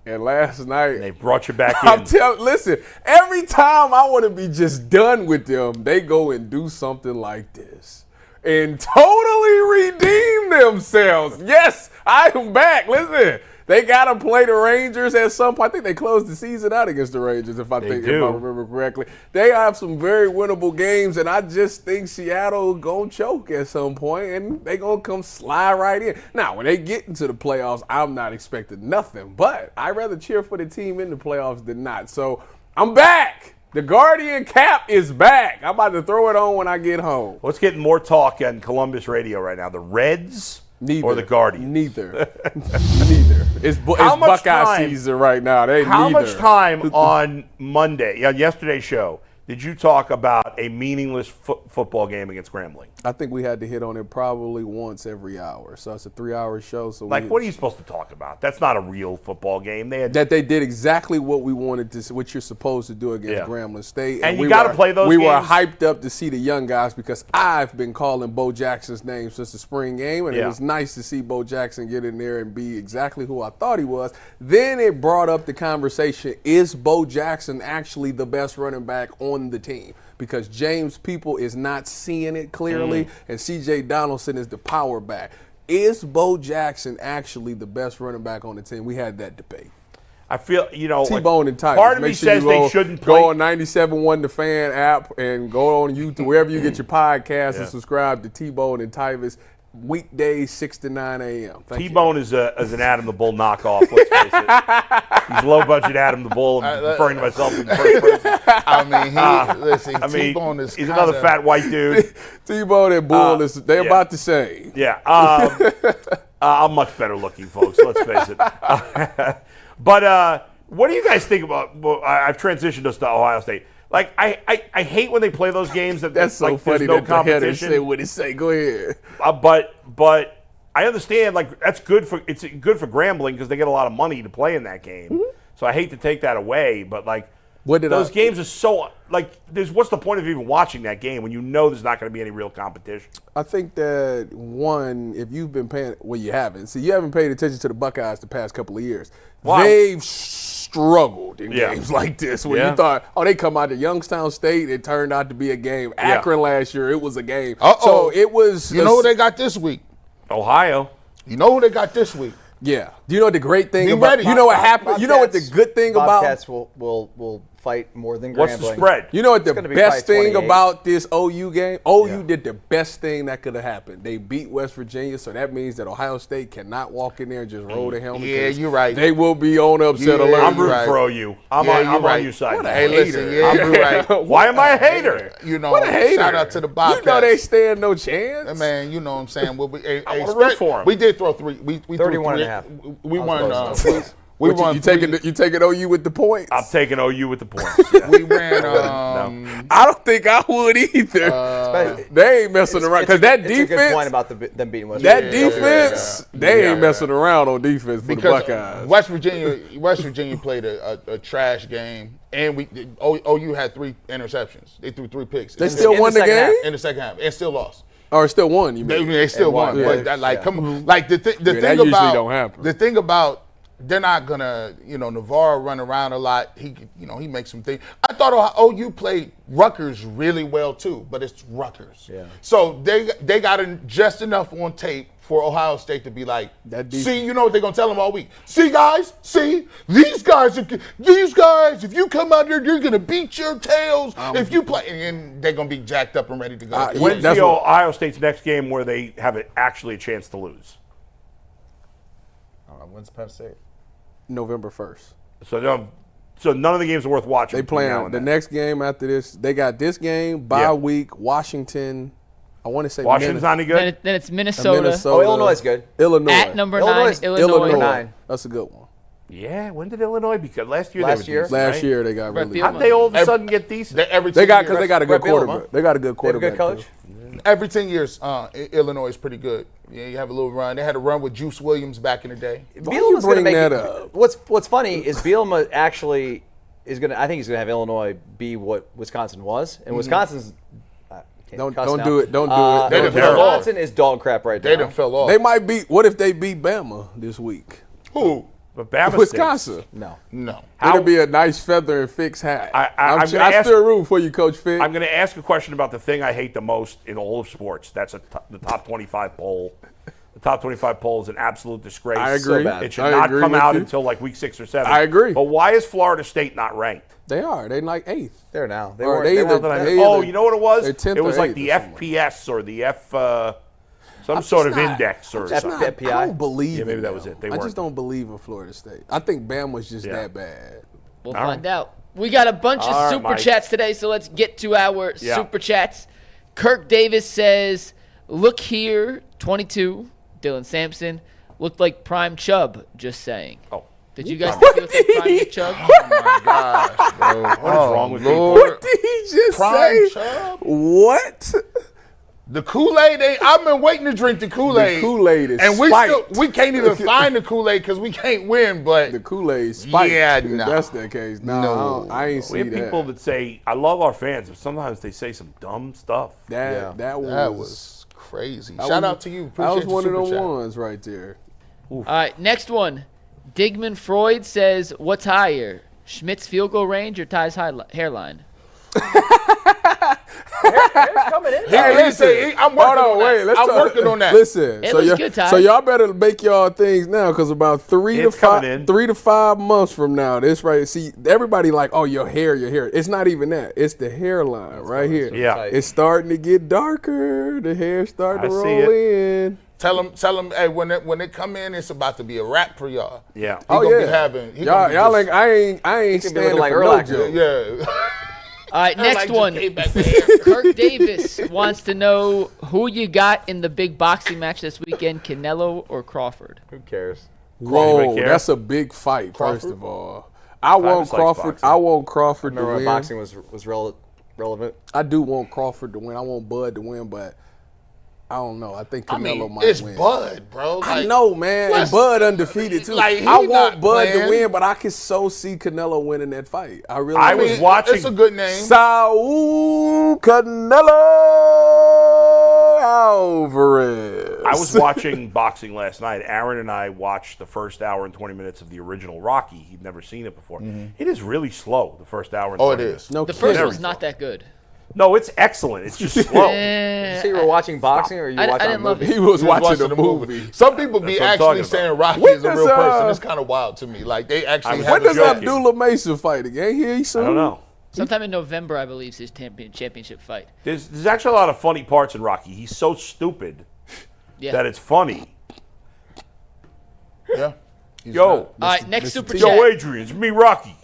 And last night, they brought you back in. Listen, every time I want to be just done with them, they go and do something like this and totally redeem themselves. Yes, I am back. Listen, they got to play the Rangers at some point. I think they closed the season out against the Rangers, if I remember correctly. They have some very winnable games, and I just think Seattle going to choke at some point, and they going to come slide right in. Now, when they get into the playoffs, I'm not expecting nothing, but I'd rather cheer for the team in the playoffs than not. So I'm back. The Guardian cap is back. I'm about to throw it on when I get home. Let's get more talk on Columbus radio right now. The Reds or the Guardians? Neither. It's Buckeye season right now. How much time on Monday, yesterday's show, did you talk about a meaningless football game against Grambling? I think we had to hit on it probably once every hour. So it's a 3-hour show. So what are you supposed to talk about? That's not a real football game. They did exactly what we wanted to, what you're supposed to do against Grambling State. And you got to play those games. We were hyped up to see the young guys because I've been calling Bo Jackson's name since the spring game, and it was nice to see Bo Jackson get in there and be exactly who I thought he was. Then it brought up the conversation, is Bo Jackson actually the best running back on the team? Because James People is not seeing it clearly, and C.J. Donaldson is the power back. Is Bo Jackson actually the best running back on the team? We had that debate. I feel, T-Bone and Tyvis. Part of me says they shouldn't play. Go on 97.1 The Fan app and go on YouTube, wherever you get your podcast, and subscribe to T-Bone and Tyvis. Weekdays 6 to 9 a.m. T-Bone is an Adam the Bull knockoff, let's face it. He's low-budget Adam the Bull. I'm referring to myself in the first person. T-Bone is he's another fat white dude. T-Bone and Bull, they're about the same. Yeah. I'm much better looking, folks, let's face it. But what do you guys think about I've transitioned us to Ohio State. Like, I hate when they play those games that's so like funny there's no that competition. The header say what it say. Go ahead. But I understand, like, it's good for Grambling because they get a lot of money to play in that game. Mm-hmm. So I hate to take that away, but like those games are so what's the point of even watching that game when you know there's not going to be any real competition? I think that if you've been paying, you haven't. See, you haven't paid attention to the Buckeyes the past couple of years. Wow. They've struggled in games like this where you thought, they come out to Youngstown State. It turned out to be a game. Akron last year, it was a game. So it was. You know who they got this week? Ohio. You know who they got this week? Yeah. Do you know what the great thing about? You know what happened? You know what the good thing about? Bobcats will fight more than Grambling. What's the spread? You know what the best thing about this OU game? OU did the best thing that could have happened. They beat West Virginia, so that means that Ohio State cannot walk in there and just roll the helmet. Yeah, you're right. They will be on upset alert. I'm rooting for OU. I'm on your side. What a hater. I'm right. Why am I a hater? What a hater. Shout out to the Bobcats. You know they stand no chance. Man, you know what I'm saying? I want to root for them. We did throw three. We 31.5. We won. You taking OU with the points? I'm taking OU with the points. Yeah. We ran. No. I don't think I would either. They ain't messing around because that defense. It's a good point about them beating West Virginia. That defense, they ain't messing around on defense for the Buckeyes. West Virginia played a trash game, and OU had 3 interceptions. They threw 3 picks. They still won the game in the second half, and still lost. Or still won, you mean? They still won. Yeah. But that, like, come on. Like, the thing that about usually don't happen. The thing about they're not gonna, Navarro run around a lot. He makes some things. I thought OU played Rutgers really well too, but it's Rutgers. Yeah. So they got just enough on tape for Ohio State to be like, see, you know what they're gonna tell them all week. See, guys, these guys, if you come out there, you're gonna beat your tails. If you play, and they're gonna be jacked up and ready to go. When's the Ohio State's next game where they have actually a chance to lose? When's Penn State? November 1st. So none of the games are worth watching. They playing the next game after this. They got this game, bye week, Washington. I want to say Washington's not any good. Then it's Minnesota. Oh, Illinois is good. Illinois. At number 9, Illinois. 9. That's a good one. Yeah, when did Illinois become? Last year. Last year? Last year they got really. How did they all of a sudden get decent? They got because they got a good quarterback. They got a good quarterback. They have a good coach. Every 10 years, Illinois is pretty good. Yeah, you have a little run. They had a run with Juice Williams back in the day. Bielema's going to make that up. What's funny is Bielema actually is going to. I think he's going to have Illinois be what Wisconsin was, and Wisconsin's. Don't do it. Don't do it. Wisconsin is dog crap right now. They done fell off. They might beat. What if they beat Bama this week? Who? But Bama Wisconsin. No. It'll be a nice feather and Fix hat. I still room for you, Coach Fix. I'm going to ask a question about the thing I hate the most in all of sports. That's the top 25 poll. The top 25 poll is an absolute disgrace. I agree. So it should not come out until like week 6 or 7. I agree. But why is Florida State not ranked? They are. They're like 8th. They're now. You know what it was? It was like the FPS or the some sort of index or something. I don't believe. Yeah, maybe that was it. I just don't believe in Florida State. I think Bama was just that bad. We'll find out. We got a bunch of super chats today, so let's get to our super chats. Kirk Davis says, "Look here, 22." Dylan Sampson looked like Prime Chubb. Just saying. Oh. Did you guys think he looked like Prime Chubb? Oh my gosh, bro. What is wrong with people? What did he just Prime say? Chubb? What? The Kool-Aid, I've been waiting to drink the Kool-Aid. The Kool-Aid is and spiked. we can't even find the Kool-Aid because we can't win, but The Kool-Aid spiked. Yeah, If no. that's the case. No, I ain't We see have people that say, I love our fans, but sometimes they say some dumb stuff. that that was was crazy. that Shout was- out to you. That was Appreciate one of the the super chat. ones right there. All right, next one. Digman Freud says, "What's higher, Schmidt's field goal range or Ty's hairline?" Hair's coming in. I'm working on that. Listen, It looks good, Ty. so y'all better make y'all things now, because about 3 It's coming in. to 5 months from now, this right. See, everybody like, oh, your hair. It's not even that. It's the hairline right here. Yeah. It's starting to get darker. The hair's starting to I see roll in. Tell them, hey, when they come in, it's about to be a wrap for y'all. Yeah. He gonna be having. Y'all like, I ain't be standing looking like for no Urlacher. joke. Yeah. All right, next one. Kirk Davis wants to know who you got in the big boxing match this weekend, Canelo or Crawford? Who cares? Whoa, care? that's a big fight. Crawford? First of all, I want likes Crawford. boxing. I want Crawford to Remember win. when boxing was relevant? I do want Crawford to win. I want Bud to win, but I don't know. I think Canelo might it's win. Bud, bro. I Like, know, man. And Bud undefeated too. like, he I want not Bud to playing. win, but I can so see Canelo winning that fight. I really. I do. was watching. It's a good name. Saul Canelo Alvarez. I was watching boxing last night. Aaron and I watched the first hour and 20 minutes of the original Rocky. He'd never seen it before. It is really slow, the first hour and 20 it minutes. is. No The kidding. first one's not that good. No, it's excellent. It's just slow. You say you were watching boxing, or you I watching didn't a love movie? it. He was watching the the movie. Some people be That's what I'm actually talking saying Rocky When is a does, real person. It's kind of wild to me. Like, they actually have When a does joke. Abdullah Mason fight again? Here he soon. I don't know. Sometime in November, I believe, is his championship fight. There's actually a lot of funny parts in Rocky. He's so stupid Yeah. that it's funny. Yeah. Yo, All right, next super yo, chat. Adrian, it's me, Rocky.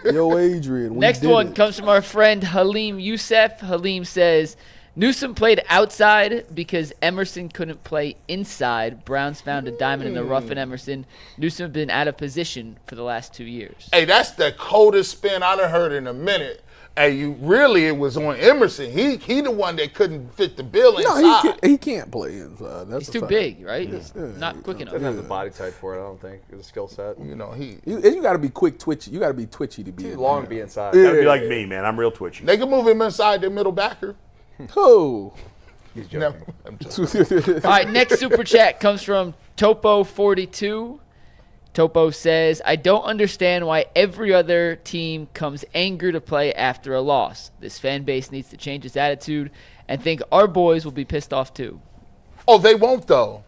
Yo, Adrian. we Next did one it. comes from our friend Halim Youssef. Halim says, Newsome played outside because Emerson couldn't play inside. Browns found a diamond in the rough in Emerson. Newsome has been out of position for the last 2 years. Hey, that's the coldest spin I'd have heard in a minute. Hey, it was on Emerson. He the one that couldn't fit the bill inside. No, he can't play inside. That's He's a too fact. big, right? He's not quick enough. Doesn't have the body type for it, I don't think. The skill set. You know, You got to be quick, twitchy. You got to be twitchy to be Too in long there. to be inside. Gotta be like me, man. I'm real twitchy. they can move him inside the middle backer. Who? He's joking. All right, next super chat comes from Topo42. Topo says, I don't understand why every other team comes angry to play after a loss. This fan base needs to change its attitude and think our boys will be pissed off too. Oh, they won't, though.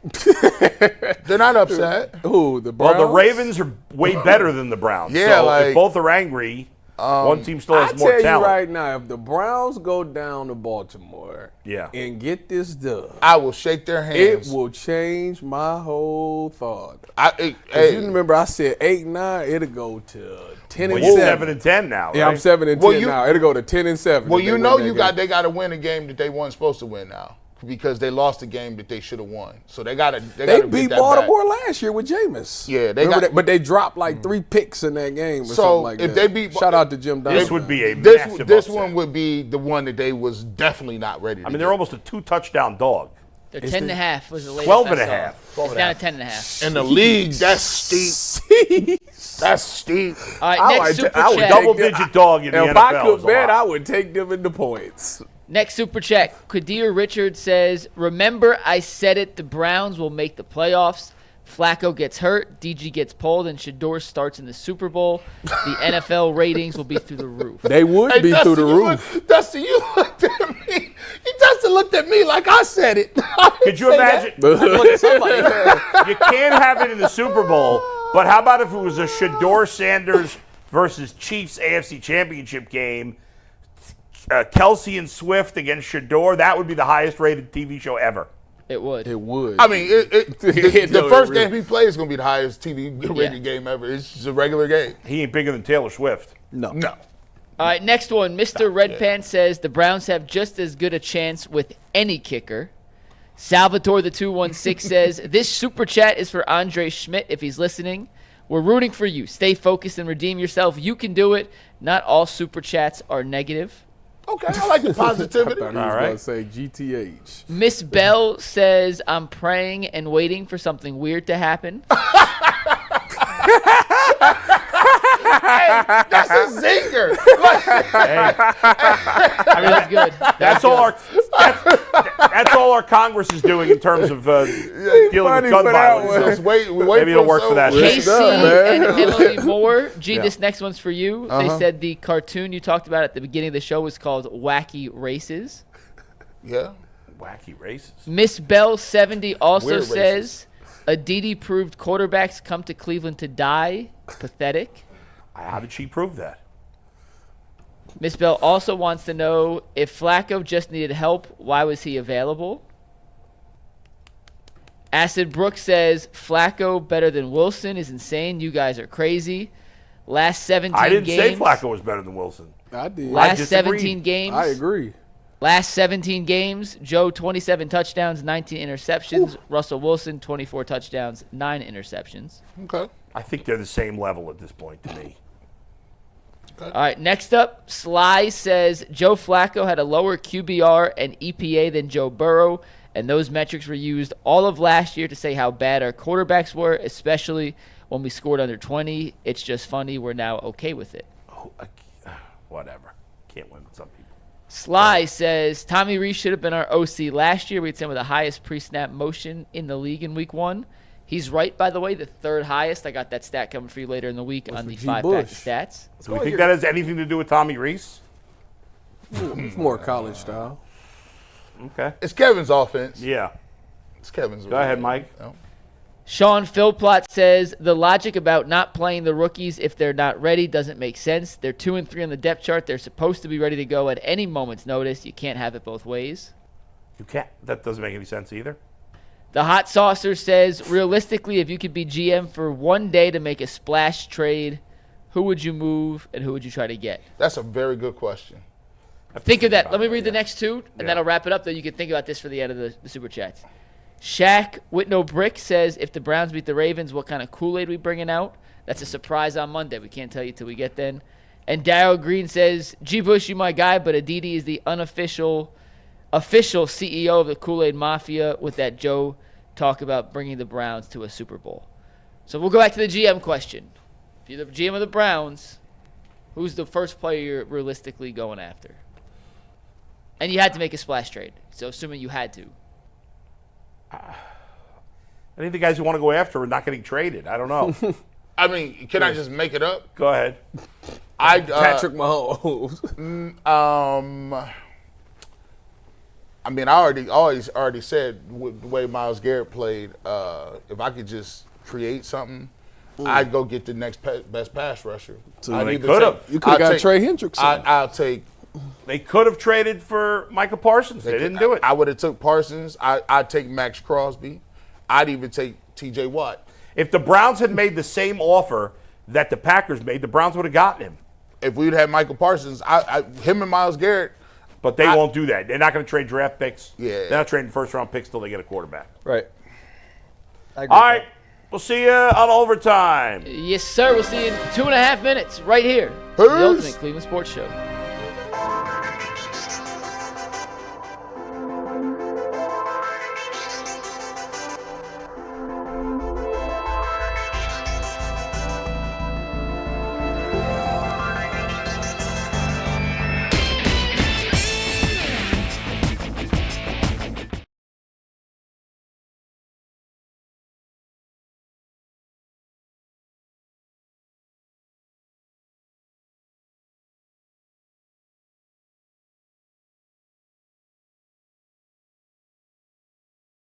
They're not upset. Who, the Browns? Well, the Ravens are way better than the Browns. Yeah, so like, if both are angry, one team still has more I tell talent. you right now, if the Browns go down to Baltimore and get this done, I will shake their hands. It will change my whole thought. Hey, you remember I said 8-9, it'll go to 10 Well, and you're 7. 7-10 now, right? Yeah, I'm 7-10 now. It'll go to 10 and 7. Well, you know they got to win a game that they weren't supposed to win now, because they lost a game that they should have won. So they got to. They beat Baltimore last year with Jameis. Yeah, but they dropped like 3 picks in that game. Or So something like if that. they beat, shout out to Jim Donovan. This would be a massive This upset. one would be the one that they was definitely not ready to. I mean, they're almost a 2-touchdown dog. They're 10.5 was the latest. 12.5. It's down to 10.5. in the league. That's steep. That's steep. All right, next super I would chat. Double-digit dog in the NFL. If I could is a bet, lot. I would take them in the points. Next super chat. Qadir Richards says, remember I said it, the Browns will make the playoffs. Flacco gets hurt, DG gets pulled, and Shedeur starts in the Super Bowl. The NFL ratings will be through the roof. They would be Dustin, through the roof. Dustin, you looked at me. Dustin looked at me like I said it. Could you imagine? Look at somebody. You can't have it in the Super Bowl, but how about if it was a Shedeur Sanders versus Chiefs AFC Championship game? Kelsey and Swift against Shedeur, that would be the highest rated TV show ever. It would. It would. I mean, the No, first it game he plays is going to be the highest TV rated game ever. It's just a regular game. He ain't bigger than Taylor Swift. No. All right, next one. Mr. Red Pants says the Browns have just as good a chance with any kicker. Salvatore the 216 says this super chat is for Andre Schmidt if he's listening. We're rooting for you. Stay focused and redeem yourself. You can do it. Not all super chats are negative. Okay, I like the positivity. I thought he was going to say GTH. Miss Bell says I'm praying and waiting for something weird to happen. Hey, that's a zinger. I mean, that's good. That's all our Congress is doing in terms of dealing with gun violence. Just wait Maybe it'll work for that. Casey and Emily Moore. G, Yeah. this next one's for you. They said the cartoon you talked about at the beginning of the show was called Wacky Races. Yeah. Wacky races. Miss Bell 70 also Weird says Aditi proved quarterbacks come to Cleveland to die. Pathetic. How did she prove that? Miss Bell also wants to know if Flacco just needed help, why was he available? Acid Brooks says Flacco better than Wilson is insane. You guys are crazy. Last 17 games. I didn't say Flacco was better than Wilson. I did. Last I 17 games. I agree. Last 17 games, Joe 27 touchdowns, 19 interceptions. Russell Wilson 24 touchdowns, 9 interceptions. Okay. I think they're the same level at this point to me. All right, next up, Sly says Joe Flacco had a lower QBR and EPA than Joe Burrow, and those metrics were used all of last year to say how bad our quarterbacks were, especially when we scored under 20. It's just funny. We're now okay with it. Whatever. Can't win with some people. Sly says Tommy Reese should have been our OC last year. We had some of the highest pre-snap motion in the league in week 1. He's right, by the way, the 3rd highest. I got that stat coming for you later in the week on the 5-pack of stats. So we think that has anything to do with Tommy Reese? It's more college style. Okay. It's Kevin's offense. Yeah. It's Kevin's. Go ahead, Mike. Sean Philplot says the logic about not playing the rookies if they're not ready doesn't make sense. They're 2 and 3 on the depth chart. They're supposed to be ready to go at any moment's notice. You can't have it both ways. You can't. That doesn't make any sense either. The Hot Saucer says, realistically, if you could be GM for one day to make a splash trade, who would you move and who would you try to get? That's a very good question. Think of that. Let me read the next 2, and then I'll wrap it up, though. You can think about this for the end of the Super Chats. Shaq with no brick says, if the Browns beat the Ravens, what kind of Kool-Aid we bringing out? That's a surprise on Monday. We can't tell you till we get then. And Darryl Green says, G. Bush, you my guy, but Aditi is the official CEO of the Kool-Aid Mafia with that Joe talk about bringing the Browns to a Super Bowl. So we'll go back to the GM question. If you're the GM of the Browns, who's the first player you're realistically going after? And you had to make a splash trade. So assuming you had to. I think the guys who want to go after are not getting traded. I don't know. I mean, can I just make it up? Go ahead. Patrick Mahomes. I mean, I already said with the way Myles Garrett played, if I could just create something, I'd go get the next best pass rusher. So they could have. You could have got Trey Hendrickson. I'll take. They could have traded for Micah Parsons. They didn't do it. I would have took Parsons. I'd take Max Crosby. I'd even take T.J. Watt. If the Browns had made the same offer that the Packers made, the Browns would have gotten him. If we'd had Michael Parsons, him and Myles Garrett. But they won't do that. They're not going to trade draft picks. Yeah. They're not trading first-round picks until they get a quarterback. Right. All right. We'll see you on overtime. Yes, sir. We'll see you in 2.5 minutes right here. Peace. The Ultimate Cleveland Sports Show.